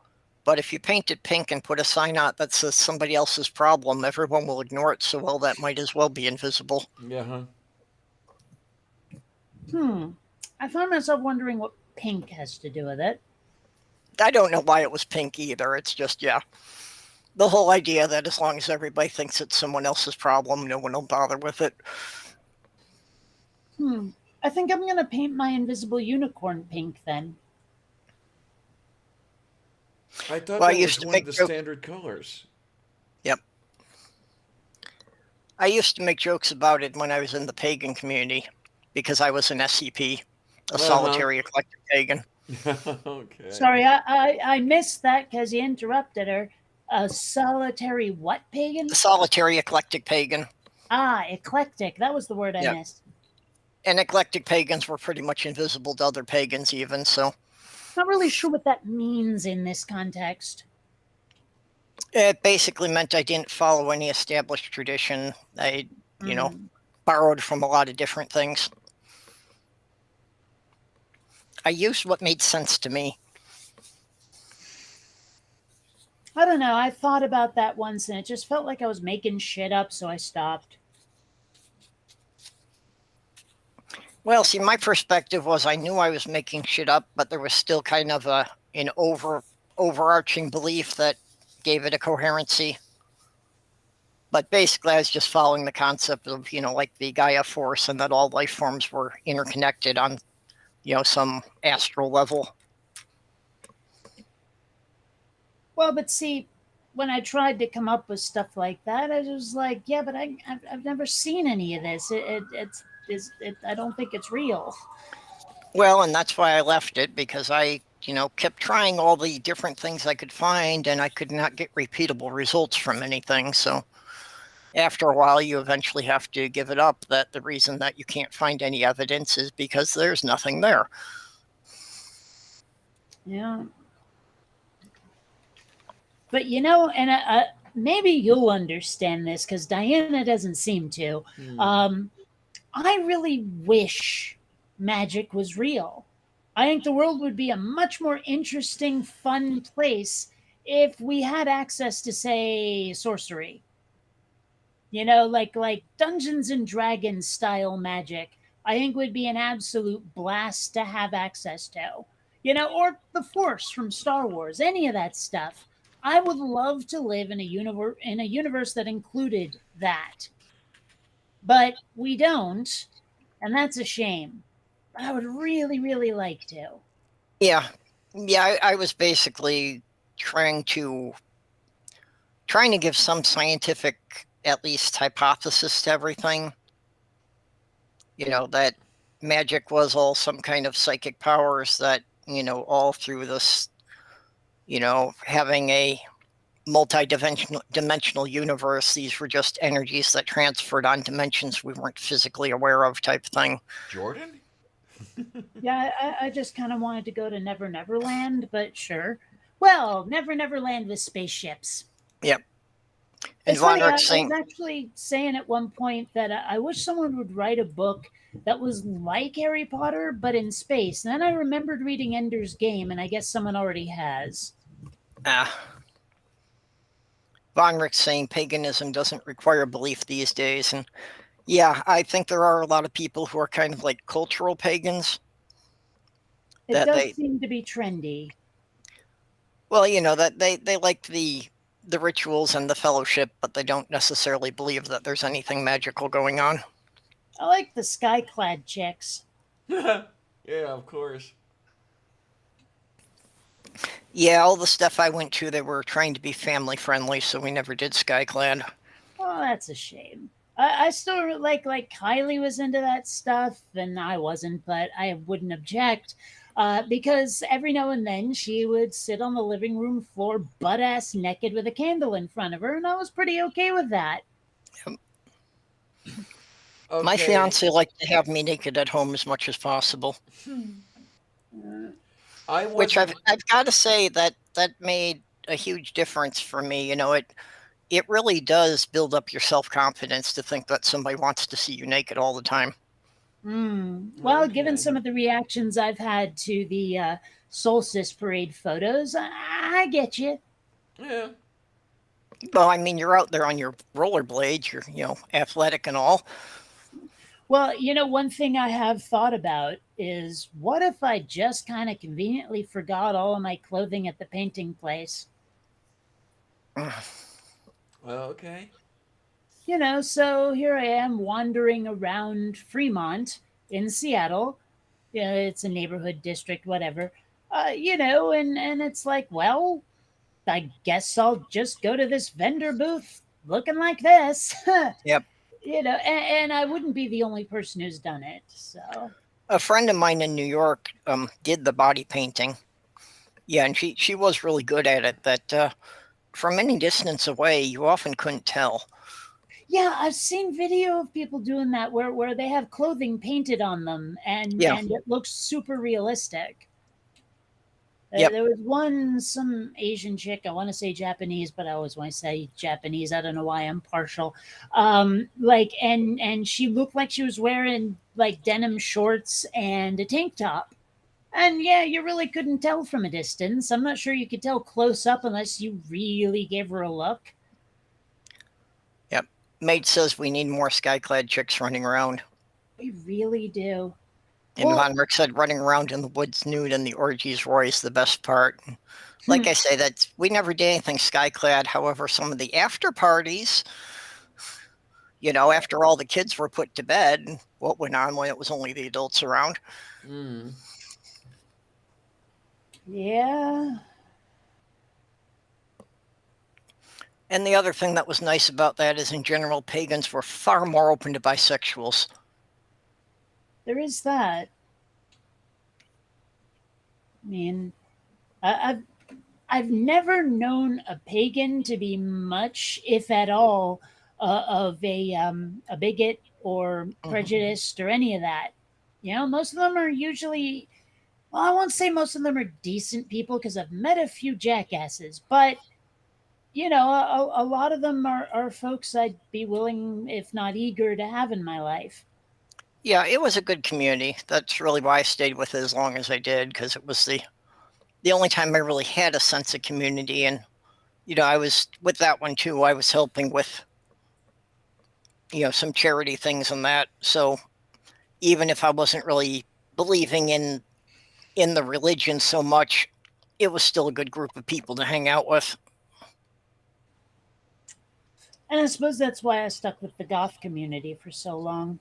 But if you paint it pink and put a sign out that says somebody else's problem, everyone will ignore it. So, well, that might as well be invisible. Yeah. I found myself wondering what pink has to do with it. I don't know why it was pink either. It's just, the whole idea that as long as everybody thinks it's someone else's problem, no one will bother with it. I think I'm going to paint my invisible unicorn pink then. I thought Well, I that used was to one make of the joke- standard colors. Yep. I used to make jokes about it when I was in the pagan community because I was an SCP, a solitary eclectic pagan. Okay. Sorry, I missed that because you interrupted her. A solitary what pagan? A solitary eclectic pagan. Eclectic. That was the word I missed. And eclectic pagans were pretty much invisible to other pagans even, so. Not really sure what that means in this context. It basically meant I didn't follow any established tradition. I, borrowed from a lot of different things. I used what made sense to me. I don't know. I thought about that once and it just felt like I was making shit up, so I stopped. Well, see, my perspective was I knew I was making shit up, but there was still kind of an overarching belief that gave it a coherency. But basically, I was just following the concept of, like the Gaia force and that all life forms were interconnected on, some astral level. Well, but see, when I tried to come up with stuff like that, I was like, yeah, but I've never seen any of this. I don't think it's real. Well, and that's why I left it, because I, kept trying all the different things I could find, and I could not get repeatable results from anything. So after a while, you eventually have to give it up, that the reason that you can't find any evidence is because there's nothing there. Yeah. But, and maybe you'll understand this, because Diana doesn't seem to. I really wish magic was real. I think the world would be a much more interesting, fun place if we had access to, say, sorcery. Like Dungeons and Dragons style magic, I think would be an absolute blast to have access to. Or the Force from Star Wars, any of that stuff. I would love to live in a universe that included that. But we don't, and that's a shame. I would really, really like to. Yeah, yeah. I was basically trying to give some scientific, at least, hypothesis to everything. That magic was all some kind of psychic powers that, all through this, having a multi-dimensional universe, these were just energies that transferred on dimensions we weren't physically aware of, type thing. Jordan? Yeah, I just kind of wanted to go to Never Never Land, but sure. Well, Never Never Land with spaceships. Yep. And It's funny, I Von was actually saying at one point that I wish someone would write a book that was like Harry Potter, but in space. And then I remembered reading Ender's Game, and I guess someone already has. Von Richt's saying paganism doesn't require belief these days. And yeah, I think there are a lot of people who are kind of like cultural pagans. It does seem to be trendy. Well, that they like the rituals and the fellowship, but they don't necessarily believe that there's anything magical going on. I like the sky-clad chicks. Yeah, of course. Yeah, all the stuff I went to, they were trying to be family friendly, so we never did Skyclad. Oh, that's a shame. I still like Kylie was into that stuff, and I wasn't, but I wouldn't object. Because every now and then she would sit on the living room floor butt ass naked with a candle in front of her, and I was pretty okay with that. Okay. My fiance liked to have me naked at home as much as possible. Which I've got to say that made a huge difference for me. It really does build up your self-confidence to think that somebody wants to see you naked all the time. Well, given some of the reactions I've had to the solstice parade photos, I get you. Yeah. Well, I mean, you're out there on your rollerblades, you're, athletic and all. Well, one thing I have thought about is what if I just kind of conveniently forgot all of my clothing at the painting place? Well, okay. So here I am wandering around Fremont in Seattle. It's a neighborhood district, whatever. And it's like, well, I guess I'll just go to this vendor booth looking like this. Yep. And I wouldn't be the only person who's done it. So a friend of mine in New York did the body painting. Yeah, and she was really good at it. That from any distance away, you often couldn't tell. Yeah, I've seen video of people doing that where they have clothing painted on them and it looks super realistic. Yep. There was some Asian chick, I want to say Japanese, but I always want to say Japanese. I don't know why I'm partial. And she looked like she was wearing like denim shorts and a tank top. And yeah, you really couldn't tell from a distance. I'm not sure you could tell close up unless you really gave her a look. Yep. Mate says we need more skyclad chicks running around. We really do. And Von Richt said running around in the woods nude and the orgies were always the best part. Like I say, we never did anything skyclad. However, some of the after parties, after all the kids were put to bed, what went on when it was only the adults around. Yeah. And the other thing that was nice about that is, in general, pagans were far more open to bisexuals. There is that. I mean, I've never known a pagan to be much, if at all, of a bigot or prejudiced or any of that. Most of them are usually, well, I won't say most of them are decent people because I've met a few jackasses, but a lot of them are folks I'd be willing, if not eager, to have in my life. Yeah, it was a good community. That's really why I stayed with it as long as I did, because it was the only time I really had a sense of community. And, I was with that one too. I was helping with, some charity things and that. So, even if I wasn't really believing in the religion so much, it was still a good group of people to hang out with. And I suppose that's why I stuck with the goth community for so long.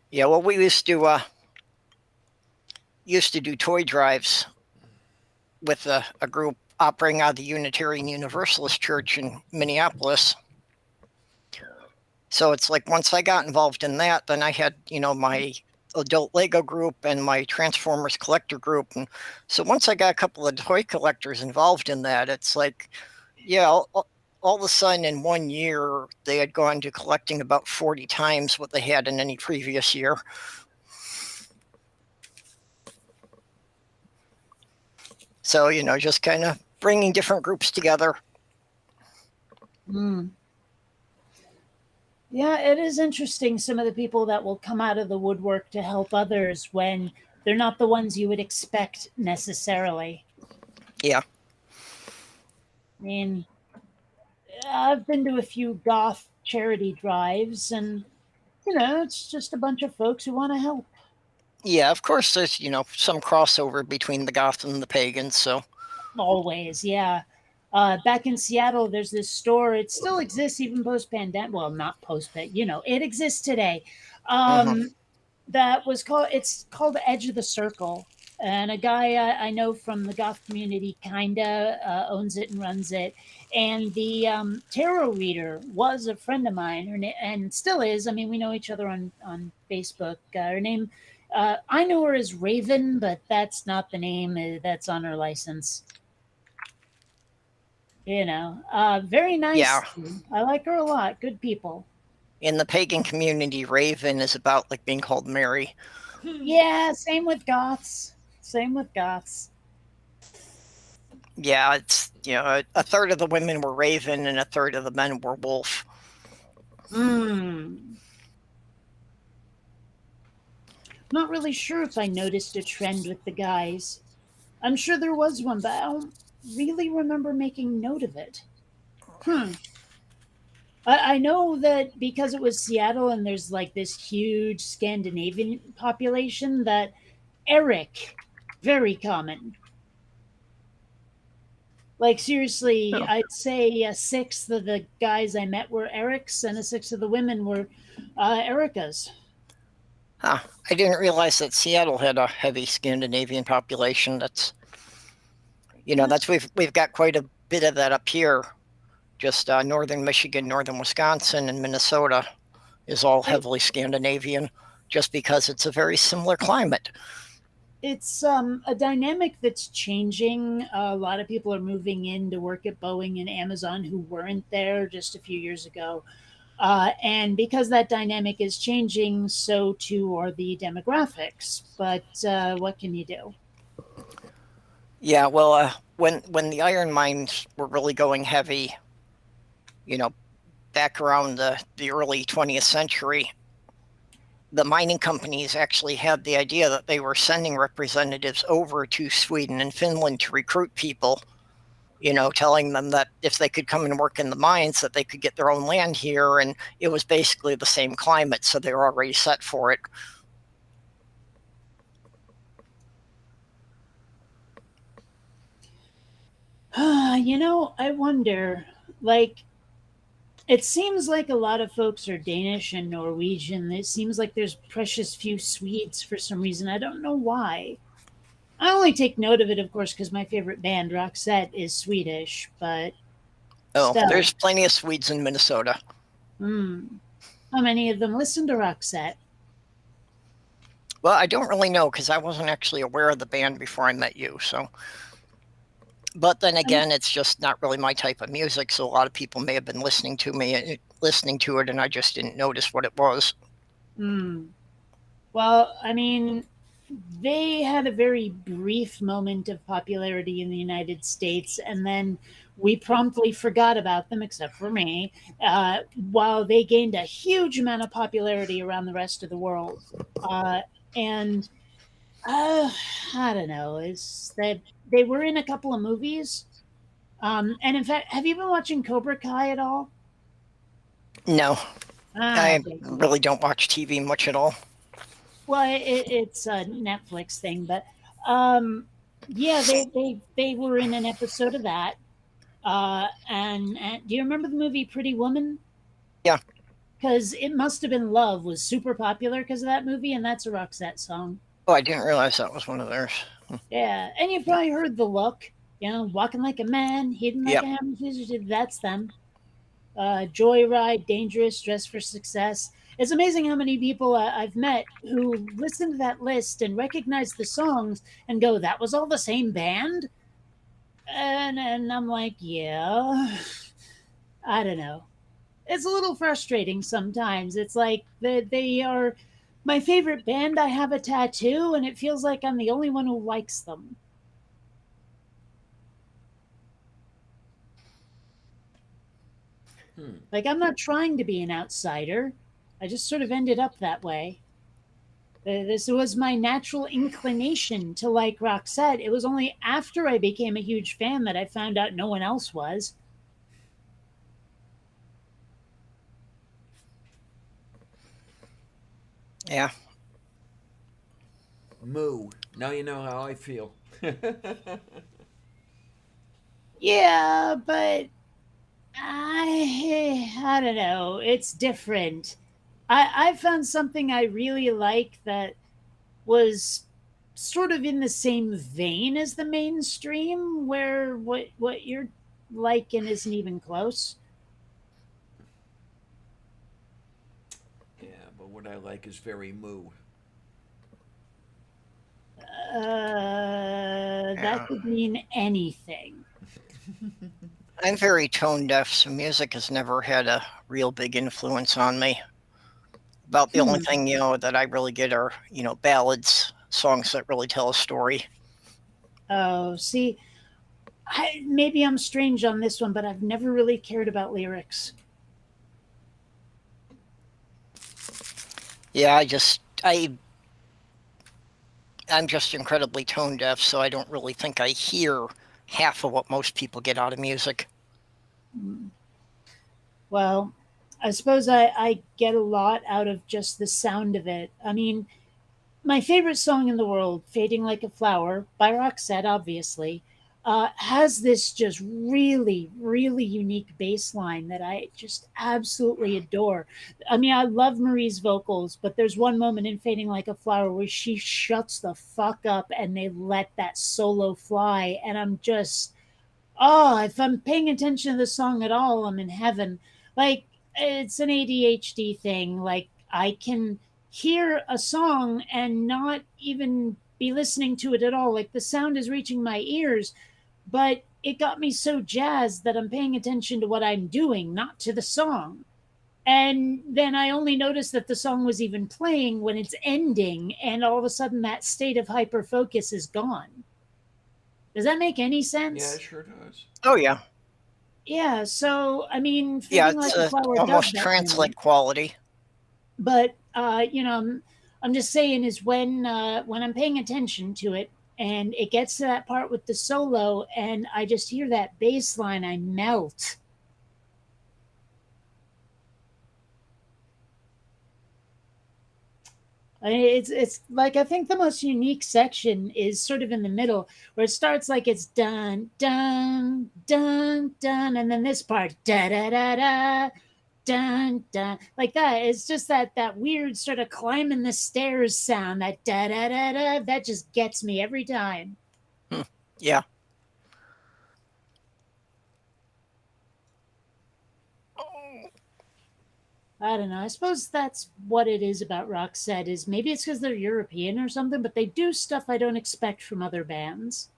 Yeah, well, we used to do toy drives with a group operating out of the Unitarian Universalist Church in Minneapolis. So it's like once I got involved in that, then I had, my adult Lego group and my Transformers collector group. And so once I got a couple of toy collectors involved in that, it's like, yeah, all of a sudden in 1 year, they had gone to collecting about 40 times what they had in any previous year. So, just kind of bringing different groups together. Mm. Yeah, it is interesting some of the people that will come out of the woodwork to help others when they're not the ones you would expect necessarily. Yeah. I mean, I've been to a few goth charity drives, and, it's just a bunch of folks who want to help. Yeah, of course, there's, some crossover between the goth and the pagans, so. Always, yeah. Back in Seattle, there's this store. It still exists even post-pandemic. Well, not post-pandemic. It exists today. That was called. It's called Edge of the Circle, and a guy I know from the goth community kinda owns it and runs it. And the tarot reader was a friend of mine, and still is. I mean, we know each other on Facebook. Her name, I know her as Raven, but that's not the name that's on her license. Very nice. Yeah. I like her a lot. Good people. In the pagan community, Raven is about like being called Mary. Yeah, same with goths. Yeah, it's, a third of the women were Raven and a third of the men were Wolf. Not really sure if I noticed a trend with the guys. I'm sure there was one, but I don't really remember making note of it. I know that because it was Seattle and there's like this huge Scandinavian population, that Eric, very common. Like, seriously, I'd say a sixth of the guys I met were Erics and a sixth of the women were Ericas. Huh. I didn't realize that Seattle had a heavy Scandinavian population. That's, we've got quite a bit of that up here. Just northern Michigan, northern Wisconsin, and Minnesota is all heavily Scandinavian, just because it's a very similar climate. It's a dynamic that's changing. A lot of people are moving in to work at Boeing and Amazon who weren't there just a few years ago. And because that dynamic is changing, so too are the demographics. But what can you do? Yeah, well, when the iron mines were really going heavy, back around the early 20th century, the mining companies actually had the idea that they were sending representatives over to Sweden and Finland to recruit people, telling them that if they could come and work in the mines, that they could get their own land here. And it was basically the same climate, so they were already set for it. I wonder, like, it seems like a lot of folks are Danish and Norwegian. It seems like there's precious few Swedes for some reason. I don't know why. I only take note of it, of course, because my favorite band, Roxette, is Swedish, but Oh, still. there's plenty of Swedes in Minnesota. How many of them listen to Roxette? Well, I don't really know because I wasn't actually aware of the band before I met you. So, but then again, it's just not really my type of music. So a lot of people may have been listening to it, and I just didn't notice what it was. Well, I mean, they had a very brief moment of popularity in the United States, and then we promptly forgot about them, except for me, while they gained a huge amount of popularity around the rest of the world. And I don't know, is that they were in a couple of movies. And in fact, have you been watching Cobra Kai at all? No. Ah, I okay. really don't watch TV much at all. Well, it's a Netflix thing, but um, yeah, they were in an episode of that. And do you remember the movie Pretty Woman? Yeah. Because It Must Have Been Love was super popular because of that movie, and that's a Roxette song. Oh, I didn't realize that was one of theirs. Yeah, and you've probably heard the look, walking like a man, hidden like Yep. a hammer. That's them. Joyride, Dangerous, Dress for Success. It's amazing how many people I've met who listen to that list and recognize the songs and go, "That was all the same band." And I'm like, yeah, I don't know. It's a little frustrating sometimes. It's like they are my favorite band. I have a tattoo, and it feels like I'm the only one who likes them. Like, I'm not trying to be an outsider. I just sort of ended up that way. This was my natural inclination to like Roxette. It was only after I became a huge fan that I found out no one else was. Yeah. Moo. Now you know how I feel. Yeah, but I don't know. It's different. I found something I really like that was sort of in the same vein as the mainstream, where what you're liking isn't even close. Yeah, but what I like is very moo. That Yeah. could mean anything. I'm very tone deaf, so music has never had a real big influence on me. About the only Hmm. thing, that I really get are, ballads, songs that really tell a story. Oh, see, maybe I'm strange on this one, but I've never really cared about lyrics. Yeah, I'm just incredibly tone deaf, so I don't really think I hear half of what most people get out of music. Hmm. Well, I suppose I get a lot out of just the sound of it. I mean, my favorite song in the world, Fading Like a Flower by Roxette, obviously, has this just really, really unique bass line that I just absolutely adore. I mean, I love Marie's vocals, but there's one moment in Fading Like a Flower where she shuts the fuck up and they let that solo fly. And I'm just, oh, if I'm paying attention to the song at all, I'm in heaven. Like, it's an ADHD thing. Like, I can hear a song and not even be listening to it at all. Like, the sound is reaching my ears, but it got me so jazzed that I'm paying attention to what I'm doing, not to the song. And then I only noticed that the song was even playing when it's ending, and all of a sudden that state of hyper focus is gone. Does that make any Yeah, it sense? sure does. Oh, yeah. Yeah, so I mean, Yeah, Fading it's Like a Flower does almost that for translate me. quality. But I'm just saying is when I'm paying attention to it and it gets to that part with the solo and I just hear that bass line, I melt. It's like I think the most unique section is sort of in the middle where it starts like it's dun dun dun dun, and then this part da da da da dun dun, like that. It's just that weird sort of climbing the stairs sound, that da da da da, that just gets me every time. Hmm. Yeah. I don't know. I suppose that's what it is about Roxette, is maybe it's because they're European or something, but they do stuff I don't expect from other bands.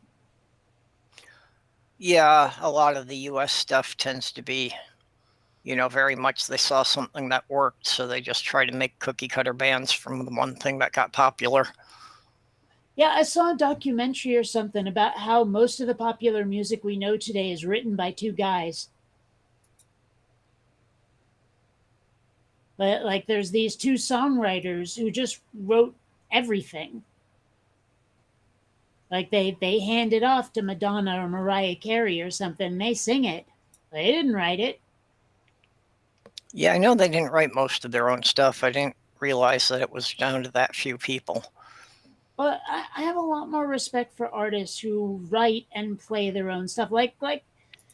Yeah, a lot of the US stuff tends to be, very much they saw something that worked, so they just try to make cookie cutter bands from the one thing that got popular. Yeah, I saw a documentary or something about how most of the popular music we know today is written by two guys. But like there's these two songwriters who just wrote everything. Like they hand it off to Madonna or Mariah Carey or something, and they sing it. They didn't write it. Yeah, I know they didn't write most of their own stuff. I didn't realize that it was down to that few people. But I have a lot more respect for artists who write and play their own stuff, like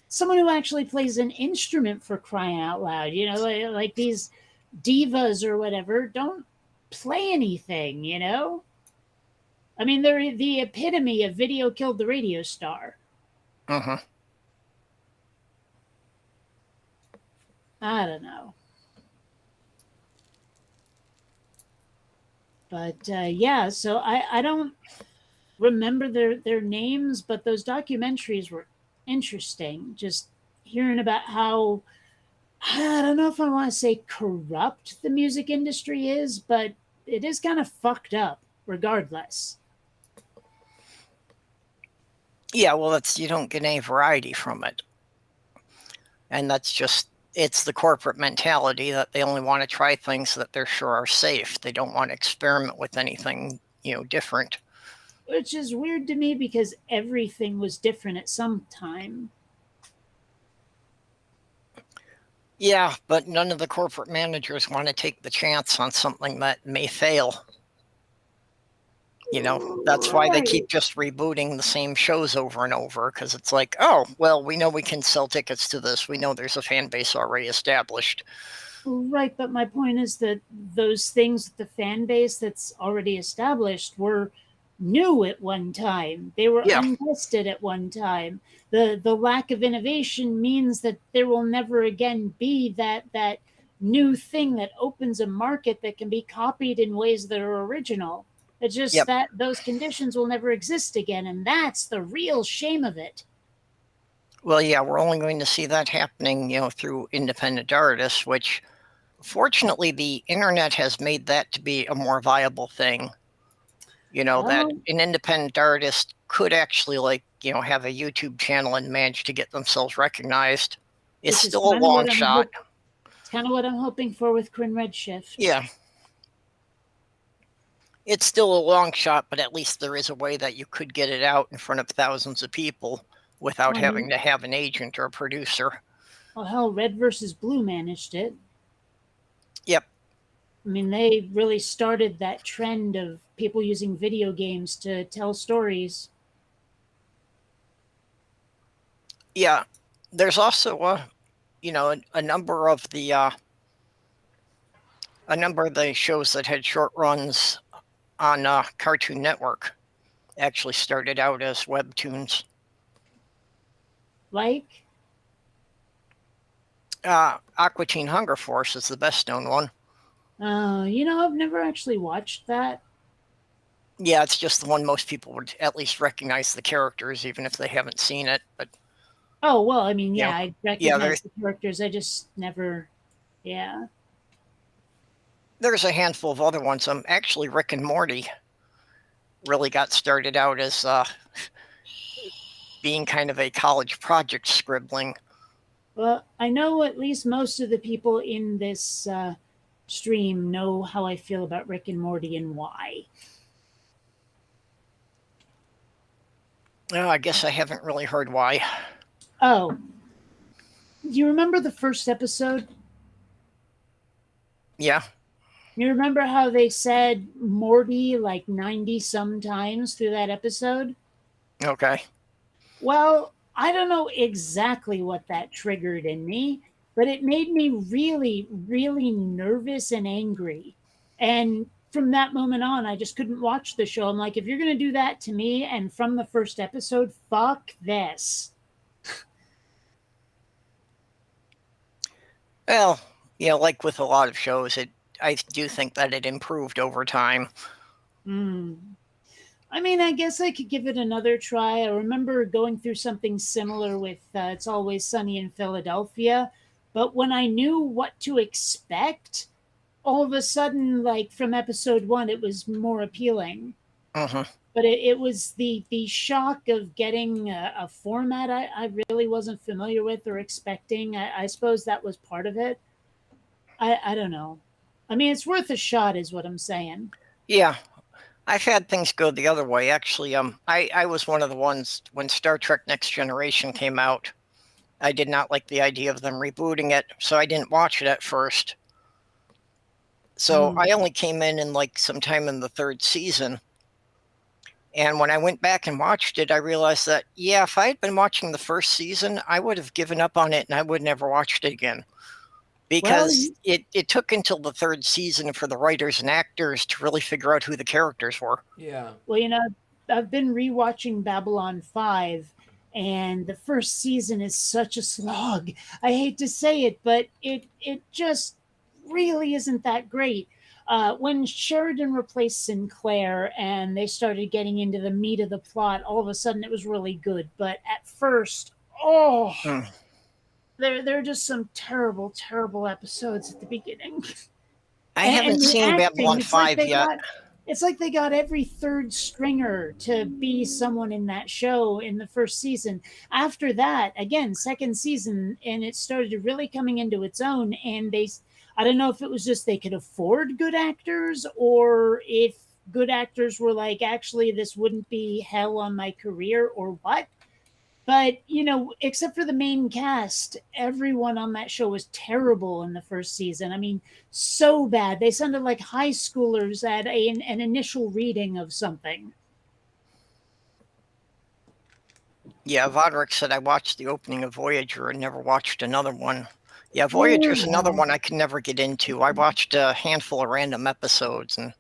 someone who actually plays an instrument, for crying out loud. You know, like these divas or whatever don't play anything. You know, I mean, they're the epitome of video killed the radio star. Hmm. I don't know. But yeah, so I don't remember their names, but those documentaries were interesting. Just hearing about how, I don't know if I want to say corrupt the music industry is, but it is kind of fucked up regardless. Yeah, well, you don't get any variety from it. And that's just, it's the corporate mentality that they only want to try things that they're sure are safe. They don't want to experiment with anything, different. Which is weird to me because everything was different at some time. Yeah, but none of the corporate managers want to take the chance on something that may fail. That's why they keep just rebooting the same shows over and over, because it's like, oh, well, we know we can sell tickets to this. We know there's a fan base already established. Right, but my point is that those things, the fan base that's already established, were new at one time. They were untested at one time. The lack of innovation means that there will never again be that new thing that opens a market that can be copied in ways that are original. It's just that those conditions will never exist again, and that's the real shame of it. Well, yeah, we're only going to see that happening, through independent artists, which fortunately the internet has made that to be a more viable thing. That an independent artist could actually have a YouTube channel and manage to get themselves recognized. It's still a long shot. It's kind of what I'm hoping for with Quinn Redshift. Yeah. It's still a long shot, but at least there is a way that you could get it out in front of thousands of people without having to have an agent or a producer. Well, hell, Red versus Blue managed it. Yep. I mean, they really started that trend of people using video games to tell stories. Yeah. There's also, a number of the shows that had short runs on Cartoon Network actually started out as webtoons. Like? Aqua Teen Hunger Force is the best known one. I've never actually watched that. Yeah, it's just the one most people would at least recognize the characters, even if they haven't seen it. But oh, well, I mean, yeah, I recognize the characters. I just never, yeah. There's a handful of other ones. Actually, Rick and Morty really got started out as being kind of a college project scribbling. Well, I know at least most of the people in this stream know how I feel about Rick and Morty and why. I guess I haven't really heard why. Oh. Do you remember the first episode? Yeah. You remember how they said Morty like 90 some times through that episode? Okay. Well, I don't know exactly what that triggered in me, but it made me really, really nervous and angry. And from that moment on, I just couldn't watch the show. I'm like, if you're going to do that to me, and from the first episode, fuck this. Well, like with a lot of shows, I do think that it improved over time. I mean, I guess I could give it another try. I remember going through something similar with It's Always Sunny in Philadelphia. But when I knew what to expect, all of a sudden, like from episode 1, it was more appealing. Mm-hmm. But it was the shock of getting a format I really wasn't familiar with or expecting. I suppose that was part of it. I don't know. I mean, it's worth a shot is what I'm saying. Yeah. I've had things go the other way. Actually, I was one of the ones when Star Trek Next Generation came out. I did not like the idea of them rebooting it, so I didn't watch it at first. So I only came in like sometime in the third season. And when I went back and watched it, I realized that, yeah, if I had been watching the first season, I would have given up on it and I would never watched it again. Because it took until the third season for the writers and actors to really figure out who the characters were. Yeah. Well, I've been rewatching Babylon 5, and the first season is such a slog. I hate to say it, but it just really isn't that great. When Sheridan replaced Sinclair and they started getting into the meat of the plot, all of a sudden it was really good. But at first, there are just some terrible, terrible episodes at the beginning. I haven't seen Babylon 5 yet. It's like they got every third stringer to be someone in that show in the first season. After that, again, second season, and it started really coming into its own. And I don't know if it was just they could afford good actors, or if good actors were like, actually, this wouldn't be hell on my career, or what. But, except for the main cast, everyone on that show was terrible in the first season. I mean, so bad. They sounded like high schoolers at an initial reading of something. Yeah, Vodrick said I watched the opening of Voyager and never watched another one. Yeah, Voyager's another one I could never get into. I watched a handful of random episodes. And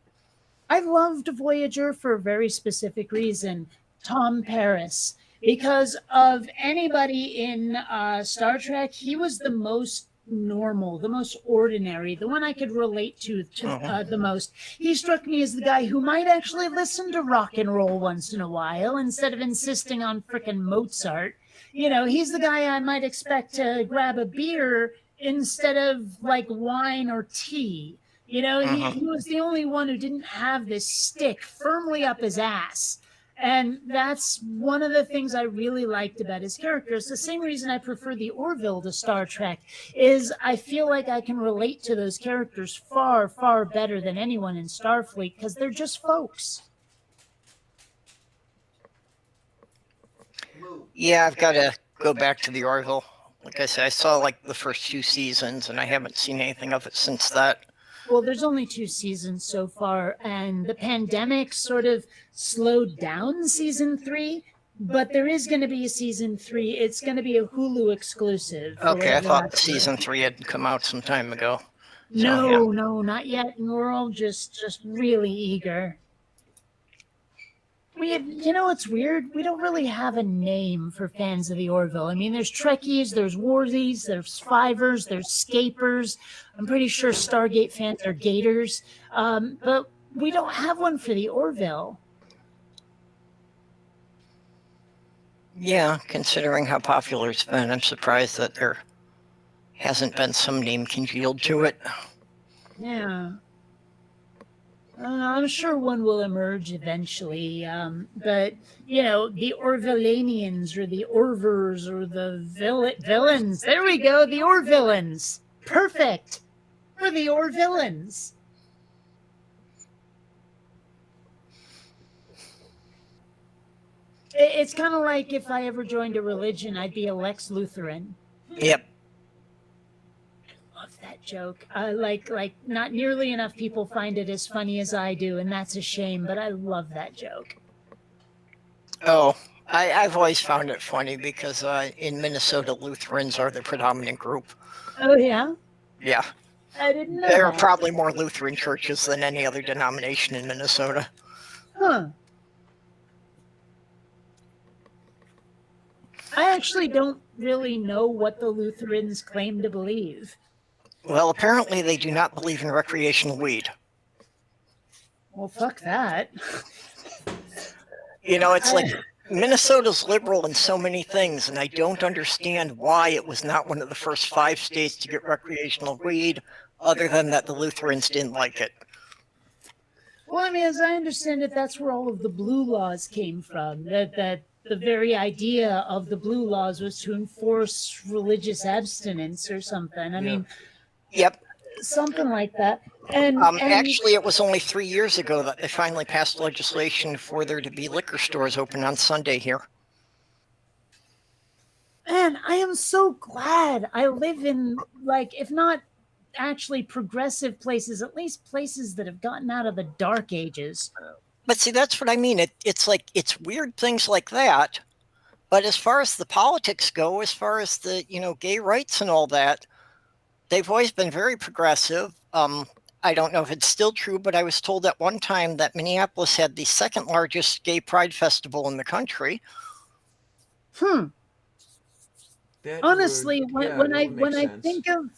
I loved Voyager for a very specific reason. Tom Paris. Because of anybody in Star Trek, he was the most normal, the most ordinary, the one I could relate to the most. He struck me as the guy who might actually listen to rock and roll once in a while instead of insisting on frickin' Mozart. He's the guy I might expect to grab a beer instead of like wine or tea. He was the only one who didn't have this stick firmly up his ass. And that's one of the things I really liked about his character. It's the same reason I prefer the Orville to Star Trek, is I feel like I can relate to those characters far, far better than anyone in Starfleet, because they're just folks. yeah, I've got to go back to the Orville. Like I said, I saw like the first 2 seasons and I haven't seen anything of it since that. Well, there's only 2 seasons so far, and the pandemic sort of slowed down season 3, but there is going to be a season 3. It's going to be a Hulu exclusive. Okay, I thought season 3 had come out some time ago. No, not yet. And we're all just really eager. It's weird. We don't really have a name for fans of the Orville. I mean, there's Trekkies, there's Worthies, there's Fivers, there's Scapers. I'm pretty sure Stargate fans are Gators. But we don't have one for the Orville. Yeah, considering how popular it's been, I'm surprised that there hasn't been some name congealed to it. Yeah. I'm sure one will emerge eventually, but the Orvillanians or the Orvers or the villains. There we go, the Orvillains. Perfect. We're the Orvillains. It's kind of like if I ever joined a religion, I'd be a Lex Lutheran. Yep. Love that joke. Like not nearly enough people find it as funny as I do, and that's a shame, but I love that joke. Oh, I've always found it funny because in Minnesota, Lutherans are the predominant group. Oh, yeah? Yeah. I didn't know There are that. probably more Lutheran churches than any other denomination in Minnesota. Huh. I actually don't really know what the Lutherans claim to believe. Well, apparently they do not believe in recreational weed. Well, fuck that. It's like Minnesota's liberal in so many things, and I don't understand why it was not one of the first 5 states to get recreational weed, other than that the Lutherans didn't like it. Well, I mean, as I understand it, that's where all of the blue laws came from. That the very idea of the blue laws was to enforce religious abstinence or something. I mean, Yep. something like that. And Actually, it was only 3 years ago that they finally passed legislation for there to be liquor stores open on Sunday here. Man, I am so glad I live in, like, if not actually progressive places, at least places that have gotten out of the dark ages. But see, that's what I mean. It's like it's weird things like that. But as far as the politics go, as far as the gay rights and all that, they've always been very progressive. I don't know if it's still true, but I was told at one time that Minneapolis had the second largest gay pride festival in the country. That Honestly, would, when, yeah, when that I would make when I sense. think of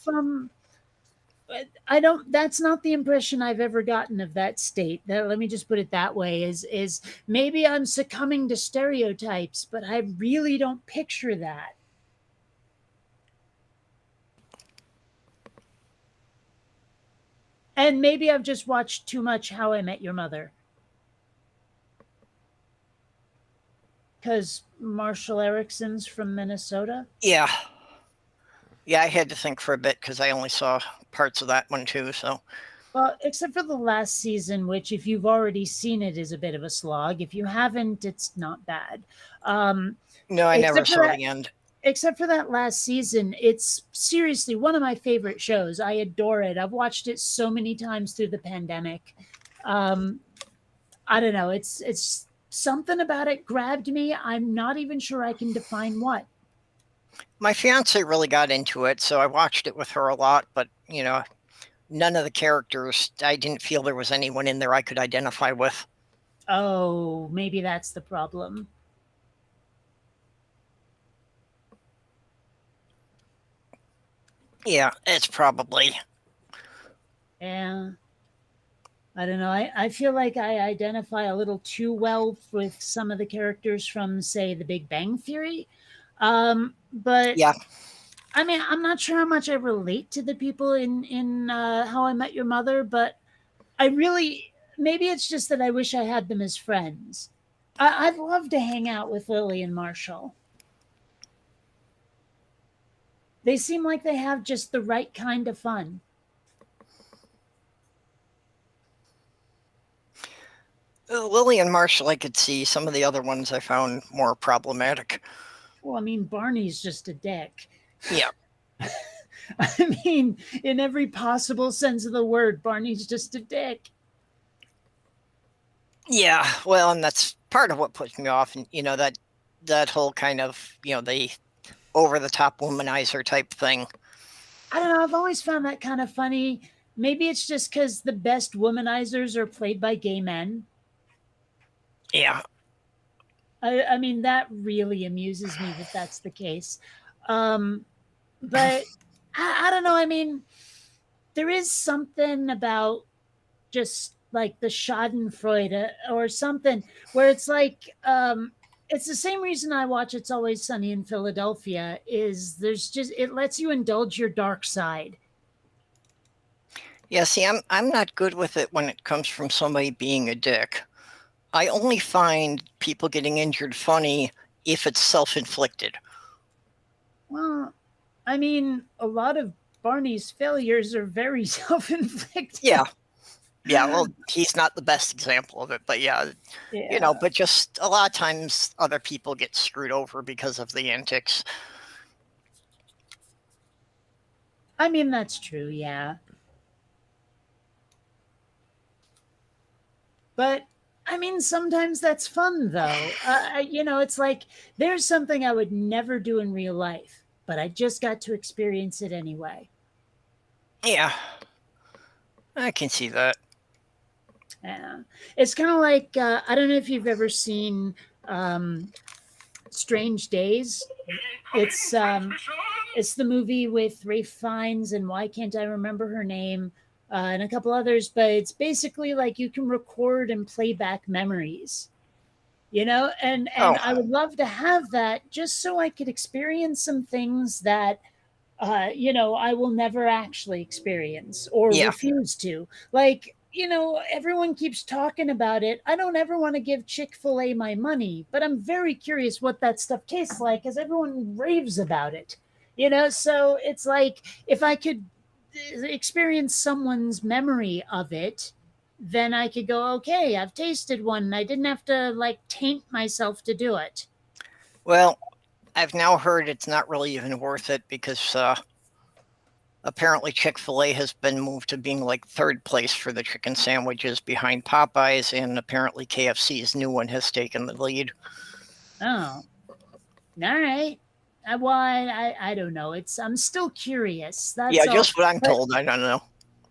I don't. That's not the impression I've ever gotten of that state. Let me just put it that way. Is maybe I'm succumbing to stereotypes, but I really don't picture that. And maybe I've just watched too much How I Met Your Mother. Because Marshall Erickson's from Minnesota. Yeah. Yeah, I had to think for a bit because I only saw parts of that one too. So, Well, except for the last season, which, if you've already seen it, is a bit of a slog. If you haven't, it's not bad. no, I never Except for saw that, the end. except for that last season, it's seriously one of my favorite shows. I adore it. I've watched it so many times through the pandemic. Um, I don't know. It's something about it grabbed me. I'm not even sure I can define what. My fiance really got into it, so I watched it with her a lot. But none of the characters, I didn't feel there was anyone in there I could identify with. Oh, maybe that's the problem. Yeah, it's probably. Yeah. I don't know. I feel like I identify a little too well with some of the characters from, say, The Big Bang Theory. But Yeah. I mean, I'm not sure how much I relate to the people in How I Met Your Mother, but I really, maybe it's just that I wish I had them as friends. I'd love to hang out with Lily and Marshall. They seem like they have just the right kind of fun. Lily and Marshall, I could see. Some of the other ones I found more problematic. Well, I mean, Barney's just a dick. Yeah. I mean, in every possible sense of the word, Barney's just a dick. Yeah, well, and that's part of what puts me off, and that whole kind of the over the top womanizer type thing. I don't know. I've always found that kind of funny. Maybe it's just because the best womanizers are played by gay men. Yeah. I mean, that really amuses me that that's the case. But I don't know. I mean, there is something about just like the Schadenfreude or something where it's like, it's the same reason I watch It's Always Sunny in Philadelphia. Is there's just, it lets you indulge your dark side. Yeah, see, I'm not good with it when it comes from somebody being a dick. I only find people getting injured funny if it's self-inflicted. Well, I mean, a lot of Barney's failures are very self-inflicted. Yeah. Yeah, well, he's not the best example of it, but yeah, but just a lot of times other people get screwed over because of the antics. I mean, that's true, yeah. But I mean, sometimes that's fun, though. It's like there's something I would never do in real life, but I just got to experience it anyway. Yeah, I can see that. Yeah, it's kind of like I don't know if you've ever seen Strange Days. It's the movie with Ralph Fiennes and why can't I remember her name, and a couple others. But it's basically like you can record and play back memories, and I would love to have that just so I could experience some things that I will never actually experience or refuse to. Like, everyone keeps talking about it. I don't ever want to give Chick-fil-A my money, but I'm very curious what that stuff tastes like because everyone raves about it. So it's like if I could experience someone's memory of it, then I could go, okay, I've tasted one and I didn't have to like taint myself to do it. Well, I've now heard it's not really even worth it because apparently Chick-fil-A has been moved to being like third place for the chicken sandwiches behind Popeyes, and apparently KFC's new one has taken the lead. Oh, all right. I don't know. I'm still curious. That's Yeah, all. just what I'm But- told. I don't know.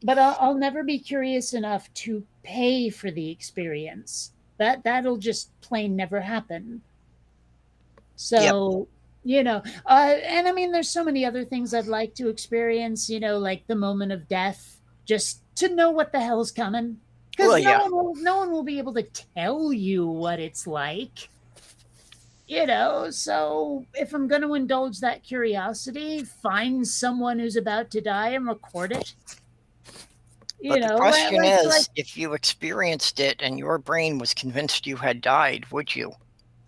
But I'll never be curious enough to pay for the experience. That'll just plain never happen. So, and I mean, there's so many other things I'd like to experience, like the moment of death, just to know what the hell's coming. Because Well, yeah. no one will be able to tell you what it's like. So if I'm going to indulge that curiosity, find someone who's about to die and record it. But the question like- is, like- if you experienced it and your brain was convinced you had died, would you?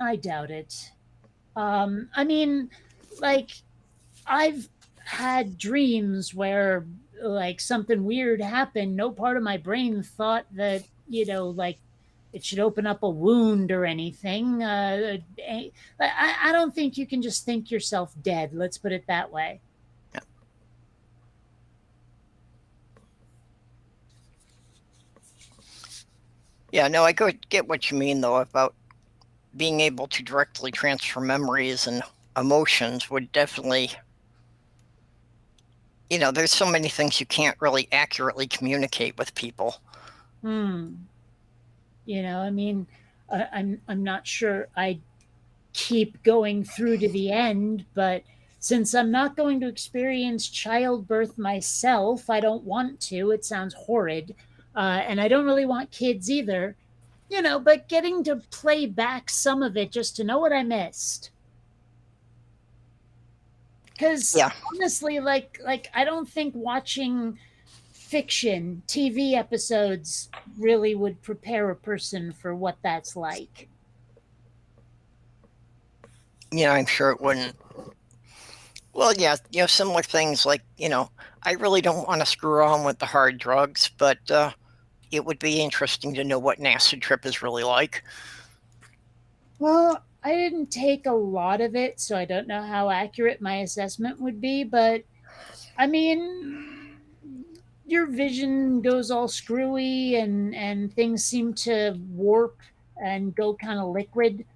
I doubt it. I mean, like, I've had dreams where, like, something weird happened. No part of my brain thought that, like, it should open up a wound or anything. I don't think you can just think yourself dead. Let's put it that way. Yeah, no, I could get what you mean, though, about being able to directly transfer memories and emotions would definitely, there's so many things you can't really accurately communicate with people. I mean, I'm not sure I keep going through to the end, but since I'm not going to experience childbirth myself, I don't want to. It sounds horrid. And I don't really want kids either, but getting to play back some of it just to know what I missed. Because Yeah. honestly, like I don't think watching fiction TV episodes really would prepare a person for what that's like. Yeah, I'm sure it wouldn't. Well, yeah, similar things like, I really don't want to screw around with the hard drugs, but it would be interesting to know what an acid trip is really like. Well, I didn't take a lot of it, so I don't know how accurate my assessment would be, but I mean, your vision goes all screwy and things seem to warp and go kind of liquid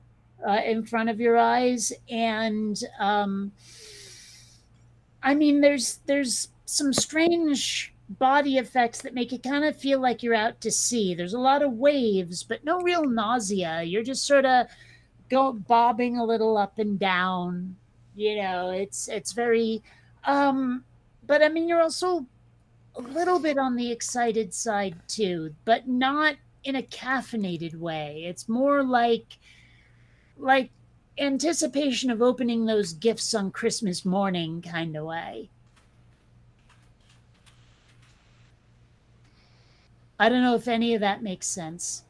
in front of your eyes. And I mean, there's some strange body effects that make it kind of feel like you're out to sea. There's a lot of waves, but no real nausea. You're just sort of bobbing a little up and down. It's very but I mean, you're also a little bit on the excited side too, but not in a caffeinated way. It's more like anticipation of opening those gifts on Christmas morning kind of way. I don't know if any of that makes sense.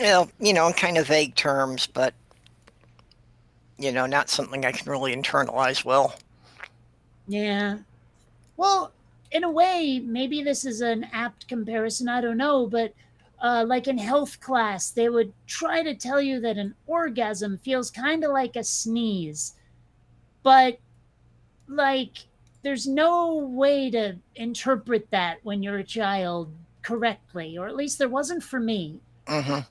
Well, in kind of vague terms, but, not something I can really internalize well. Yeah. Well, in a way, maybe this is an apt comparison. I don't know, but like in health class, they would try to tell you that an orgasm feels kind of like a sneeze, but like there's no way to interpret that when you're a child correctly, or at least there wasn't for me. Mm-hmm.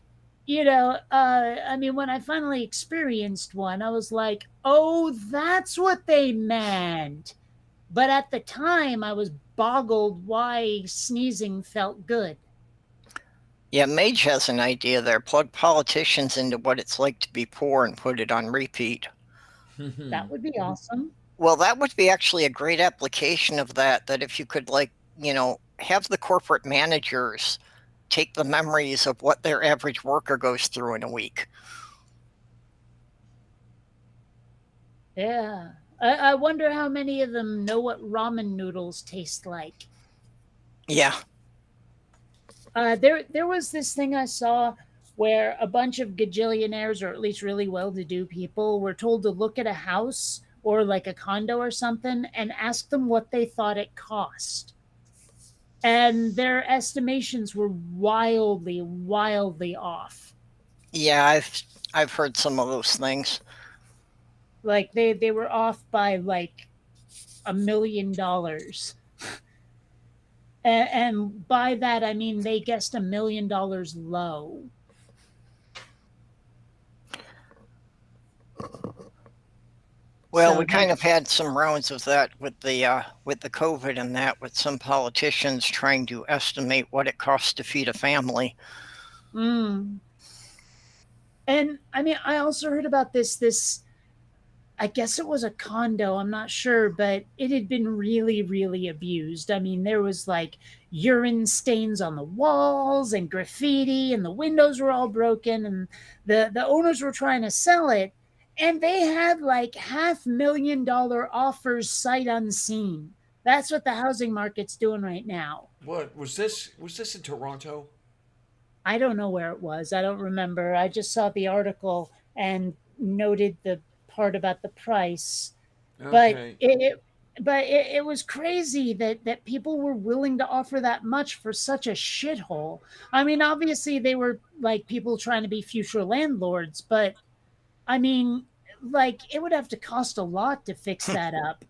I mean, when I finally experienced one, I was like, oh, that's what they meant. But at the time, I was boggled why sneezing felt good. Yeah, Mage has an idea there. Plug politicians into what it's like to be poor and put it on repeat. That would be awesome. Well, that would be actually a great application of that if you could, have the corporate managers take the memories of what their average worker goes through in a week. Yeah. I wonder how many of them know what ramen noodles taste like. Yeah. There was this thing I saw where a bunch of gajillionaires, or at least really well-to-do people, were told to look at a house or like a condo or something and ask them what they thought it cost. And their estimations were wildly, wildly off. Yeah, I've heard some of those things. Like they were off by like $1 million. And by that I mean they guessed $1 million low. Well, So we kind of had some rounds of that with the COVID and that, with some politicians trying to estimate what it costs to feed a family. And I mean, I also heard about this. I guess it was a condo. I'm not sure, but it had been really, really abused. I mean, there was like urine stains on the walls and graffiti, and the windows were all broken. And the owners were trying to sell it, and they had like $500,000 offers sight unseen. That's what the housing market's doing right now. What was this? Was this in Toronto? I don't know where it was. I don't remember. I just saw the article and noted the part about the price. But Okay. it was crazy that people were willing to offer that much for such a shithole. I mean, obviously they were like people trying to be future landlords, but I mean, like it would have to cost a lot to fix that up,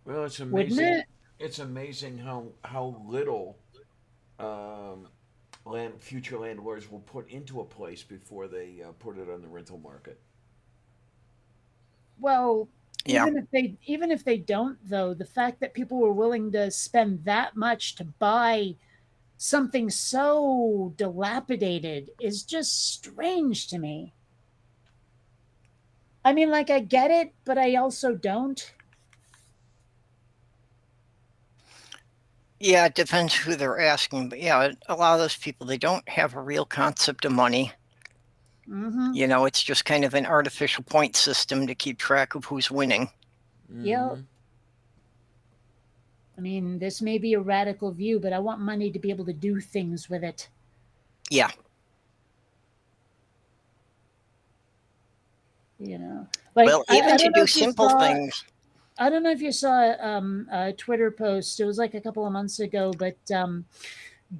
Well, it's wouldn't amazing. it? It's amazing how little future landlords will put into a place before they put it on the rental market. Well, Yeah. even if they don't though, the fact that people were willing to spend that much to buy something so dilapidated is just strange to me. I mean, like I get it, but I also don't. Yeah, it depends who they're asking, but yeah, a lot of those people, they don't have a real concept of money. Mm-hmm. You know, it's just kind of an artificial point system to keep track of who's winning. Yep. I mean, this may be a radical view, but I want money to be able to do things with it. Yeah. You know, like Well, I even to don't know do if you simple saw. things. I don't know if you saw a Twitter post. It was like a couple of months ago, but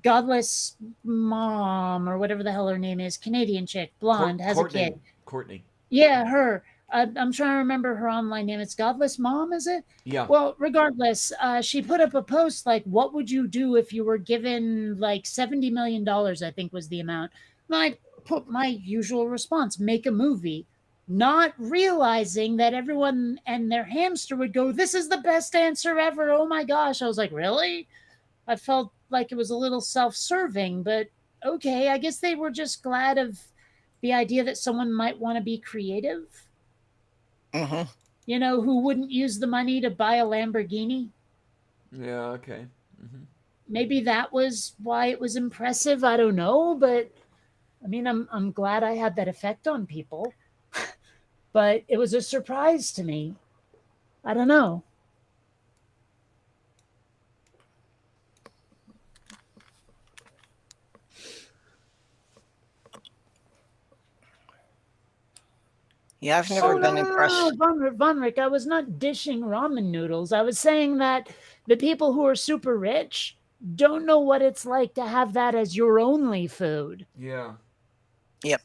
Godless Mom or whatever the hell her name is, Canadian chick, blonde, has a Courtney. kid. Courtney. Yeah, her. I'm trying to remember her online name. It's Godless Mom, is it? Yeah. Well, regardless, she put up a post like, "What would you do if you were given like $70 million?" I think was the amount. And I put my usual response: make a movie. Not realizing that everyone and their hamster would go, "This is the best answer ever. Oh my gosh." I was like, really? I felt like it was a little self serving, but okay. I guess they were just glad of the idea that someone might want to be creative, Hmm. you know, who wouldn't use the money to buy a Lamborghini. Yeah. Okay. Maybe that was why it was impressive. I don't know, but I mean, I'm glad I had that effect on people, but it was a surprise to me. I don't know. Yeah, I've never been impressed. Von Rick, I was not dishing ramen noodles. I was saying that the people who are super rich don't know what it's like to have that as your only food. Yeah.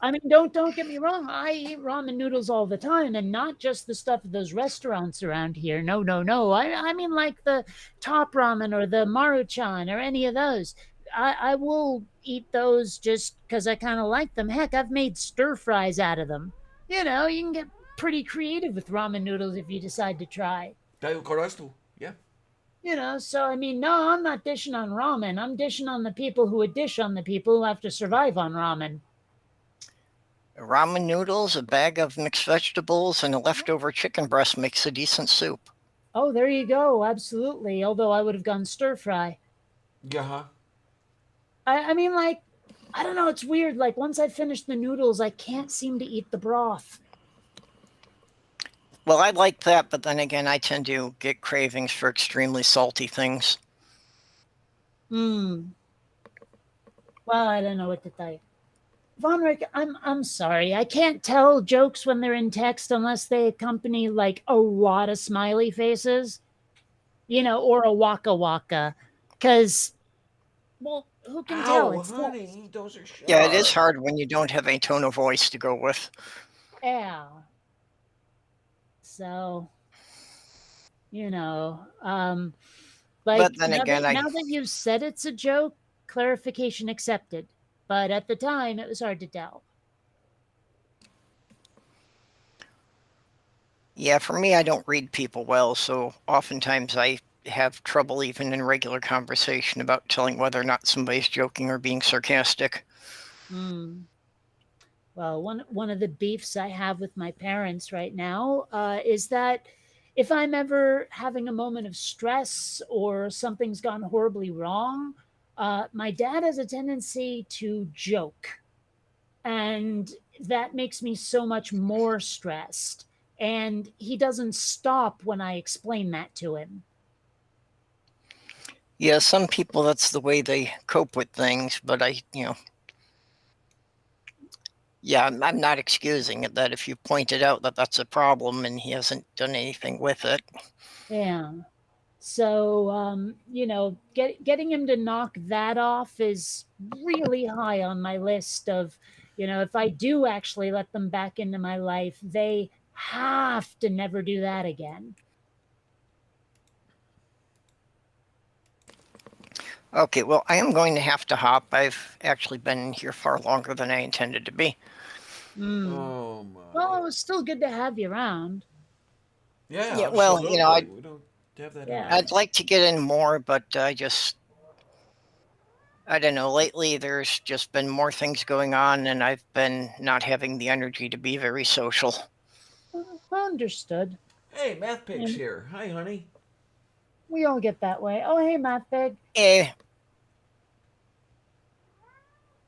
I mean, don't get me wrong. I eat ramen noodles all the time, and not just the stuff at those restaurants around here. No, no, no. I mean, like the Top Ramen or the Maruchan or any of those. I will eat those just because I kind of like them. Heck, I've made stir fries out of them. You know, you can get pretty creative with ramen noodles if you decide to try. Tayo Karastu. Yeah. You know, so I mean, no, I'm not dishing on ramen. I'm dishing on the people who would dish on the people who have to survive on ramen. Ramen noodles, a bag of mixed vegetables, and a leftover chicken breast makes a decent soup. Oh, there you go. Absolutely. Although I would have gone stir fry. Yeah. I mean, like, I don't know. It's weird. Like, once I finish the noodles, I can't seem to eat the broth. Well, I like that, but then again, I tend to get cravings for extremely salty things. Well, I don't know what to tell you. Von Rick, I'm sorry. I can't tell jokes when they're in text unless they accompany like a lot of smiley faces, you know, or a waka waka. Because, well, who can tell? Ow, It's honey, those are sharp. Yeah, it is hard when you don't have a tone of voice to go with. yeah. So, like But then again, now that you've said it's a joke, clarification accepted. But at the time, it was hard to tell. yeah, for me, I don't read people well, so oftentimes I have trouble even in regular conversation about telling whether or not somebody's joking or being sarcastic. Hmm. Well, one of the beefs I have with my parents right now is that if I'm ever having a moment of stress or something's gone horribly wrong, my dad has a tendency to joke, and that makes me so much more stressed. And he doesn't stop when I explain that to him. Yeah, some people, that's the way they cope with things, but yeah, I'm not excusing it that if you pointed out that that's a problem and he hasn't done anything with it. Yeah. So, getting him to knock that off is really high on my list of, if I do actually let them back into my life, they have to never do that again. Okay, well, I am going to have to hop. I've actually been here far longer than I intended to be. Mm. Oh my. Well, it was still good to have you around. Yeah, well, absolutely. We don't have that. Yeah. anymore. I'd like to get in more, but I don't know. Lately, there's just been more things going on, and I've been not having the energy to be very social. Understood. Hey, Math Pig's Yeah. here. Hi, honey. We all get that way. Oh, hey, Matt Big. Eh,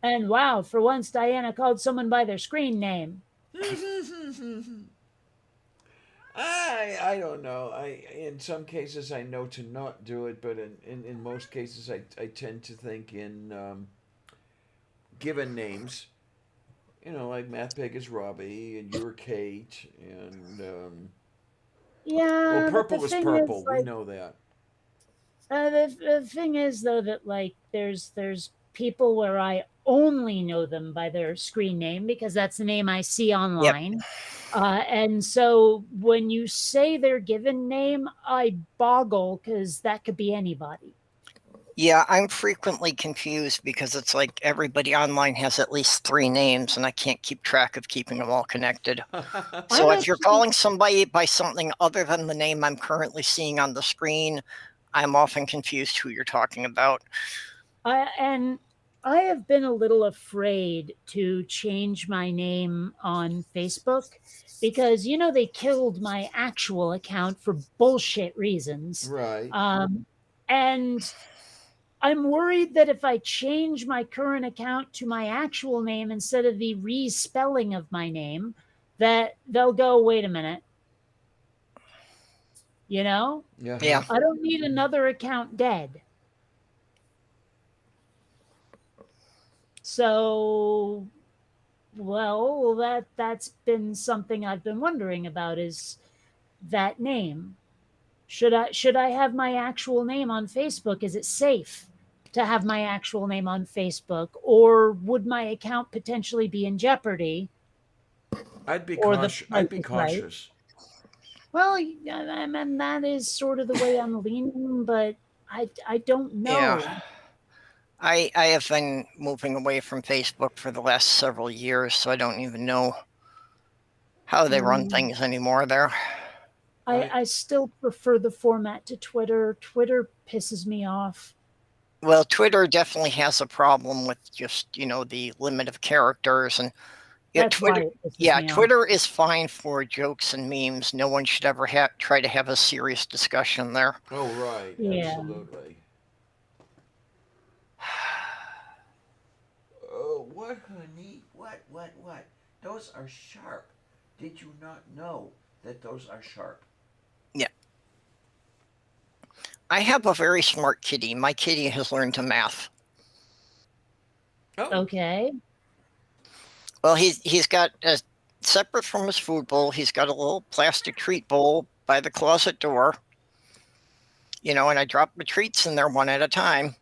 And wow, for once, Diana called someone by their screen name. I don't know. In some cases I know to not do it, but in most cases I tend to think in given names. Like Math Pig is Robbie and you're Kate and Yeah. well, but purple the is thing purple. is, We like, know that. the thing is though that like there's people where I only know them by their screen name because that's the name I see online. And so when you say their given name, I boggle because that could be anybody. yeah, I'm frequently confused because it's like everybody online has at least 3 names, and I can't keep track of keeping them all connected. So I'm if you're actually- calling somebody by something other than the name I'm currently seeing on the screen, I'm often confused who you're talking about. And I have been a little afraid to change my name on Facebook because they killed my actual account for bullshit reasons. Right. And I'm worried that if I change my current account to my actual name instead of the respelling of my name, that they'll go, wait a minute. Yeah. Yeah. I don't need another account dead. So, well, that's been something I've been wondering about is that name. Should I have my actual name on Facebook? Is it safe to have my actual name on Facebook, or would my account potentially be in jeopardy? I'd be Or the cautious. I'd be price is right. cautious. Well, I mean that is sort of the way I'm leaning, but I don't know. Yeah. I have been moving away from Facebook for the last several years, so I don't even know how they run things anymore there. I still prefer the format to Twitter. Twitter pisses me off. Well, Twitter definitely has a problem with just, the limit of characters, and That's Twitter. why it pisses Yeah, me off. Twitter is fine for jokes and memes. No one should ever try to have a serious discussion there. Oh, right. Yeah. Absolutely. Oh, what, honey? What? Those are sharp. Did you not know that those are sharp? I have a very smart kitty. My kitty has learned to math. Oh. Okay. Well, he's got a separate from his food bowl. He's got a little plastic treat bowl by the closet door. And I drop the treats in there one at a time.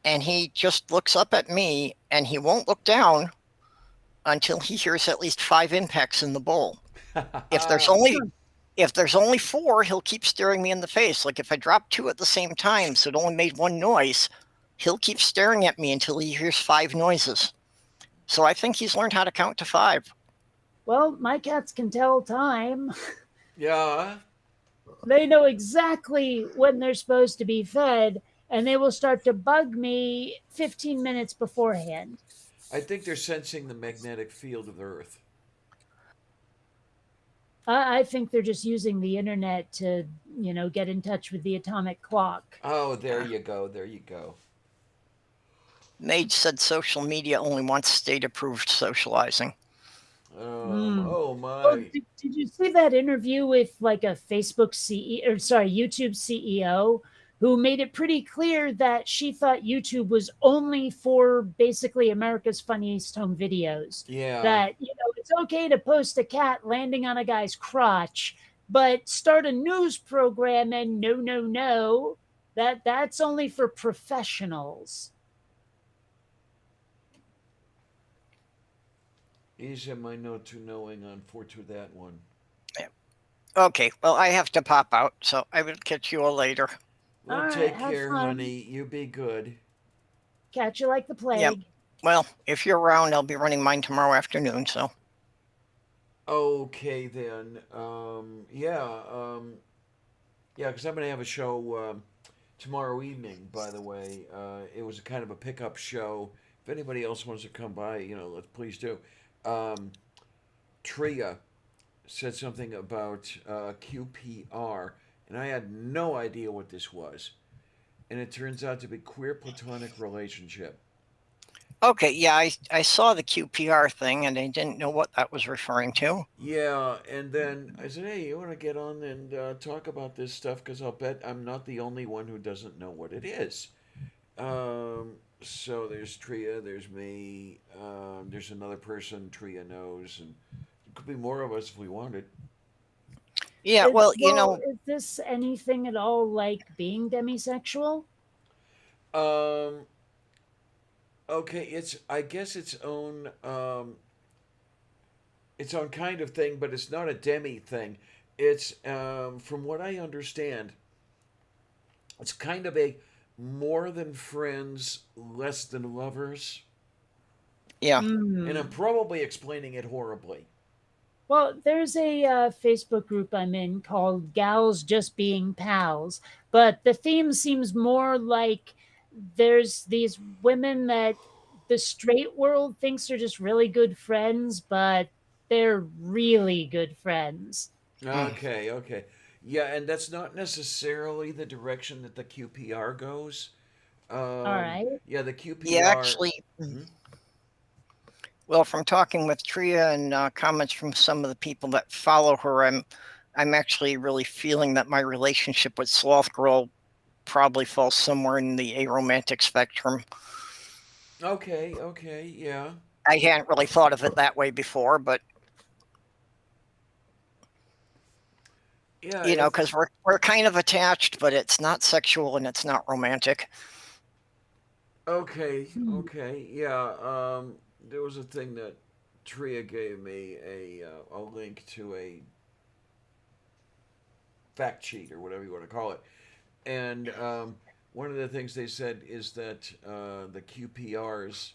and he just looks up at me, and he won't look down until he hears at least 5 impacts in the bowl. If there's only 4, he'll keep staring me in the face. Like if I drop 2 at the same time, so it only made 1 noise, he'll keep staring at me until he hears 5 noises. So I think he's learned how to count to 5. Well, my cats can tell time. Yeah. They know exactly when they're supposed to be fed, and they will start to bug me 15 minutes beforehand. I think they're sensing the magnetic field of the Earth. I think they're just using the internet to, get in touch with the atomic clock. Oh, there you go. There you go. Mage said social media only wants state-approved socializing. Oh my. Well, did you see that interview with like a Facebook YouTube CEO who made it pretty clear that she thought YouTube was only for basically America's Funniest Home Videos? Yeah. That, it's okay to post a cat landing on a guy's crotch, but start a news program and no, that's only for professionals. Is am I not too knowing on for to that one? Okay, well, I have to pop out, so I will catch you all later. Well, All right, take have care, fun. honey. You be good. Catch you like the plague. Yep. Well, if you're around, I'll be running mine tomorrow afternoon, so. Okay then. Yeah, because I'm gonna have a show tomorrow evening. By the way, it was a kind of a pickup show. If anybody else wants to come by, let's please do. Tria said something about QPR, and I had no idea what this was. And it turns out to be queer platonic relationship. Okay, yeah, I saw the QPR thing, and I didn't know what that was referring to. Yeah, and then I said, hey, you want to get on and talk about this stuff? Because I'll bet I'm not the only one who doesn't know what it is. So there's Tria, there's me, there's another person Tria knows, and there could be more of us if we wanted. Yeah, well, is this anything at all like being demisexual? Okay, I guess its own kind of thing, but it's not a demi thing. It's from what I understand, it's kind of a more than friends, less than lovers. yeah. And I'm probably explaining it horribly. Well, there's a Facebook group I'm in called Gals Just Being Pals, but the theme seems more like there's these women that the straight world thinks are just really good friends, but they're really good friends. Okay. Yeah, and that's not necessarily the direction that the QPR goes. All right. Yeah, the QPR. Yeah, actually, well, from talking with Tria and comments from some of the people that follow her, I'm actually really feeling that my relationship with Sloth Girl probably falls somewhere in the aromantic spectrum. Okay, yeah. I hadn't really thought of it that way before, but Yeah, because we're kind of attached, but it's not sexual and it's not romantic. Okay, yeah. There was a thing that Tria gave me a link to a fact sheet or whatever you want to call it, and one of the things they said is that the QPRs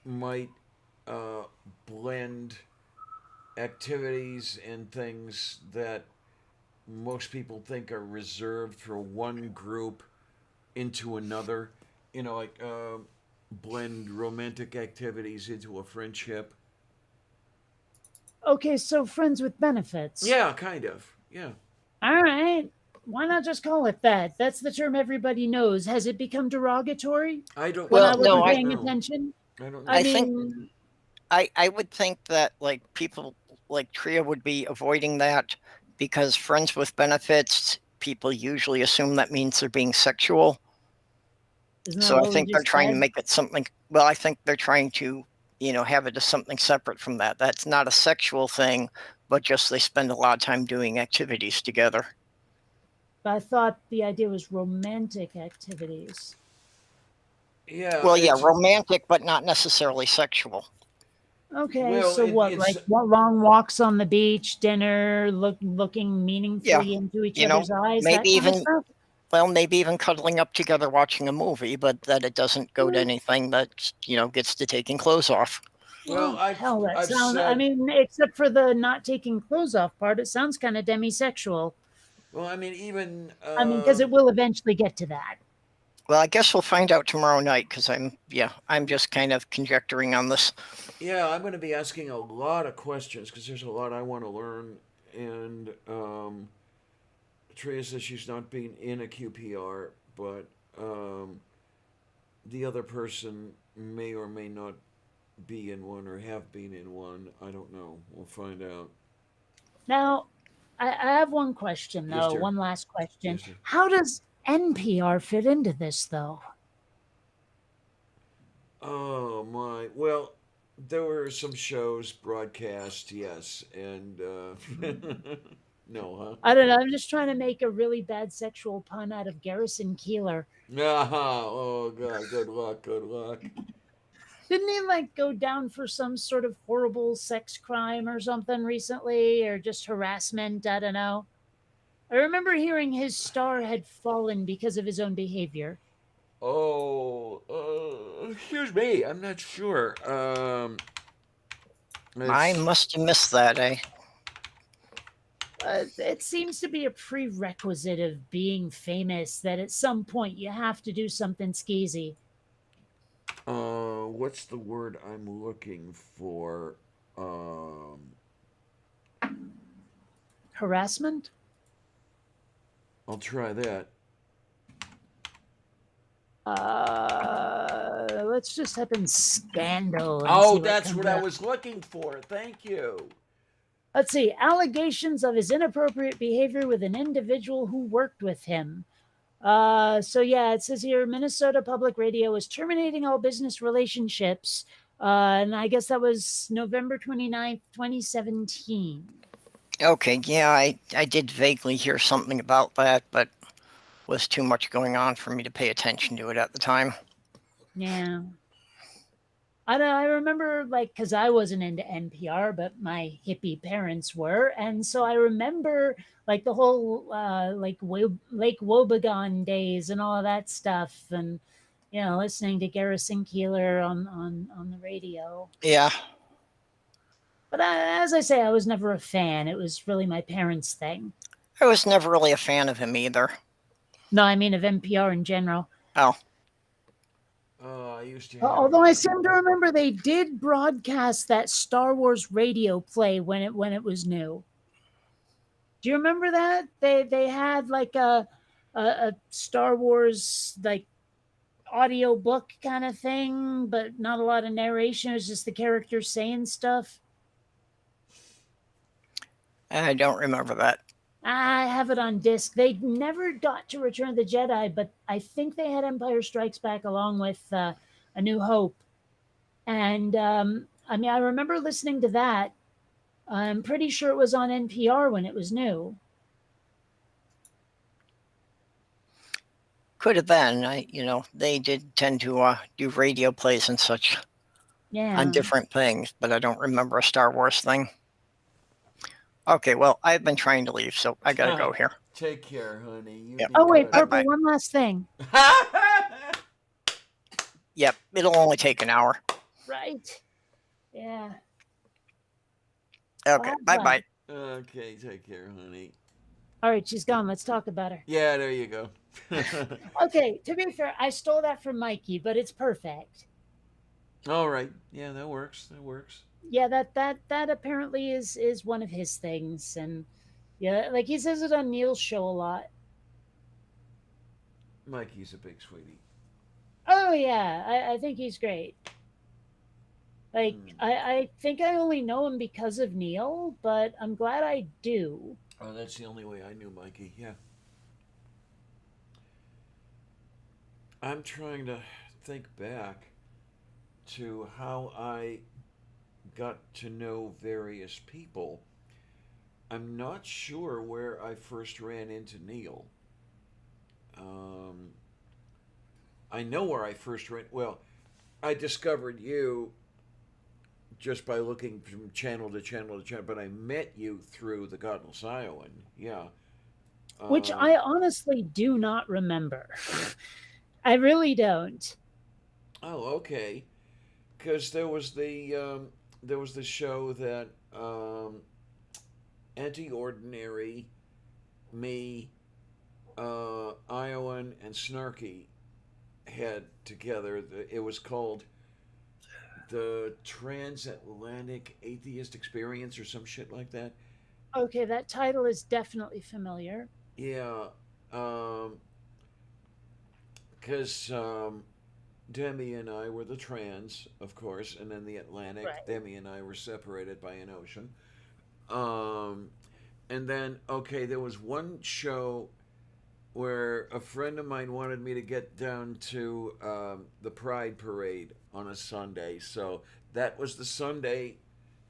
might blend activities and things that most people think are reserved for one group into another. Like blend romantic activities into a friendship. Okay, so friends with benefits. Yeah, kind of. Yeah. All right. Why not just call it that? That's the term everybody knows. Has it become derogatory I don't. when I Well, wasn't no, paying know. attention? I don't know. I think I would think that like people like Tria would be avoiding that because friends with benefits, people usually assume that means they're being sexual. Isn't that So what I we think they're just trying to said? make it something. Well, I think they're trying to, have it as something separate from that. That's not a sexual thing, but just they spend a lot of time doing activities together. But I thought the idea was romantic activities. Yeah. Well, yeah, romantic, but not necessarily sexual. Okay, Well, so what? it's Like what? Long walks on the beach, dinner, looking Yeah, meaningfully into each you know, other's eyes, maybe that kind of even stuff. well, maybe even cuddling up together watching a movie, but that it doesn't go to Mm, anything that gets to taking clothes off. well, Well, hell, that I've sound. I said. mean, except for the not taking clothes off part, it sounds kind of demisexual. Well, I mean, even I mean, because it will eventually get to that. Well, I guess we'll find out tomorrow night because I'm just kind of conjecturing on this. yeah, I'm going to be asking a lot of questions because there's a lot I want to learn. And Tria says she's not being in a QPR, but the other person may or may not be in one or have been in one. I don't know. We'll find out. Now, I have one question Yes, though. dear. One last question. Yes, dear. How does NPR fit into this though? Oh my. Well, there were some shows broadcast, yes, and no, huh? I don't know. I'm just trying to make a really bad sexual pun out of Garrison Keeler. Oh God, good luck, good luck. Didn't he like go down for some sort of horrible sex crime or something recently, or just harassment? I don't know. I remember hearing his star had fallen because of his own behavior. Oh, excuse me, I'm not sure. I It's, must have missed that, eh? It seems to be a prerequisite of being famous that at some point you have to do something skeezy. what's the word I'm looking for? Um, Harassment? I'll try that. Let's just type in scandal and Oh, see what that's comes what I up. was looking for. Thank you. Let's see. Allegations of his inappropriate behavior with an individual who worked with him. So yeah, it says here Minnesota Public Radio is terminating all business relationships. And I guess that was November 29th, 2017. Okay, yeah, I did vaguely hear something about that, but was too much going on for me to pay attention to it at the time. Yeah. I don't. I remember, like, because I wasn't into NPR, but my hippie parents were, and so I remember like the whole like Lake Wobegon days and all of that stuff, and listening to Garrison Keeler on the radio. Yeah, But as I say, I was never a fan. It was really my parents' thing. I was never really a fan of him either. No, I mean of NPR in general. Oh, I used to have. Although I seem to remember they did broadcast that Star Wars radio play when it was new. Do you remember that? They had like a Star Wars like audio book kind of thing, but not a lot of narration. It was just the characters saying stuff. I don't remember that. I have it on disc. They never got to Return of the Jedi, but I think they had Empire Strikes Back along with A New Hope. And I mean, I remember listening to that. I'm pretty sure it was on NPR when it was new. Could have been. They did tend to do radio plays and such Yeah. on different things, but I don't remember a Star Wars thing. Okay, well, I've been trying to leave, so I gotta go here. Take care, honey. You Yep. be Oh wait, good. Purple. Bye-bye. One last thing. Yep, it'll only take an hour. Right. Yeah. Okay, Bye. bye-bye. Okay, take care, honey. All right, she's gone. Let's talk about her. Yeah, there you go. Okay, to be fair, I stole that from Mikey, but it's perfect. All right. Yeah, that works. That works. Yeah, that apparently is one of his things, and yeah, like he says it on Neil's show a lot. Mikey's a big sweetie. Oh yeah, I think he's great. Like I think I only know him because of Neil, but I'm glad I do. Oh, that's the only way I knew Mikey. Yeah. I'm trying to think back to how I got to know various people. I'm not sure where I first ran into Neil. I know where I first ran. Well, I discovered you just by looking from channel to channel to channel, but I met you through the Godless Iowan. Yeah. which Um, I honestly do not remember. I really don't. oh, okay. Because there was the show that Anti Ordinary, me, Iowan, and Snarky had together. It was called the Transatlantic Atheist Experience or some shit like that. Okay, that title is definitely familiar. Yeah, because Demi and I were the trans, of course, and then the Atlantic. Right. Demi and I were separated by an ocean. Um, and then, okay, there was one show where a friend of mine wanted me to get down to the Pride Parade on a Sunday. So that was the Sunday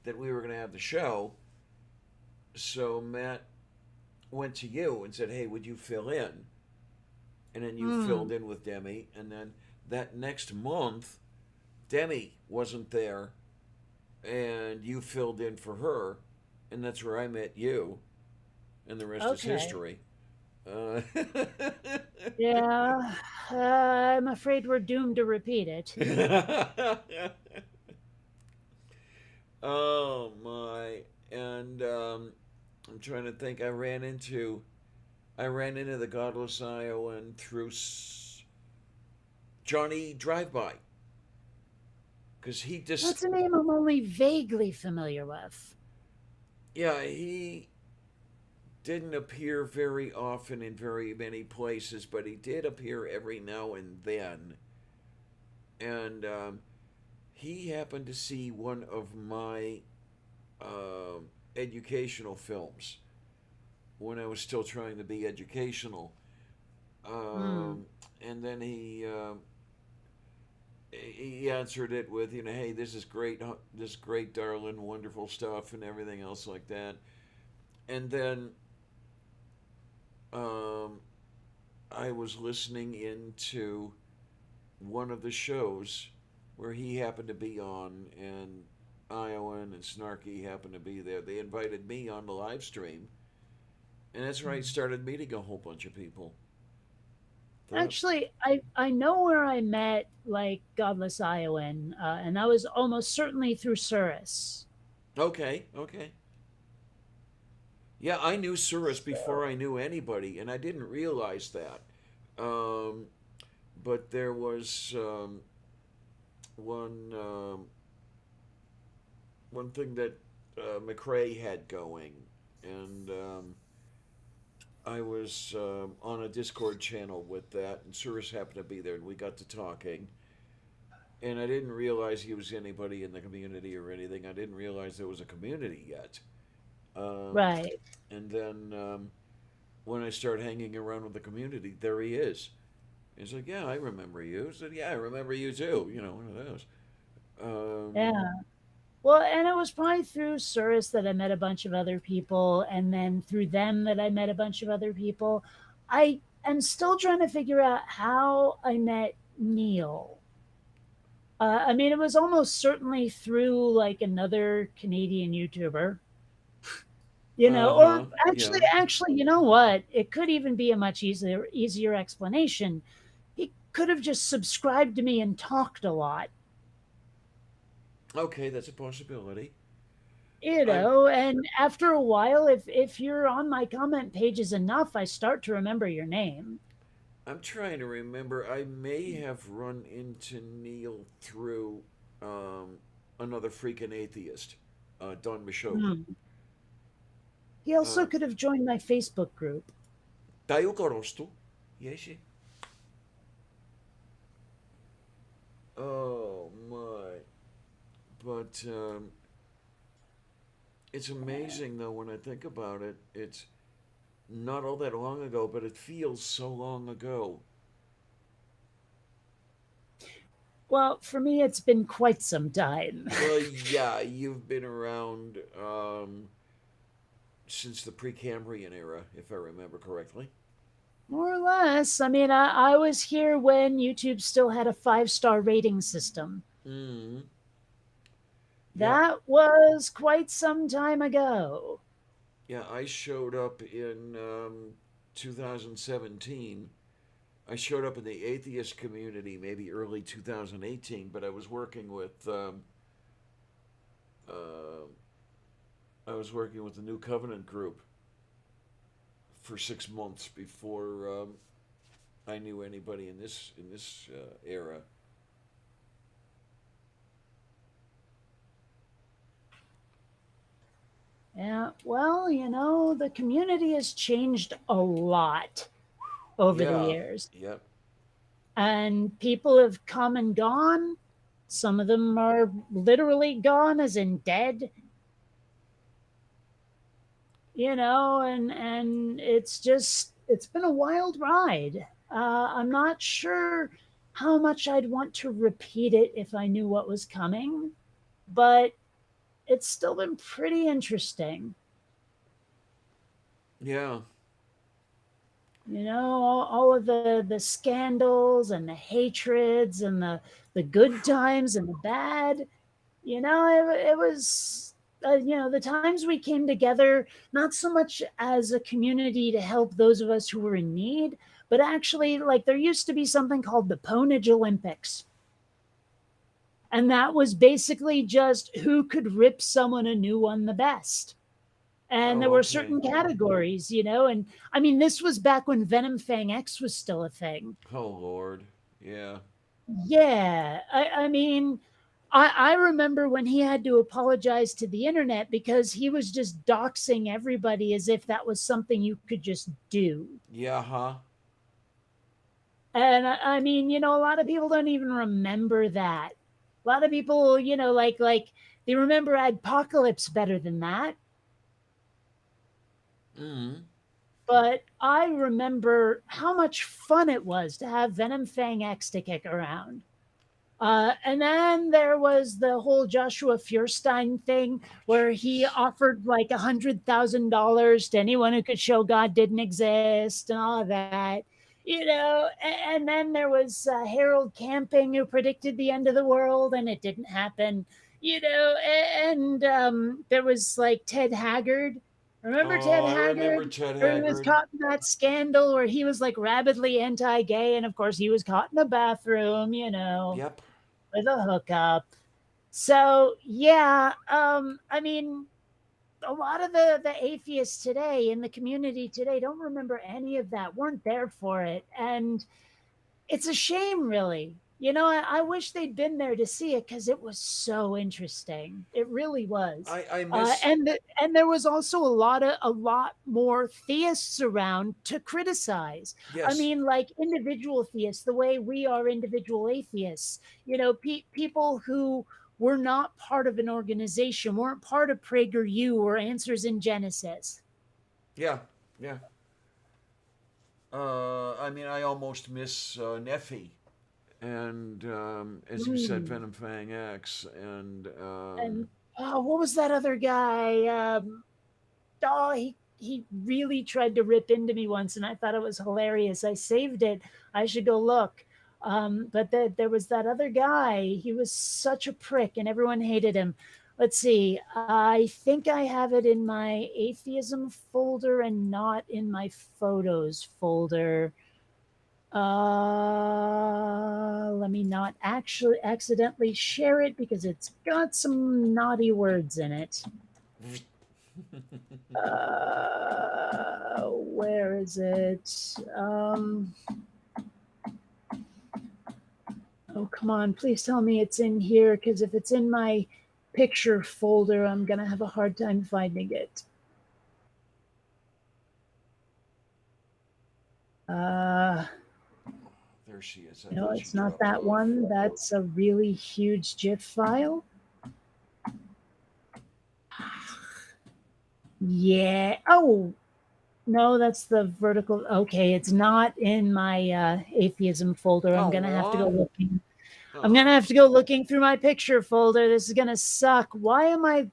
that we were going to have the show. So Matt went to you and said, "Hey, would you fill in?" And then you filled in with Demi. And then that next month, Demi wasn't there, and you filled in for her, and that's where I met you, and the rest is Okay. history. Uh, Yeah, I'm afraid we're doomed to repeat it. oh my! And I'm trying to think. I ran into the Godless Iowan through Johnny Drive By because he That's just a name I'm only vaguely familiar with. yeah he didn't appear very often in very many places, but he did appear every now and then. And he happened to see one of my educational films when I was still trying to be educational. Hmm. And then he answered it with, you know, hey, this is great, darling, wonderful stuff, and everything else like that. And then um, I was listening into one of the shows where he happened to be on, and Iowan and Snarky happened to be there. They invited me on the live stream, and that's where I started meeting a whole bunch of people. That, Actually, I know where I met like Godless Iowan, and that was almost certainly through Surus. okay, okay. Yeah, I knew Surus before So I knew anybody, and I didn't realize that. Um, but there was one one thing that McRae had going, and I was on a Discord channel with that, and Surus happened to be there, and we got to talking. And I didn't realize he was anybody in the community or anything. I didn't realize there was a community yet. Um, right. and then when I started hanging around with the community, there he is. He's like, "Yeah, I remember you." I said, "Yeah, I remember you too." You know, one of those. Um, Yeah. Well, and it was probably through Surus that I met a bunch of other people, and then through them that I met a bunch of other people. I am still trying to figure out how I met Neil. I mean, it was almost certainly through like another Canadian YouTuber, or actually, yeah. you know what? It could even be a much easier explanation. He could have just subscribed to me and talked a lot, Okay, that's a possibility. I'm and after a while, if you're on my comment pages enough, I start to remember your name. I'm trying to remember. I may have run into Neil through um, another freaking atheist, Don Michaud. Hmm. He also Uh, could have joined my Facebook group. Tayo Korosto. Yes. Oh my! But it's amazing though when I think about it. It's not all that long ago, but it feels so long ago. Well, for me, it's been quite some time. Well, yeah, you've been around since the Precambrian era, if I remember correctly. More or less. I mean, I was here when YouTube still had a 5-star rating system. Mm. Yeah, That was quite some time ago. yeah. I showed up in 2017. I showed up in the atheist community maybe early 2018, but uh, I was working with the New Covenant group for 6 months before I knew anybody in this era. Yeah, well, the community has changed a lot over the Yeah, years. yep. And people have come and gone. Some of them are literally gone, as in dead, and it's been a wild ride. I'm not sure how much I'd want to repeat it if I knew what was coming, but it's still been pretty interesting. Yeah, All of the scandals and the hatreds and the good times and the bad. It was the times we came together, not so much as a community to help those of us who were in need, but actually, like, there used to be something called the Ponage Olympics, and that was basically just who could rip someone a new one the best. And there oh, were okay. certain categories, and I mean, this was back when Venom Fang X was still a thing. Oh, Lord. Yeah. Yeah, I mean, I remember when he had to apologize to the internet because he was just doxing everybody as if that was something you could just do. Yeah, huh? And I mean, a lot of people don't even remember that. A lot of people, like they remember Adpocalypse better than that. Mm. But I remember how much fun it was to have Venom Fang X to kick around. And then there was the whole Joshua Feuerstein thing where he offered like $100,000 to anyone who could show God didn't exist and all of that. And then there was Harold Camping who predicted the end of the world and it didn't happen. And there was like Ted Haggard. Remember Oh, Ted I remember Haggard? Ted Where he was Haggard. caught in that scandal where he was like rabidly anti-gay, and of course he was caught in a bathroom, Yep. with a hookup. So yeah, I mean, a lot of the atheists today in the community today don't remember any of that, weren't there for it, and it's a shame, really. I wish they'd been there to see it because it was so interesting. It really was. I miss. And there was also a lot more theists around to criticize. I Yes. mean, like individual theists, the way we are individual atheists. People who were not part of an organization, weren't part of PragerU or Answers in Genesis. Yeah. Yeah. I mean, I almost miss Neffy. And as you said, Mm. Venom Fang X. And And oh, what was that other guy? Oh, he really tried to rip into me once, and I thought it was hilarious. I saved it. I should go look. But there was that other guy. He was such a prick, and everyone hated him. Let's see. I think I have it in my atheism folder and not in my photos folder. Let me not actually accidentally share it because it's got some naughty words in it. Where is it? Oh, come on. Please tell me it's in here, because if it's in my picture folder, I'm going to have a hard time finding it. there she is. I No, thought she it's not dropped that off. one. That's a really huge GIF file. Yeah. Oh, no, that's the vertical. Okay, it's not in my atheism folder. I'm gonna have to go Aw. looking. Oh. I'm gonna have to go looking through my picture folder. This is gonna suck. Why am I?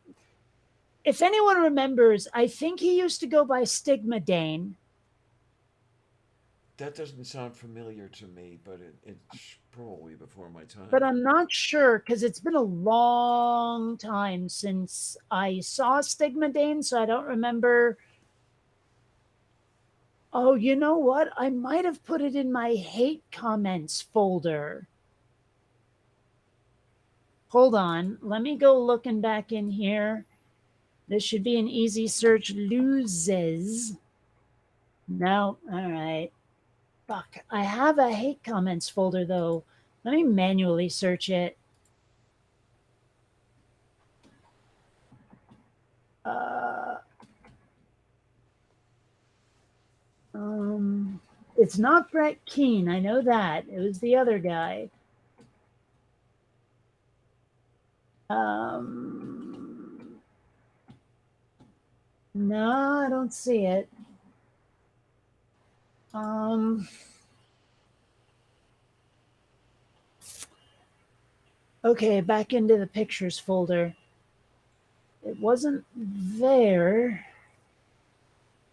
If anyone remembers, I think he used to go by Stigma Dane. That doesn't sound familiar to me, but it's probably before my time. But I'm not sure because it's been a long time since I saw Stigmadane, so I don't remember. Oh, you know what? I might have put it in my hate comments folder. Hold on. Let me go looking back in here. This should be an easy search. Loses. No. All right. Fuck. I have a hate comments folder, though. Let me manually search it. It's not Brett Keane. I know that. It was the other guy. No, I don't see it. Okay, back into the pictures folder. It wasn't there.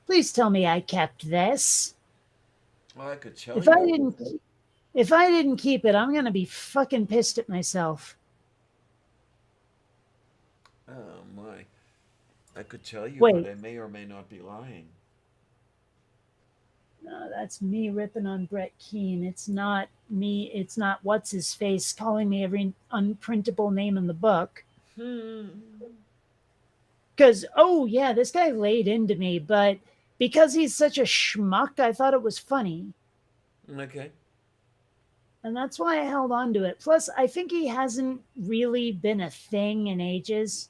Please tell me I kept this. Well, I could tell If you. I didn't keep it, I'm gonna be fucking pissed at myself. Oh my! I could tell you, Wait. but I may or may not be lying. No, that's me ripping on Brett Keane. It's not me. It's not what's his face calling me every unprintable name in the book. Because, oh yeah, this guy laid into me, but because he's such a schmuck, I thought it was funny. Okay. And that's why I held on to it. Plus, I think he hasn't really been a thing in ages.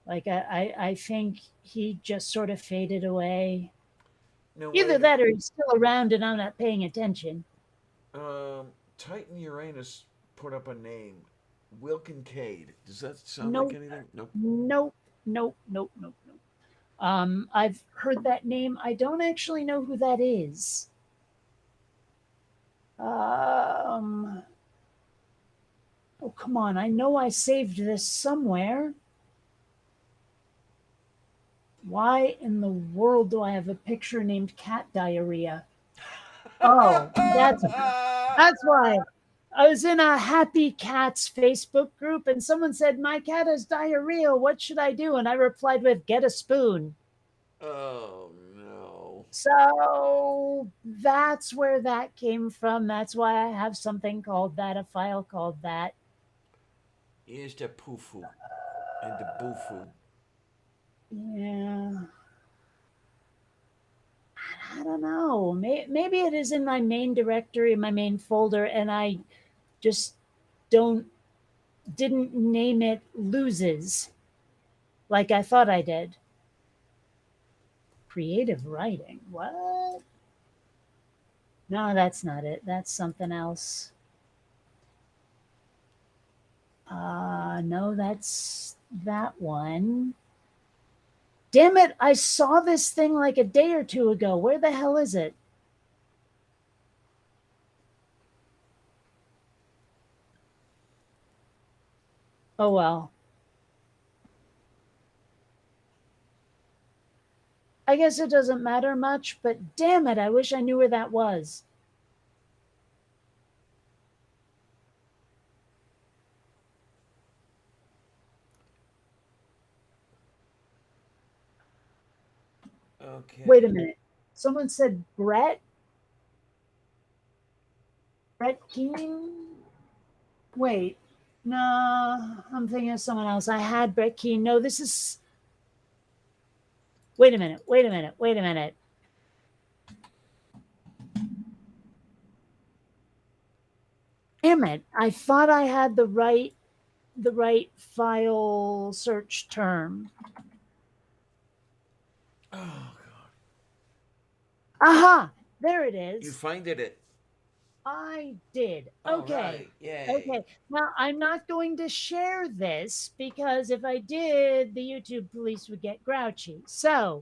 Like, I think he just sort of faded away. No, Either that or he's still around and I'm not paying attention. Titan Uranus put up a name, Will Kincaid. Does that sound Nope. like anything? Nope. Nope. I've heard that name. I don't actually know who that is. Oh, come on. I know I saved this somewhere. Why in the world do I have a picture named Cat Diarrhea? Oh, that's why. I was in a Happy Cats Facebook group and someone said, "My cat has diarrhea. What should I do?" And I replied with, "Get a spoon." Oh no. So that's where that came from. That's why I have something called that, a file called that. Here's the poofu and the boofu. Yeah. I don't know. Maybe it is in my main directory, my main folder, and I just didn't name it Loses like I thought I did. Creative writing. What? No, that's not it. That's something else. No, that's that one. Damn it, I saw this thing like a day or two ago. Where the hell is it? Oh, well. I guess it doesn't matter much, but damn it, I wish I knew where that was. Okay. Wait a minute. Someone said Brett? Brett Keane? Wait. No, I'm thinking of someone else. I had Brett Keane. No, this is... Wait a minute. Damn it. I thought I had the right file search term. Oh god. Aha! There it is. You finded it. I did. All Okay. right. Yay. Okay. Now, I'm not going to share this because if I did, the YouTube police would get grouchy. So,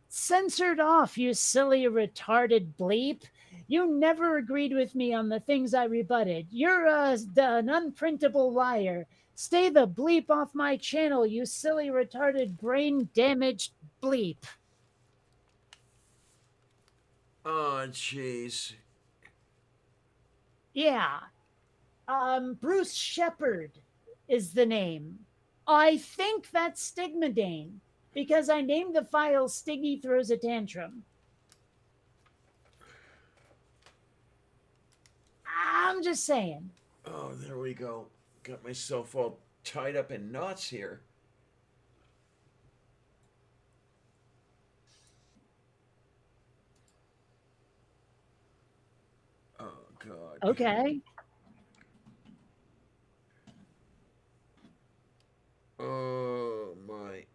censored off, you silly, retarded bleep. You never agreed with me on the things I rebutted. You're an unprintable liar. Stay the bleep off my channel, you silly, retarded, brain-damaged bleep. Oh, jeez. Yeah. Bruce Shepard is the name. I think that's Stigmadane because I named the file Stiggy Throws a Tantrum. I'm just saying. Oh, there we go. Got myself all tied up in knots here. Oh, God. Okay. Oh, my.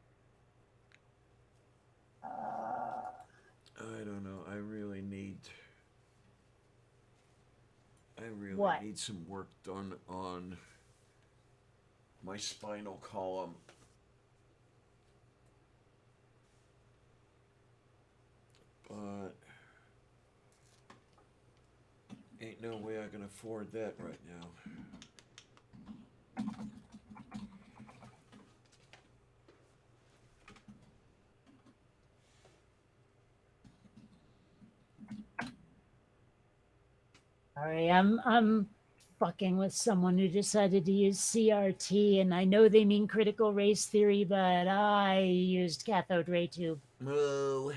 I don't know. I really What? need some work done on my spinal column. But ain't no way I can afford that right now. Sorry, I'm fucking with someone who decided to use CRT, and I know they mean critical race theory, but I used cathode ray tube. Moo.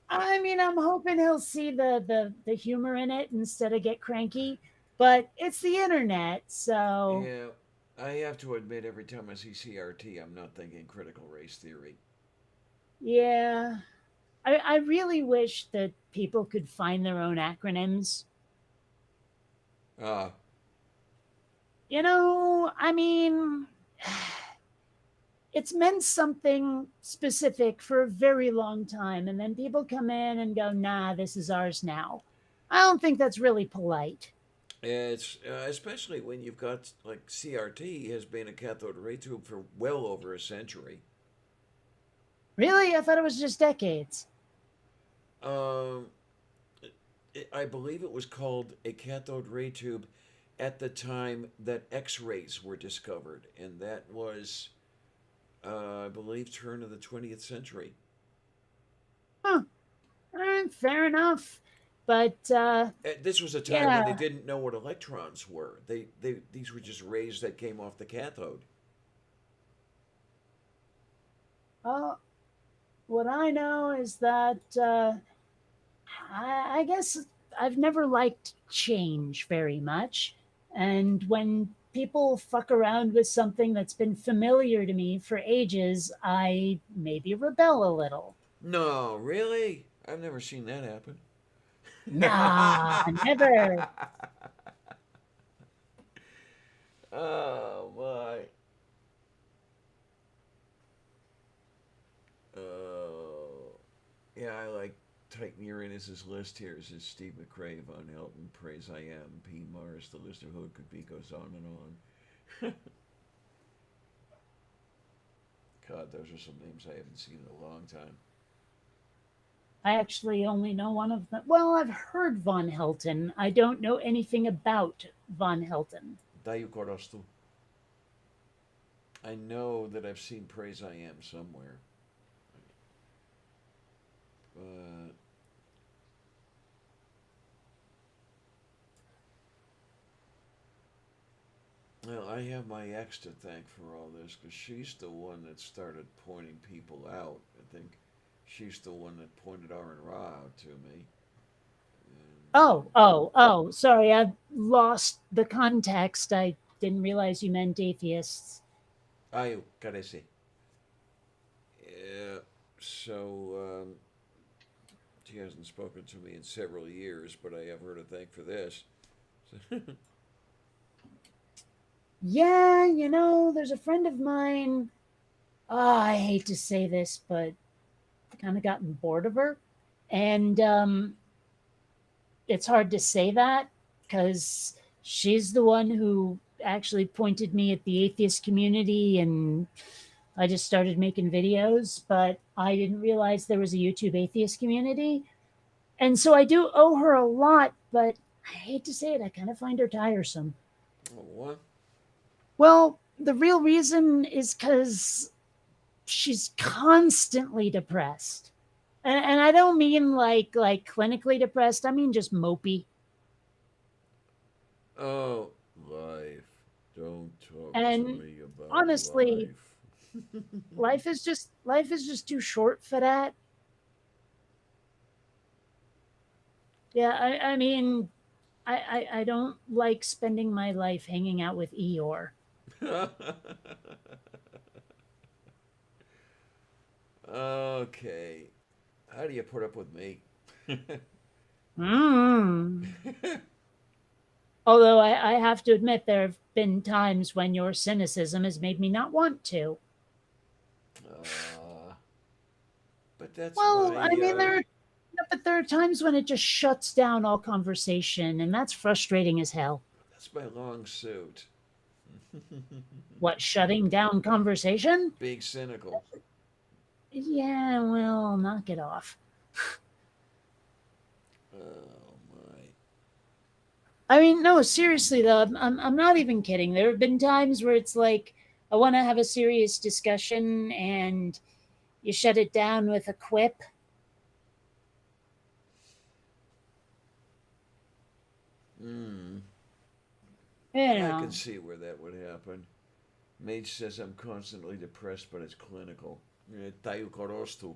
I mean, I'm hoping he'll see the humor in it instead of get cranky, but it's the internet, so Yeah, I have to admit, every time I see CRT, I'm not thinking critical race theory. yeah. I really wish that people could find their own acronyms. Ah, You know, I mean, it's meant something specific for a very long time, and then people come in and go, nah, this is ours now. I don't think that's really polite. it's especially when you've got like CRT has been a cathode ray tube for well over a century. Really? I thought it was just decades. Um, I believe it was called a cathode ray tube at the time that X-rays were discovered, and that was, I believe, turn of the 20th century. Huh. Fair enough. But This was a time when they yeah, didn't know what electrons were. These were just rays that came off the cathode. uh, what I know is that I guess I've never liked change very much. And when people fuck around with something that's been familiar to me for ages, I maybe rebel a little. No, really? I've never seen that happen. Nah, never. Oh my. Oh. Yeah, I like Tyke Uranus's list here. It says Steve McRae, Von Helton, Praise I Am, P. Morris, the list of who it could be goes on and on. God, those are some names I haven't seen in a long time. I actually only know one of them. Well, I've heard Von Helton. I don't know anything about Von Helton. Dayu Korostu. I know that I've seen Praise I Am somewhere. But well, I have my ex to thank for all this because she's the one that started pointing people out. I think she's the one that pointed Aaron Ra out to me. Oh. Sorry, I've lost the context. I didn't realize you meant atheists. Ayu, carece. Yeah, so she hasn't spoken to me in several years, but I have her to thank for this. Yeah, there's a friend of mine. I hate to say this, but kind of gotten bored of her. And it's hard to say that because she's the one who actually pointed me at the atheist community, and I just started making videos, but I didn't realize there was a YouTube atheist community. And so I do owe her a lot, but I hate to say it, I kind of find her tiresome. Oh, what? Well, the real reason is because she's constantly depressed. And I don't mean like clinically depressed. I mean just mopey. Oh, life. Don't talk to And me about honestly, life. life is just too short for that. Yeah, I mean, I don't like spending my life hanging out with Eeyore. Okay. How do you put up with me? Mm. Although I have to admit, there have been times when your cynicism has made me not want to. uh, but that's Well, my I mean, but there are times when it just shuts down all conversation, and that's frustrating as hell. that's my long suit. What, shutting down conversation? Being cynical. Yeah, well, knock it off. Oh my. I mean, no, seriously though, I'm not even kidding. There have been times where it's like I want to have a serious discussion, and you shut it down with a quip. Hmm. You I can know. see where that would happen. Mage says I'm constantly depressed, but it's clinical. Tayo korostu.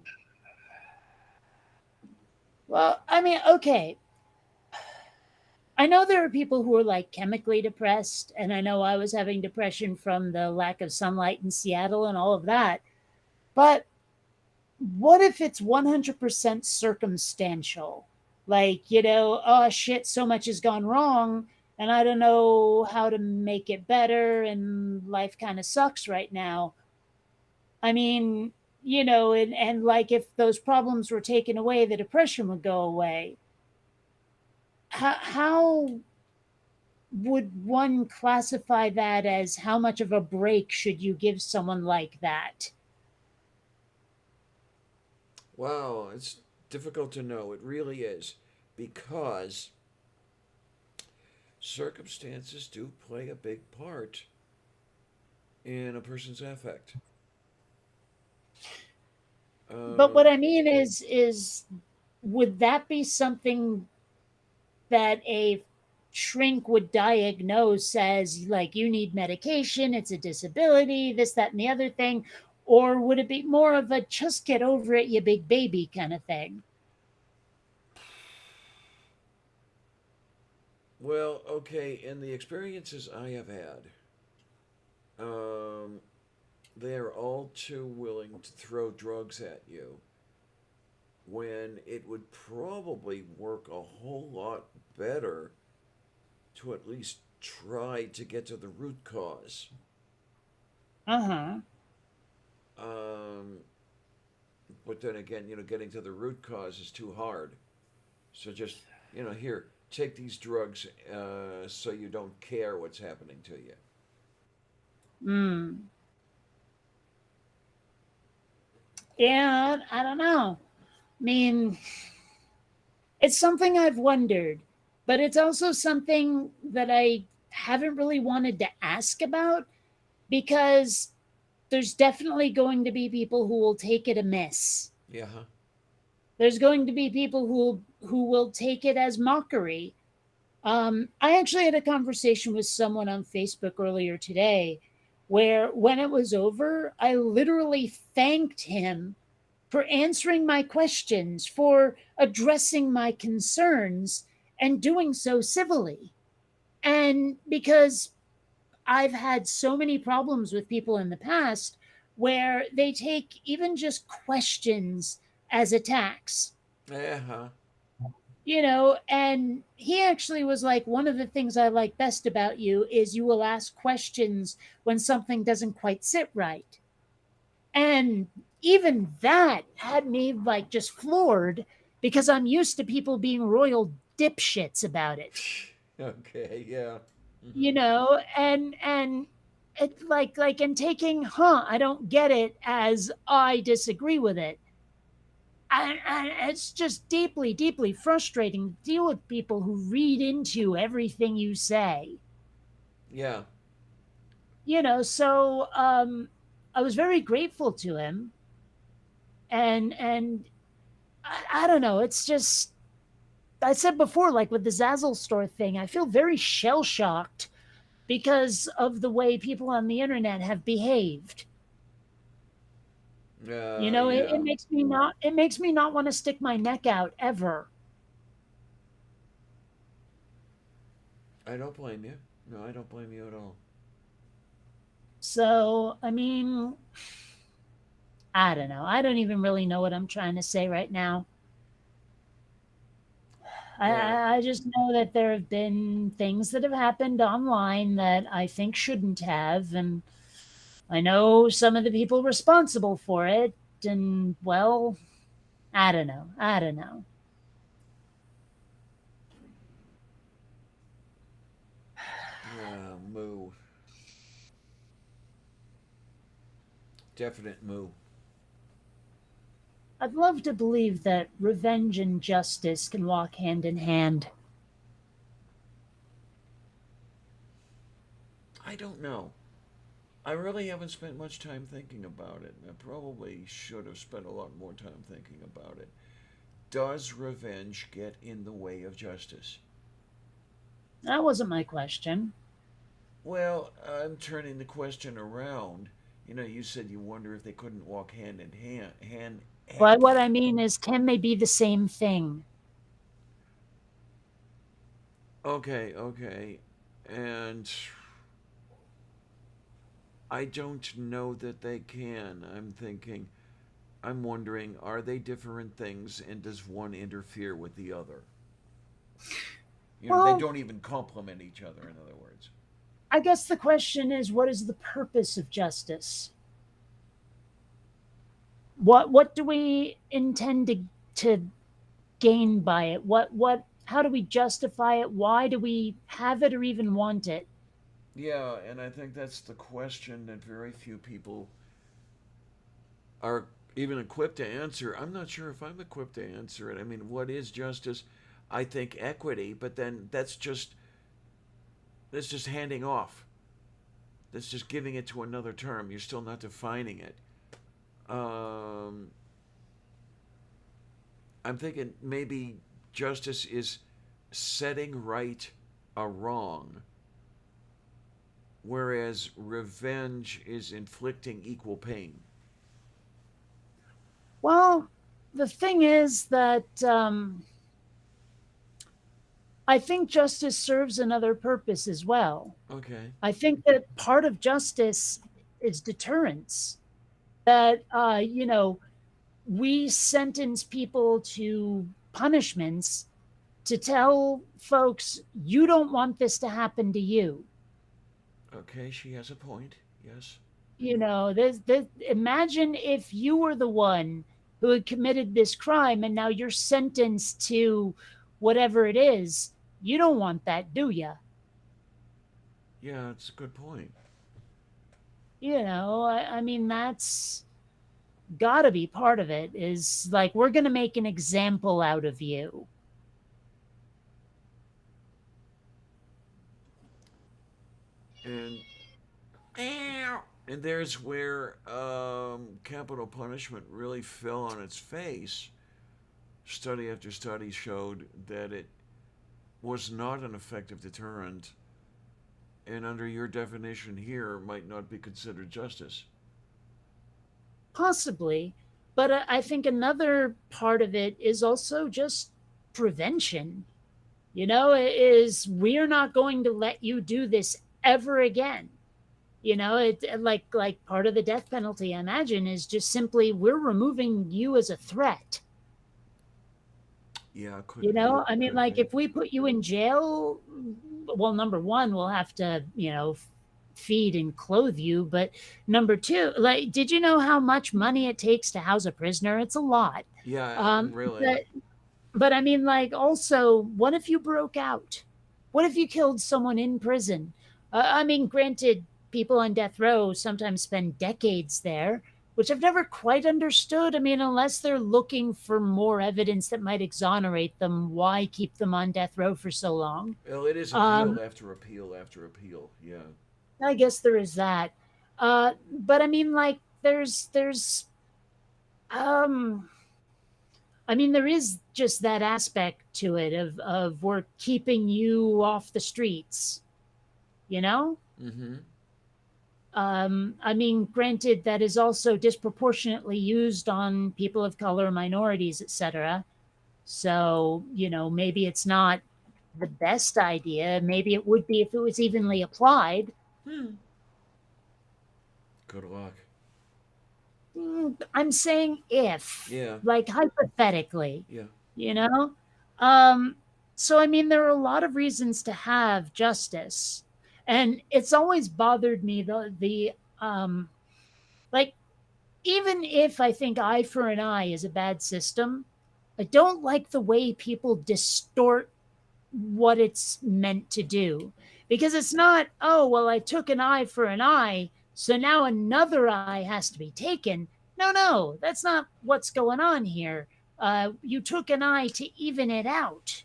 Well, I mean, okay. I know there are people who are like chemically depressed, and I know I was having depression from the lack of sunlight in Seattle and all of that. But what if it's 100% circumstantial? Like, oh shit, so much has gone wrong, and I don't know how to make it better, and life kind of sucks right now. I mean, and like if those problems were taken away, the depression would go away. How would one classify that as how much of a break should you give someone like that? Wow, it's difficult to know. It really is. Because circumstances do play a big part in a person's affect. But what Um, I mean is would that be something that a shrink would diagnose as like you need medication, it's a disability, this, that, and the other thing? Or would it be more of a just get over it, you big baby kind of thing? well, okay, in the experiences I have had, um, they're all too willing to throw drugs at you when it would probably work a whole lot better to at least try to get to the root cause. Uh huh. Um, but then again, getting to the root cause is too hard. So just, here, take these drugs so you don't care what's happening to you. Mm. Yeah, I don't know. I mean, it's something I've wondered, but it's also something that I haven't really wanted to ask about because there's definitely going to be people who will take it amiss. Yeah, huh? There's going to be people who will take it as mockery. I actually had a conversation with someone on Facebook earlier today where when it was over, I literally thanked him for answering my questions, for addressing my concerns, and doing so civilly. And because I've had so many problems with people in the past where they take even just questions as attacks, Yeah, huh? and he actually was like, one of the things I like best about you is you will ask questions when something doesn't quite sit right. And even that had me like just floored because I'm used to people being royal dipshits about it. Okay, yeah. You Hmm. know, and it like and taking, I don't get it as I disagree with it. And it's just deeply, deeply frustrating to deal with people who read into everything you say. Yeah. So I was very grateful to him, and I don't know. It's just I said before, like with the Zazzle store thing, I feel very shell shocked because of the way people on the internet have behaved. It Yeah. makes me not want to stick my neck out ever. I don't blame you. No, I don't blame you at all. So I mean, I don't know. I don't even really know what I'm trying to say right now. I, Well, I I just know that there have been things that have happened online that I think shouldn't have, and I know some of the people responsible for it, and well, I don't know. I don't know. moo. Definite moo. I'd love to believe that revenge and justice can walk hand in hand. I don't know. I really haven't spent much time thinking about it. I probably should have spent a lot more time thinking about it. Does revenge get in the way of justice? That wasn't my question. Well, I'm turning the question around. You said you wonder if they couldn't walk hand in hand. But what I mean is, can they be the same thing? Okay, okay. And I don't know that they can. I'm wondering, are they different things and does one interfere with the other? They Well, don't even complement each other, in other words. I guess the question is, what is the purpose of justice? What do we intend to gain by it? What how do we justify it? Why do we have it or even want it? Yeah, and I think that's the question that very few people are even equipped to answer. I'm not sure if I'm equipped to answer it. I mean, what is justice? I think equity, but then that's just handing off. That's just giving it to another term. You're still not defining it. Um, I'm thinking maybe justice is setting right a wrong, whereas revenge is inflicting equal pain. Well, the thing is that I think justice serves another purpose as well. Okay. I think that part of justice is deterrence. That we sentence people to punishments to tell folks you don't want this to happen to you. Okay, she has a point. Yes. Imagine if you were the one who had committed this crime and now you're sentenced to whatever it is. You don't want that, do you? Yeah, it's a good point. I mean, that's got to be part of it, is like, we're going to make an example out of you. And and there's where capital punishment really fell on its face. Study after study showed that it was not an effective deterrent, and under your definition here, might not be considered justice. Possibly. But I think another part of it is also just prevention. Is we're not going to let you do this ever again. Like part of the death penalty, I imagine, is just simply we're removing you as a threat. Yeah, could be. I mean, Could like, be. if we put you in jail, well, number one, we'll have to, feed and clothe you. But number two, like, did you know how much money it takes to house a prisoner? It's a lot. Yeah, Um, really. but, but I mean, like, also, what if you broke out? What if you killed someone in prison? I mean, granted, people on death row sometimes spend decades there, which I've never quite understood. I mean, unless they're looking for more evidence that might exonerate them, why keep them on death row for so long? Well, it is appeal Um, after appeal after appeal. Yeah. I guess there is that. But I mean, like, there's um I mean, there is just that aspect to it of we're keeping you off the streets, you know? Mm-hmm. I mean, granted, that is also disproportionately used on people of color, minorities, etc. So, maybe it's not the best idea. Maybe it would be if it was evenly applied. Hmm. Good luck. I'm saying if, Yeah. like hypothetically, Yeah. you know? Um, so, I mean, there are a lot of reasons to have justice. And it's always bothered me, like, even if I think eye for an eye is a bad system, I don't like the way people distort what it's meant to do. Because it's not, oh, well, I took an eye for an eye, so now another eye has to be taken. No, that's not what's going on here. You took an eye to even it out.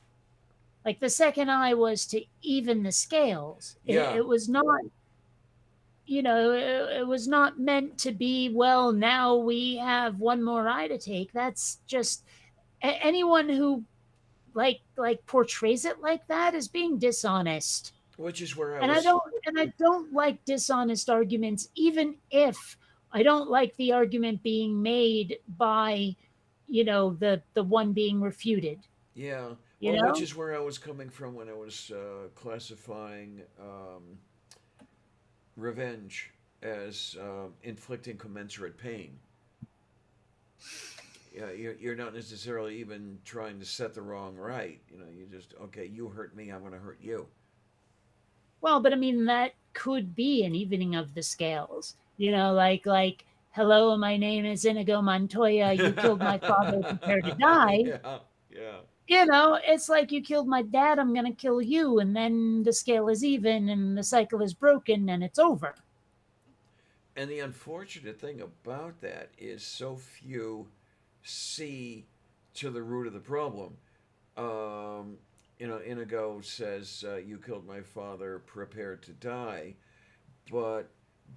Like the second eye was to even the scales. Yeah. It was not, it was not meant to be, well, now we have one more eye to take. That's just anyone who portrays it like that is being dishonest. Which is where I And was. I don't like dishonest arguments, even if I don't like the argument being made by, the one being refuted. Yeah. You Well, know? which is where I was coming from when I was classifying revenge as inflicting commensurate pain. Yeah, you're not necessarily even trying to set the wrong right. You just, okay, you hurt me, I'm going to hurt you. Well, but I mean that could be an evening of the scales. Like hello, my name is Inigo Montoya. You killed my father. Prepare to die. Yeah, yeah. It's like you killed my dad. I'm going to kill you, and then the scale is even, and the cycle is broken, and it's over. And the unfortunate thing about that is so few see to the root of the problem. Inigo says, "You killed my father. Prepare to die," but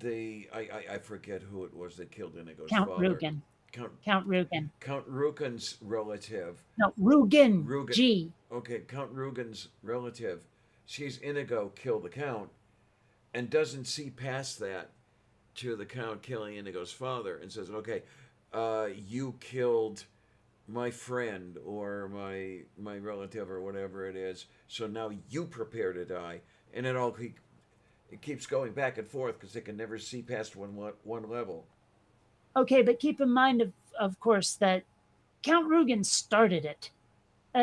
I forget who it was that killed Inigo's Count father. Rugen. Count Count Rugen. Count Rugen's relative. No, Rugen. Rugen. G. Okay, Count Rugen's relative sees Inigo kill the Count and doesn't see past that to the Count killing Inigo's father and says, "Okay, you killed my friend or my relative or whatever it is. So now you prepare to die." And it keeps going back and forth because they can never see past one level. Okay, but keep in mind, of course, that Count Rugen started it.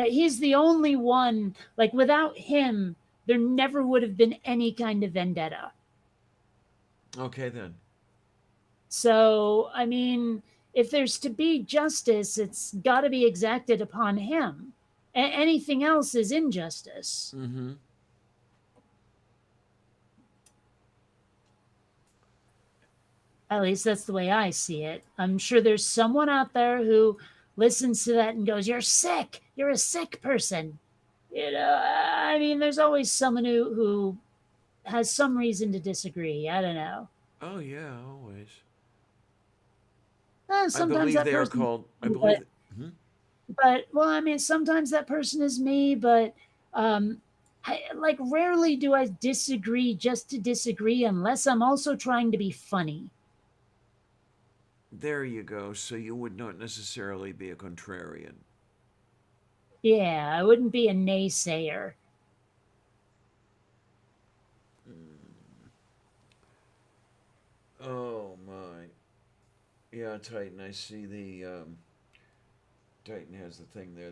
He's the only one. Like without him, there never would have been any kind of vendetta. Okay, then. So, I mean, if there's to be justice, it's got to be exacted upon him. Anything else is injustice. Mm-hmm. At least that's the way I see it. I'm sure there's someone out there who listens to that and goes, "You're sick. You're a sick person." I mean, there's always someone who has some reason to disagree. I don't know. Oh yeah, always. Sometimes I believe that they are person, called. I believe. but well, I mean, sometimes that person is me, but like rarely do I disagree just to disagree unless I'm also trying to be funny. There you go. So you would not necessarily be a contrarian. Yeah, I wouldn't be a naysayer. Oh my. Yeah, Titan. I see the Titan has the thing there.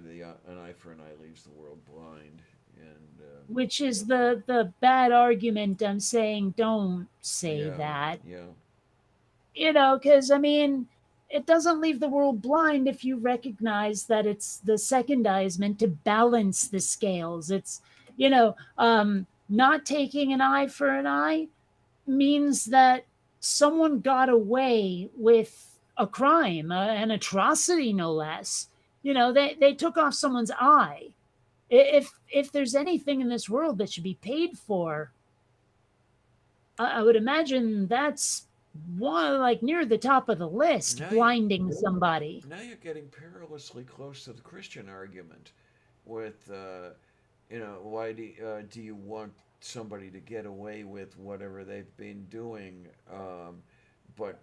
An eye for an eye leaves the world blind, and Which is the bad argument. I'm saying don't say yeah, that. yeah, Because I mean, it doesn't leave the world blind if you recognize that it's the second eye is meant to balance the scales. It's not taking an eye for an eye means that someone got away with a crime, an atrocity, no less. They took off someone's eye. If there's anything in this world that should be paid for, I would imagine that's one like near the top of the list, Now blinding somebody. now you're getting perilously close to the Christian argument with, why do you want somebody to get away with whatever they've been doing? But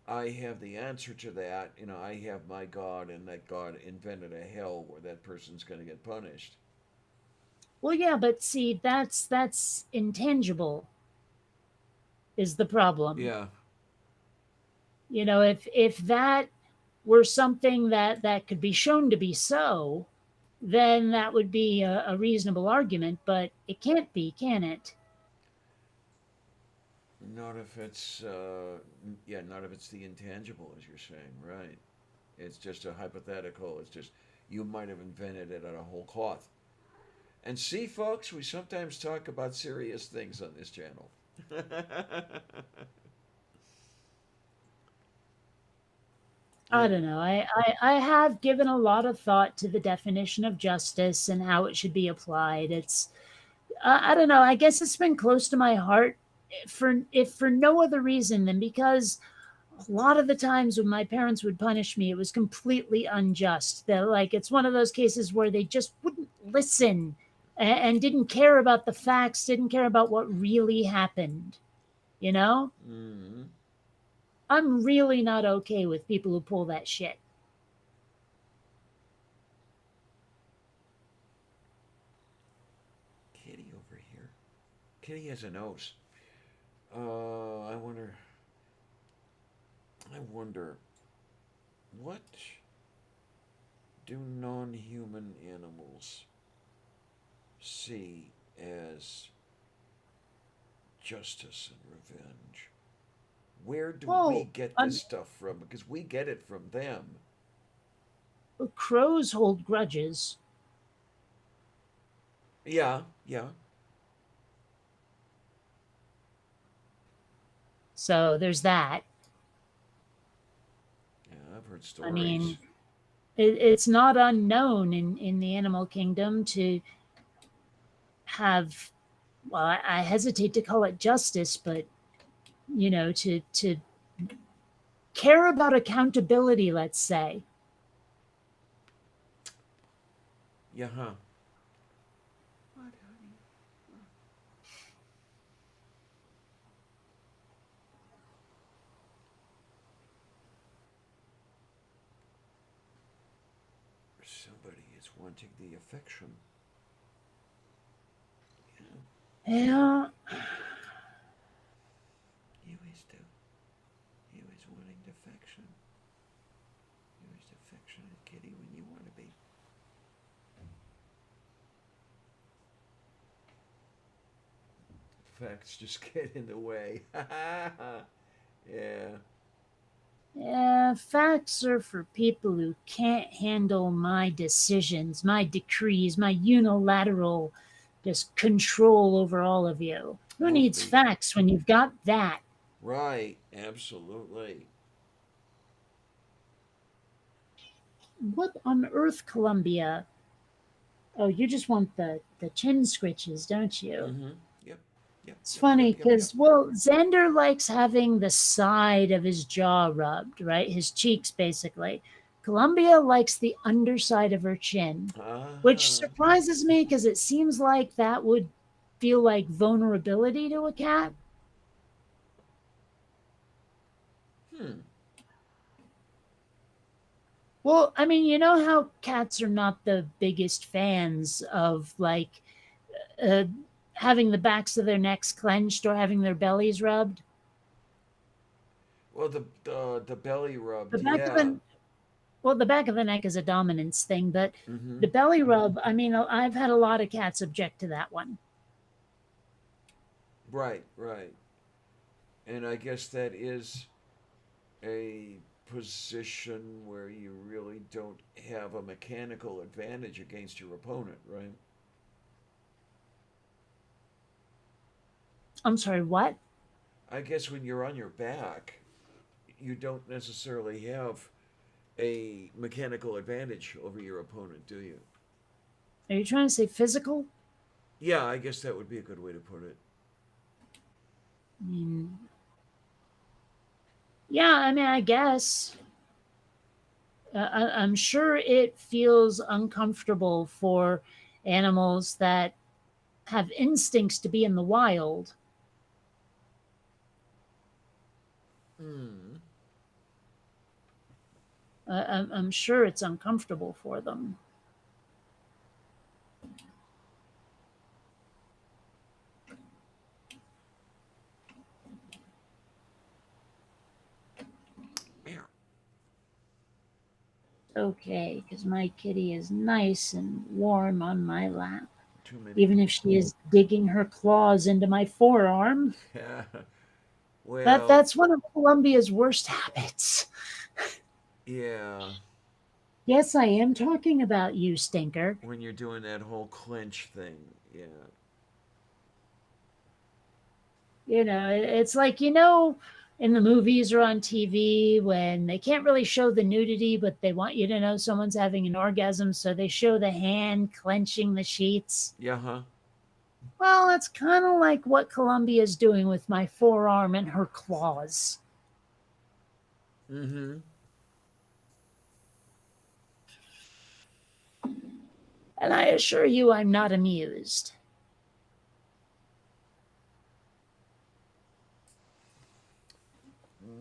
I have the answer to that. I have my God, and that God invented a hell where that person's going to get punished. Well, yeah, but see, that's intangible is the problem. Yeah. If that were something that could be shown to be so, then that would be a reasonable argument, but it can't be, can it? Not if it's, not if it's the intangible, as you're saying, right? It's just a hypothetical. It's just, you might have invented it out of whole cloth. And see, folks, we sometimes talk about serious things on this channel. I don't know. I have given a lot of thought to the definition of justice and how it should be applied. I don't know. I guess it's been close to my heart if for no other reason than because a lot of the times when my parents would punish me, it was completely unjust. That like it's one of those cases where they just wouldn't listen and didn't care about the facts, didn't care about what really happened. You know? Mm-hmm. I'm really not okay with people who pull that shit. Kitty over here. Kitty has a nose. I wonder, what do non-human animals see as justice and revenge? Where do we Well, get I'm- this stuff from? Because we get it from them. Crows hold grudges. Yeah, yeah. So there's that. Yeah, I've heard stories. I mean, it's not unknown in the animal kingdom to have, well, I hesitate to call it justice, but to care about accountability, let's say. Yeah, huh? What, honey? Somebody is wanting the affection. Yeah. You always do. You always wanting affection. You always affectionate kitty when you want to be. Facts just get in the way. Yeah. Yeah, facts are for people who can't handle my decisions, my decrees, my unilateral just control over all of you. Who needs Mostly. facts when you've got that? Right. Absolutely. What on earth, Columbia? Oh, you just want the chin scritches, don't you? Mm-hmm. Yep. Yep. It's yep, funny yep, yep, because, yep. well, Xander likes having the side of his jaw rubbed, right? His cheeks, basically. Columbia likes the underside of her chin, which Ah. surprises me because it seems like that would feel like vulnerability to a cat. Hmm. Well, I mean, you know how cats are not the biggest fans of like having the backs of their necks clenched or having their bellies rubbed. Well, the belly rub. The back Yeah. of the Well, the back of the neck is a dominance thing, but Mm-hmm. the belly rub, I mean, I've had a lot of cats object to that one. Right. Right. And I guess that is a position where you really don't have a mechanical advantage against your opponent, right? I'm sorry, what? I guess when you're on your back, you don't necessarily have a mechanical advantage over your opponent, do you? Are you trying to say physical? Yeah, I guess that would be a good way to put it. I mean, yeah, I mean, I guess. I'm sure it feels uncomfortable for animals that have instincts to be in the wild. Hmm. I'm sure it's uncomfortable for them. Meow. Okay, because my kitty is nice and warm on my lap, Too many. even if she is digging her claws into my forearm. Yeah. That Well, that's one of Columbia's worst habits. yeah. Yes, I am talking about you, Stinker. When you're doing that whole clinch thing, yeah. It's like, in the movies or on TV when they can't really show the nudity, but they want you to know someone's having an orgasm, so they show the hand clenching the sheets. Yeah, huh? Well, that's kind of like what Columbia's doing with my forearm and her claws. Mm-hmm. And I assure you, I'm not amused.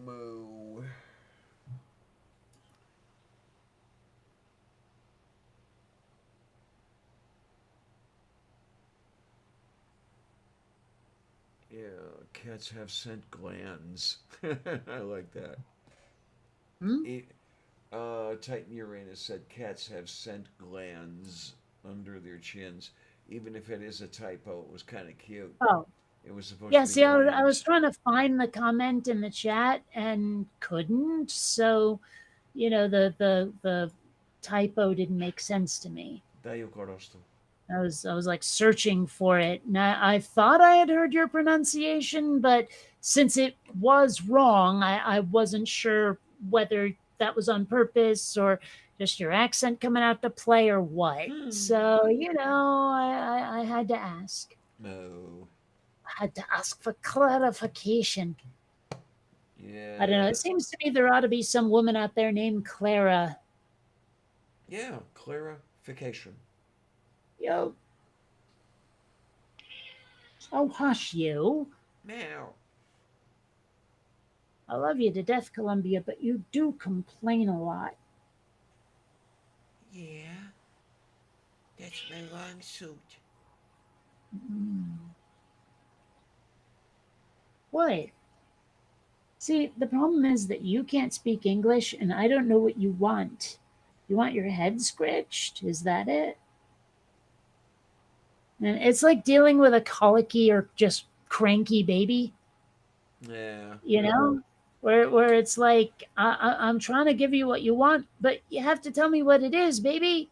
Moo. Yeah, cats have scent glands. I like that. Hmm? E- Titan Uranus said cats have scent glands under their chins. Even if it is a typo, it was kind of cute. Oh, It was supposed yeah. to be See, I was glands. trying to find the comment in the chat and couldn't. So, the typo didn't make sense to me. Dayo Corosto. I was like searching for it. And I thought I had heard your pronunciation, but since it was wrong, I wasn't sure whether that was on purpose or just your accent coming out to play or what. So, I had to ask. Moo. I had to ask for clarification. I don't know. Yeah. It seems to me there ought to be some woman out there named Clara. Yeah, clarification. Yo, oh, hush you. Meow. I love you to death, Columbia, but you do complain a lot. Yeah, that's my long suit. Mm. What? See, the problem is that you can't speak English and I don't know what you want. You want your head scratched? Is that it? And it's like dealing with a colicky or just cranky baby, Yeah. you know? Where it's like, I'm trying to give you what you want, but you have to tell me what it is, baby.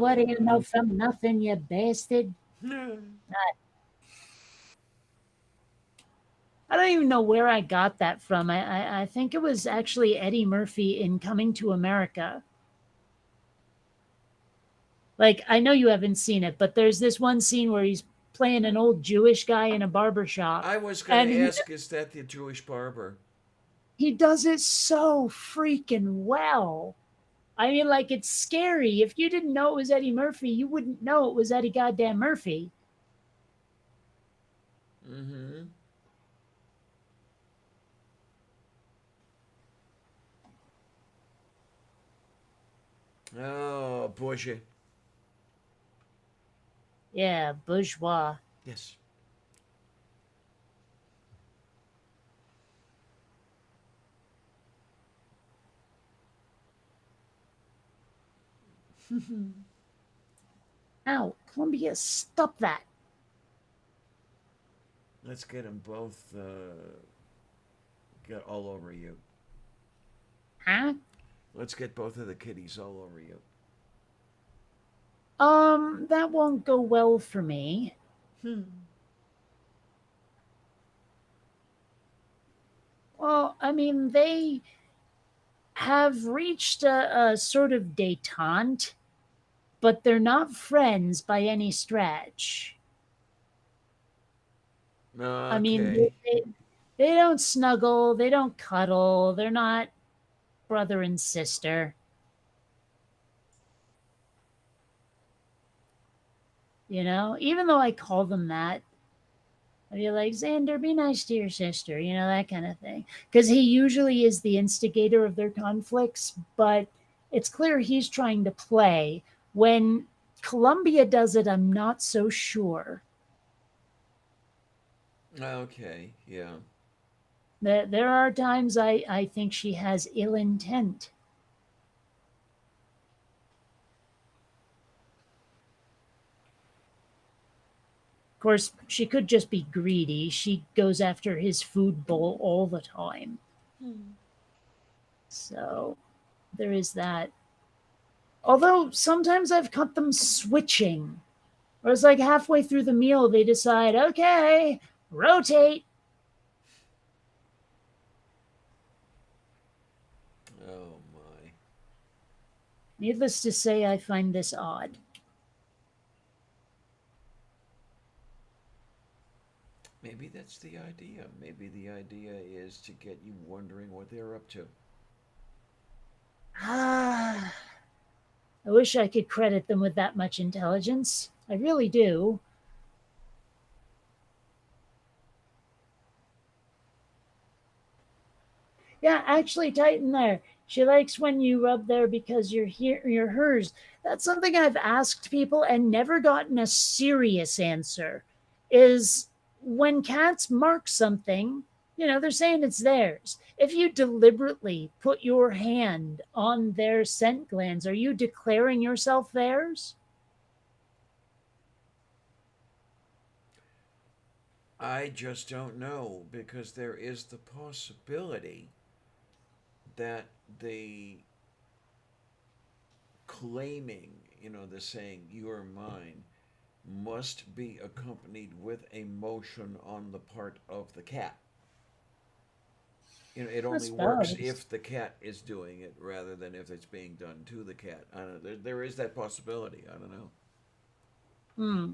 What do you know from nothing, you bastard? I don't even know where I got that from. I think it was actually Eddie Murphy in Coming to America. Like, I know you haven't seen it, but there's this one scene where he's playing an old Jewish guy in a barber shop. I was going And to ask, is that the Jewish barber? he does it so freaking well. I mean, like, it's scary. If you didn't know it was Eddie Murphy, you wouldn't know it was Eddie goddamn Murphy. Mm-hmm. Oh, bourgeois. Yeah, bourgeois. Yes. Ow, Columbia, stop that. Let's get them both get all over you. Huh? Let's get both of the kitties all over you. That won't go well for me. Well, I mean, they have reached a sort of detente. but they're not friends by any stretch. I mean, Okay. they don't snuggle, they don't cuddle, they're not brother and sister. You know, even though I call them that, I'd be like, Xander, be nice to your sister, you know, that kind of thing. Because he usually is the instigator of their conflicts, but it's clear he's trying to play. When Columbia does it, I'm not so sure. Okay. Yeah. There are times I think she has ill intent. Of course, she could just be greedy. She goes after his food bowl all the time. So there is that. Although sometimes I've caught them switching. Or it's like halfway through the meal, they decide, okay, rotate. Oh my. Needless to say, I find this odd. Maybe that's the idea. Maybe the idea is to get you wondering what they're up to. Ah, I wish I could credit them with that much intelligence. I really do. Yeah, actually, Titan there. She likes when you rub there because you're hers. That's something I've asked people and never gotten a serious answer. Is when cats mark something, you know, they're saying it's theirs. If you deliberately put your hand on their scent glands, are you declaring yourself theirs? I just don't know because there is the possibility that the claiming, the saying, you are mine, must be accompanied with a motion on the part of the cat. It I only works suppose. if the cat is doing it rather than if it's being done to the cat. I don't know. There is that possibility. I don't know. Hmm.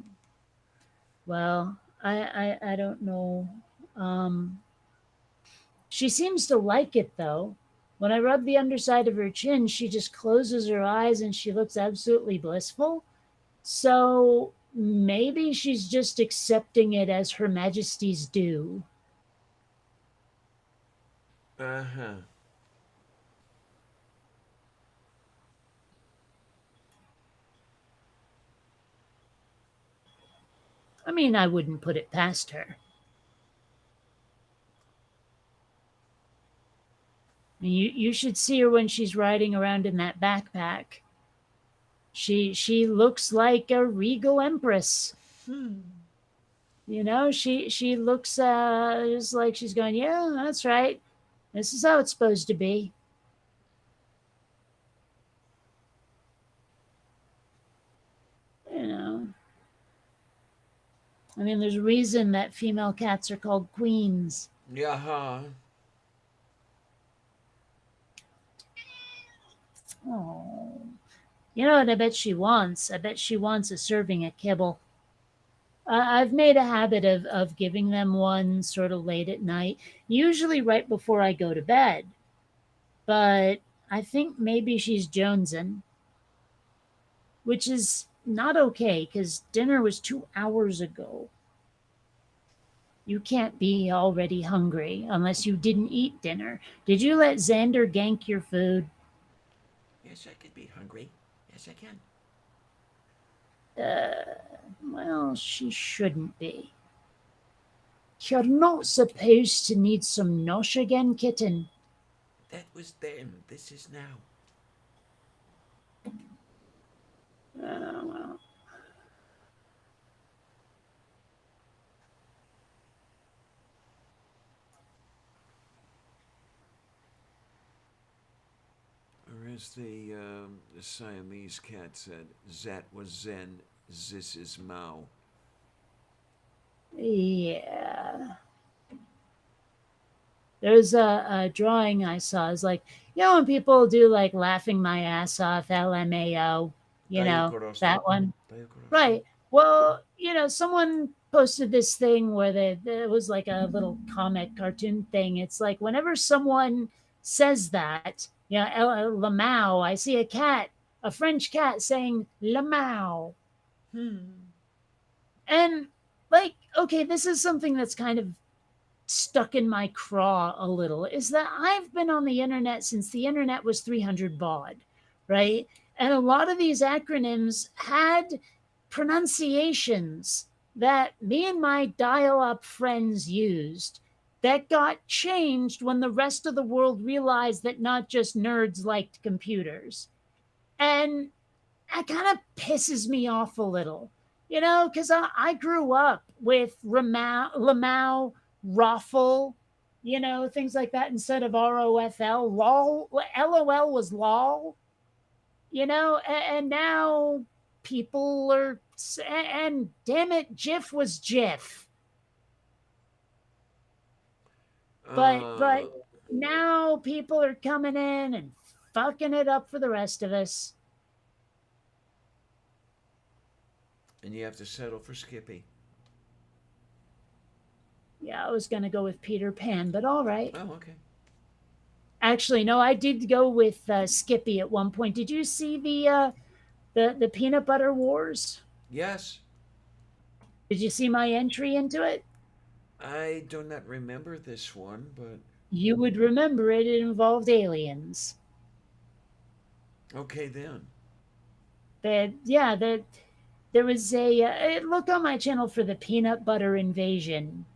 Well, I don't know. Um, She seems to like it though. When I rub the underside of her chin, she just closes her eyes and she looks absolutely blissful. So maybe she's just accepting it as Her Majesty's due. Uh huh. I mean, I wouldn't put it past her. I mean, you should see her when she's riding around in that backpack. She looks like a regal empress. You know, she looks just like she's going, yeah, that's right. This is how it's supposed to be. You know, I mean, there's a reason that female cats are called queens. Yeah. Huh. Oh, you know what I bet she wants? I bet she wants a serving of kibble. I've made a habit of giving them one sort of late at night, usually right before I go to bed. But I think maybe she's jonesing, which is not okay because dinner was 2 hours ago. You can't be already hungry unless you didn't eat dinner. Did you let Xander gank your food? Yes, I could be hungry. Yes, I can. Well, she shouldn't be. You're not supposed to need some nosh again, kitten. That was then. This is now. Well. Or as the Siamese cat said, "That was Zen. This is Mao." Yeah. There's a drawing I saw. It's like, you know, when people do like laughing my ass off, LMAO. You know, Daikorosu. that one. Daikorosu. Right. Well, someone posted this thing where there was like a little comic cartoon thing. It's like whenever someone says that, Lamau, I see a French cat saying Lamau. And like, okay, this is something that's kind of stuck in my craw a little, is that I've been on the internet since the internet was 300 baud, right? And a lot of these acronyms had pronunciations that me and my dial up friends used that got changed when the rest of the world realized that not just nerds liked computers. And that kind of pisses me off a little, because I grew up with Lamau, Raffle, things like that instead of ROFL. LOL, LOL was LOL, and now people are, and damn it, GIF was GIF. But now people are coming in and fucking it up for the rest of us. And you have to settle for Skippy. Yeah, I was going to go with Peter Pan, but all right. Oh, okay. Actually, no, I did go with Skippy at one point. Did you see the Peanut Butter Wars? Yes. Did you see my entry into it? I do not remember this one, but You would remember it. It involved aliens. okay then. There was a look on my channel for the Peanut Butter Invasion.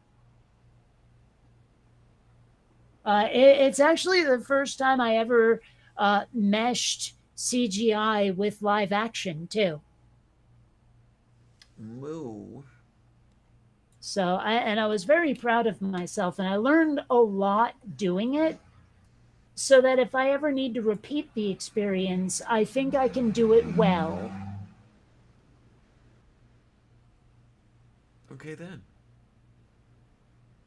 It's actually the first time I ever meshed CGI with live action too. Moo. So I was very proud of myself, and I learned a lot doing it, so that if I ever need to repeat the experience, I think I can do it well. Okay then.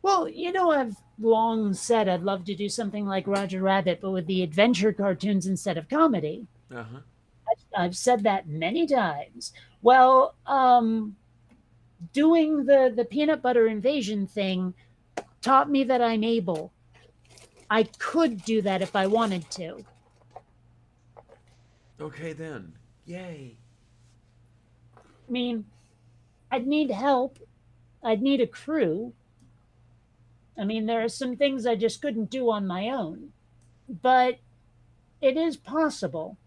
Well, I've long said I'd love to do something like Roger Rabbit, but with the adventure cartoons instead of comedy. Uh-huh. I've said that many times. Well, doing the Peanut Butter Invasion thing taught me that I'm able. I could do that if I wanted to. Okay then. Yay. I mean, I'd need help. I'd need a crew. I mean, there are some things I just couldn't do on my own. But it is possible.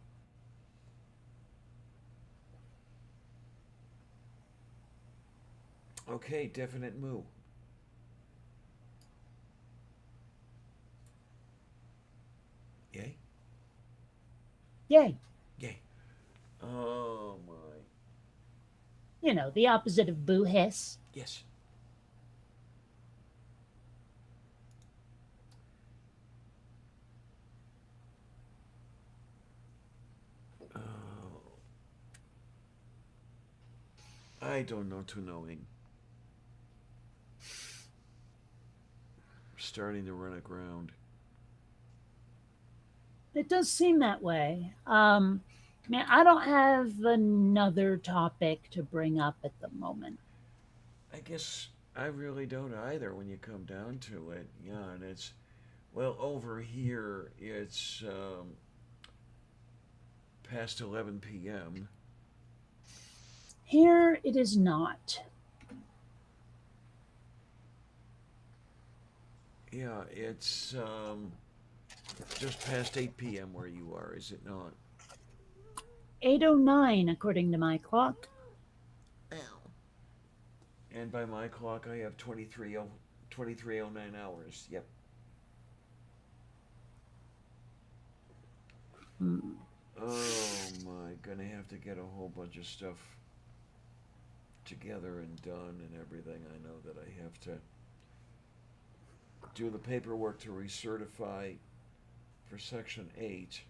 Okay, definite moo. Yay? Yay. Yay. Oh my. The opposite of boo hiss. Yes. I don't know to knowing. Starting to run aground. It does seem that way. Man, I don't have another topic to bring up at the moment. I guess I really don't either when you come down to it. Yeah, and it's, well, over here it's past 11 p.m. Here it is not. Yeah, it's just past 8 p.m. where you are, is it not? 8:09 according to my clock. And by my clock, I have 2309 hours. Yep. Oh my, gonna have to get a whole bunch of stuff together and done and everything. I know that I have to do the paperwork to recertify for Section 8.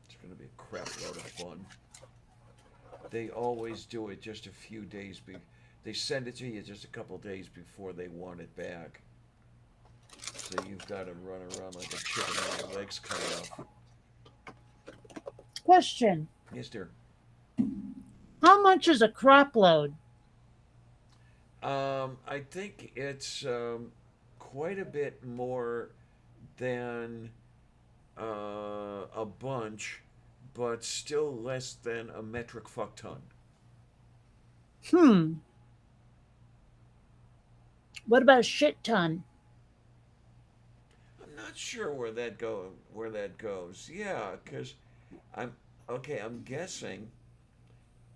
It's gonna be a crap load of fun. They always do it just a few days. They send it to you just a couple days before they want it back. So you've got to run around like a chicken with your legs cut off. Question: Yes, dear. how much is a crop load? I think it's quite a bit more than a bunch, but still less than a metric fuck ton. Hmm. What about a shit ton? I'm not sure where that goes. Yeah, because I'm okay. I'm guessing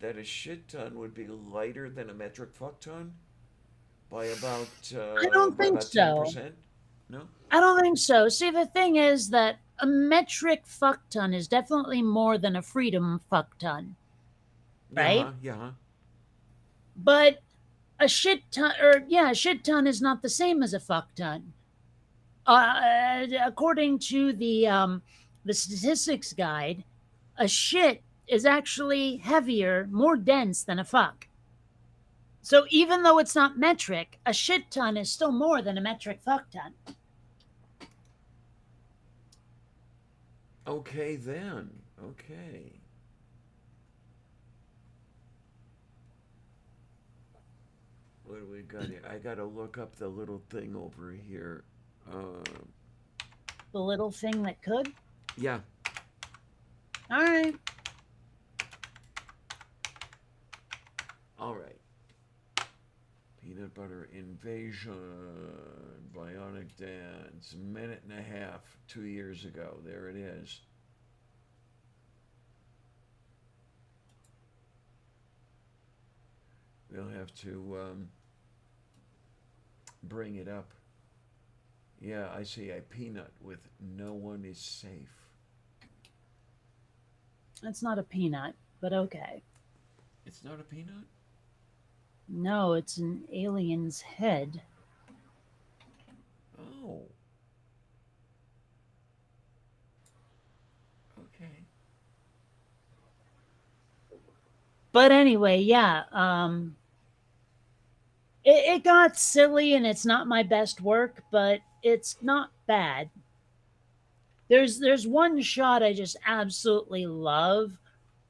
that a shit ton would be lighter than a metric fuck ton I don't by think about ten so. percent. No. I don't think so. See, the thing is that a metric fuck ton is definitely more than a freedom fuck ton, Yeah. right? Huh. Yeah. Huh. But a shit ton, or yeah, a shit ton is not the same as a fuck ton. According to the statistics guide, a shit is actually heavier, more dense than a fuck. So even though it's not metric, a shit ton is still more than a metric fuck ton. Okay then. Okay. What do we got here? I gotta look up the little thing over here. Uh, The little thing that could. yeah. All right. All right. Peanut butter invasion, bionic dance, minute and a half, 2 years ago. There it is. We'll have to bring it up. Yeah, I see a peanut with no one is safe. That's not a peanut, but okay. It's not a peanut? No, it's an alien's head. Oh. Okay. But anyway, yeah, it got silly and it's not my best work, but it's not bad. There's one shot I just absolutely love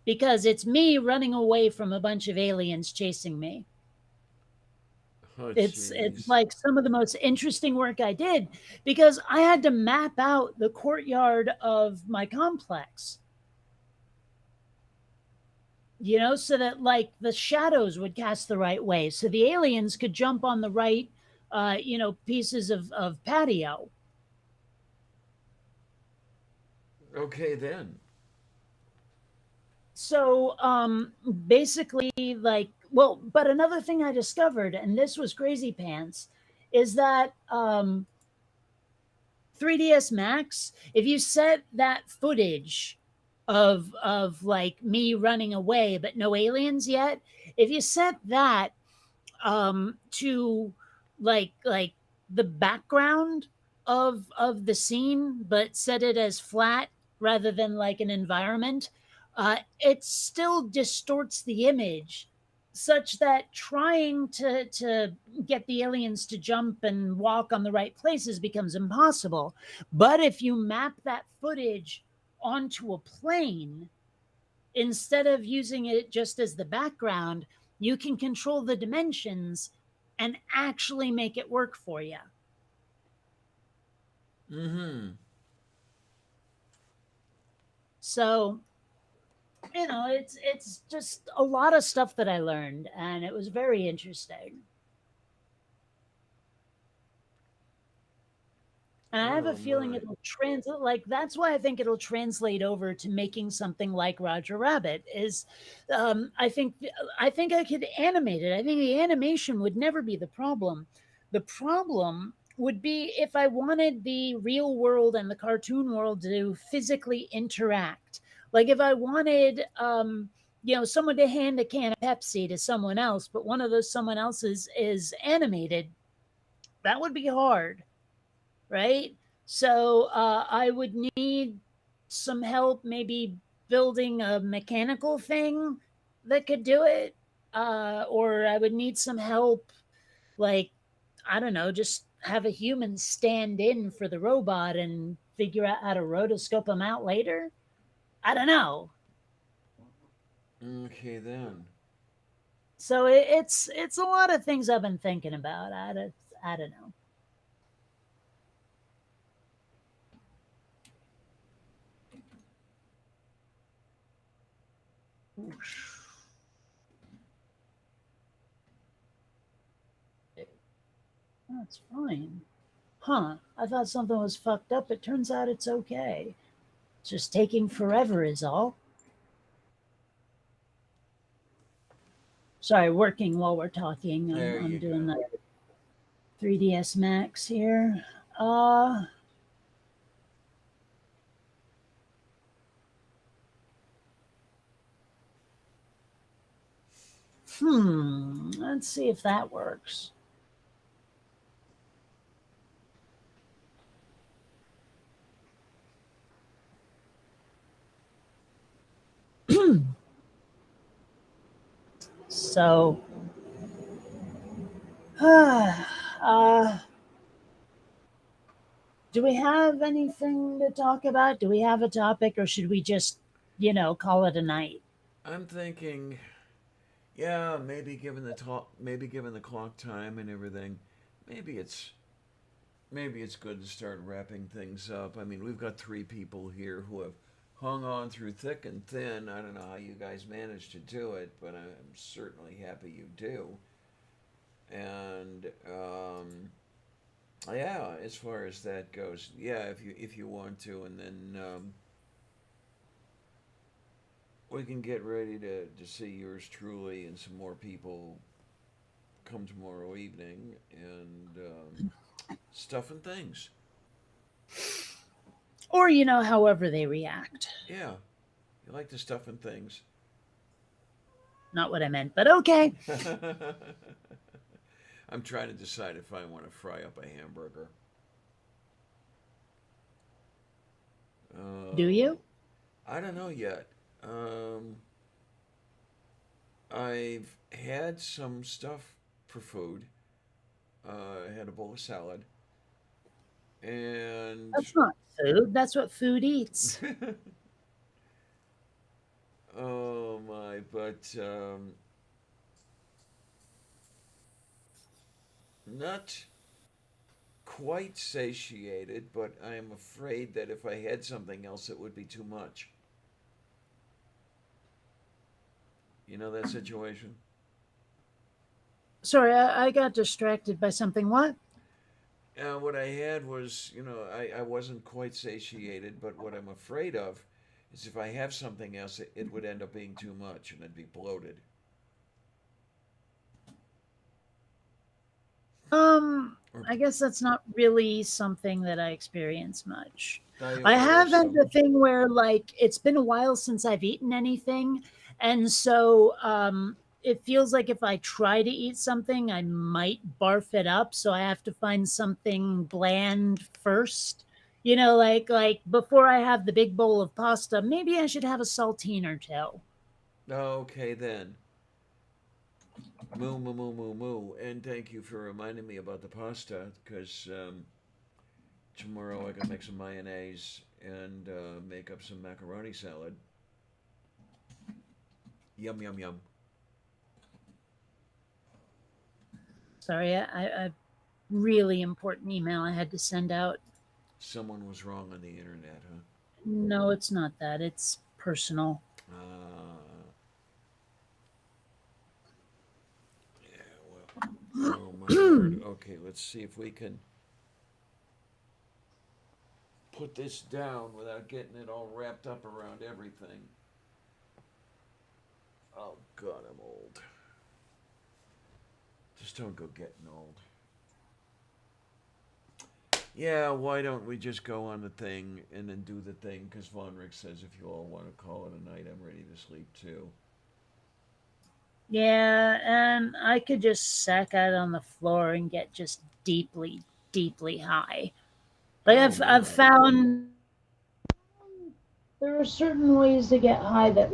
because it's me running away from a bunch of aliens chasing me. Oh, It's jeez. like some of the most interesting work I did because I had to map out the courtyard of my complex. So that like the shadows would cast the right way, so the aliens could jump on the right, pieces of patio. Okay then. So basically, like, well, but another thing I discovered, and this was crazy pants, is that 3ds Max, if you set that footage of like me running away but no aliens yet, if you set that to like the background of the scene but set it as flat rather than like an environment, it still distorts the image such that trying to get the aliens to jump and walk on the right places becomes impossible. But if you map that footage onto a plane instead of using it just as the background, you can control the dimensions and actually make it work for you. Mm-hmm. So, it's just a lot of stuff that I learned and it was very interesting. And I have a Oh feeling my. it'll translate, like that's why I think it'll translate over to making something like Roger Rabbit is I think I could animate it. I think the animation would never be the problem. The problem would be if I wanted the real world and the cartoon world to physically interact. Like if I wanted someone to hand a can of Pepsi to someone else, but one of those someone else's is animated, that would be hard, right? So I would need some help, maybe building a mechanical thing that could do it, or I would need some help, like I don't know, just have a human stand in for the robot and figure out how to rotoscope them out later. I don't know. Okay then. So it's a lot of things I've been thinking about. I don't know. That's fine. Huh. I thought something was fucked up. It turns out it's okay. It's just taking forever, is all. Sorry, working while we're talking. There I'm you doing go. the 3DS Max here. Uh, let's see if that works. So, uh, do we have anything to talk about? Do we have a topic, or should we just, call it a night? I'm thinking, yeah, maybe given the clock time and everything, maybe it's maybe it's good to start wrapping things up. I mean, we've got three people here who have hung on through thick and thin. I don't know how you guys managed to do it, but I'm certainly happy you do. And yeah, as far as that goes, yeah, if you want to, and then we can get ready to see yours truly and some more people come tomorrow evening and stuff and things. Or, however they react. Yeah, you like the stuff and things. Not what I meant, but okay. I'm trying to decide if I want to fry up a hamburger. Do you? I don't know yet. I've had some stuff for food. I had a bowl of salad, and That's not food. That's what food eats. oh my! But not quite satiated. But I am afraid that if I had something else, it would be too much. You know that situation? Sorry, I got distracted by something. What? What I had was, I wasn't quite satiated, but what I'm afraid of is if I have something else, it would end up being too much and I'd be bloated. Or I guess that's not really something that I experience much. I have had diabetes. the thing where, like, it's been a while since I've eaten anything, and so it feels like if I try to eat something, I might barf it up. So I have to find something bland first. Like before I have the big bowl of pasta, maybe I should have a saltine or two. Okay, then. Moo, moo, moo, moo, moo. And thank you for reminding me about the pasta, because tomorrow I can make some mayonnaise and make up some macaroni salad. Yum, yum, yum. Sorry, I really important email I had to send out. Someone was wrong on the internet, huh? No, it's not that. It's personal. Uh, yeah, well, oh my lord. Okay, let's see if we can put this down without getting it all wrapped up around everything. Oh god, I'm old. Just don't go getting old. Yeah, why don't we just go on the thing and then do the thing? Because Von Rick says if you all want to call it a night, I'm ready to sleep too. Yeah, and I could just sack out on the floor and get just deeply, deeply high. Like Oh I've my. found there are certain ways to get high that,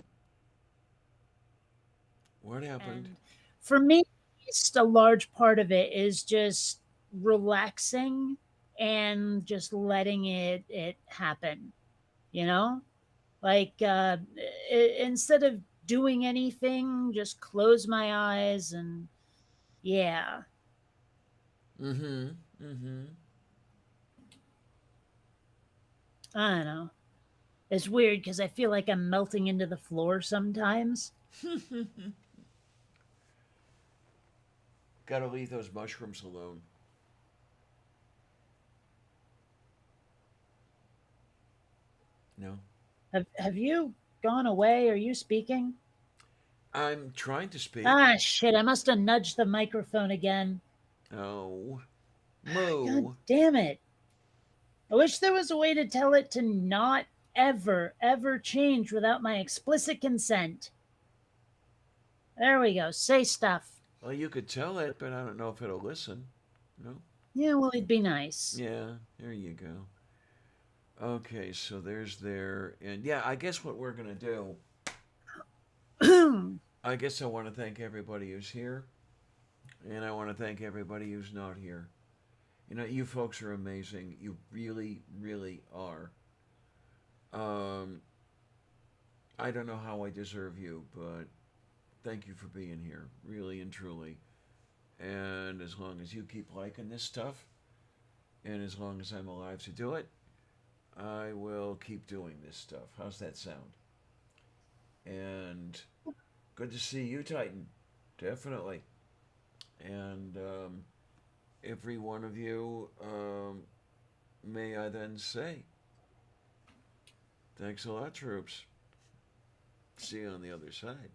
What happened? and for me, at least a large part of it is just relaxing and just letting it happen. You know, like instead of doing anything, just close my eyes and yeah. Mm-hmm. Mm-hmm. I don't know. It's weird because I feel like I'm melting into the floor sometimes. Gotta leave those mushrooms alone. No. Have you gone away? Are you speaking? I'm trying to speak. Ah, shit! I must have nudged the microphone again. Oh. God Moo. damn it! I wish there was a way to tell it to not ever change without my explicit consent. There we go. Say stuff. Well, you could tell it, but I don't know if it'll listen. No? Yeah, well, it'd be nice. Yeah, there you go. Okay, so there's there. And yeah, I guess what we're going to do, I guess I want to thank everybody who's here. And I want to thank everybody who's not here. You know, you folks are amazing. You really, really are. Um, I don't know how I deserve you, but thank you for being here, really and truly. And as long as you keep liking this stuff, and as long as I'm alive to do it, I will keep doing this stuff. How's that sound? And good to see you, Titan. Definitely. And every one of you, may I then say, thanks a lot, troops. See you on the other side.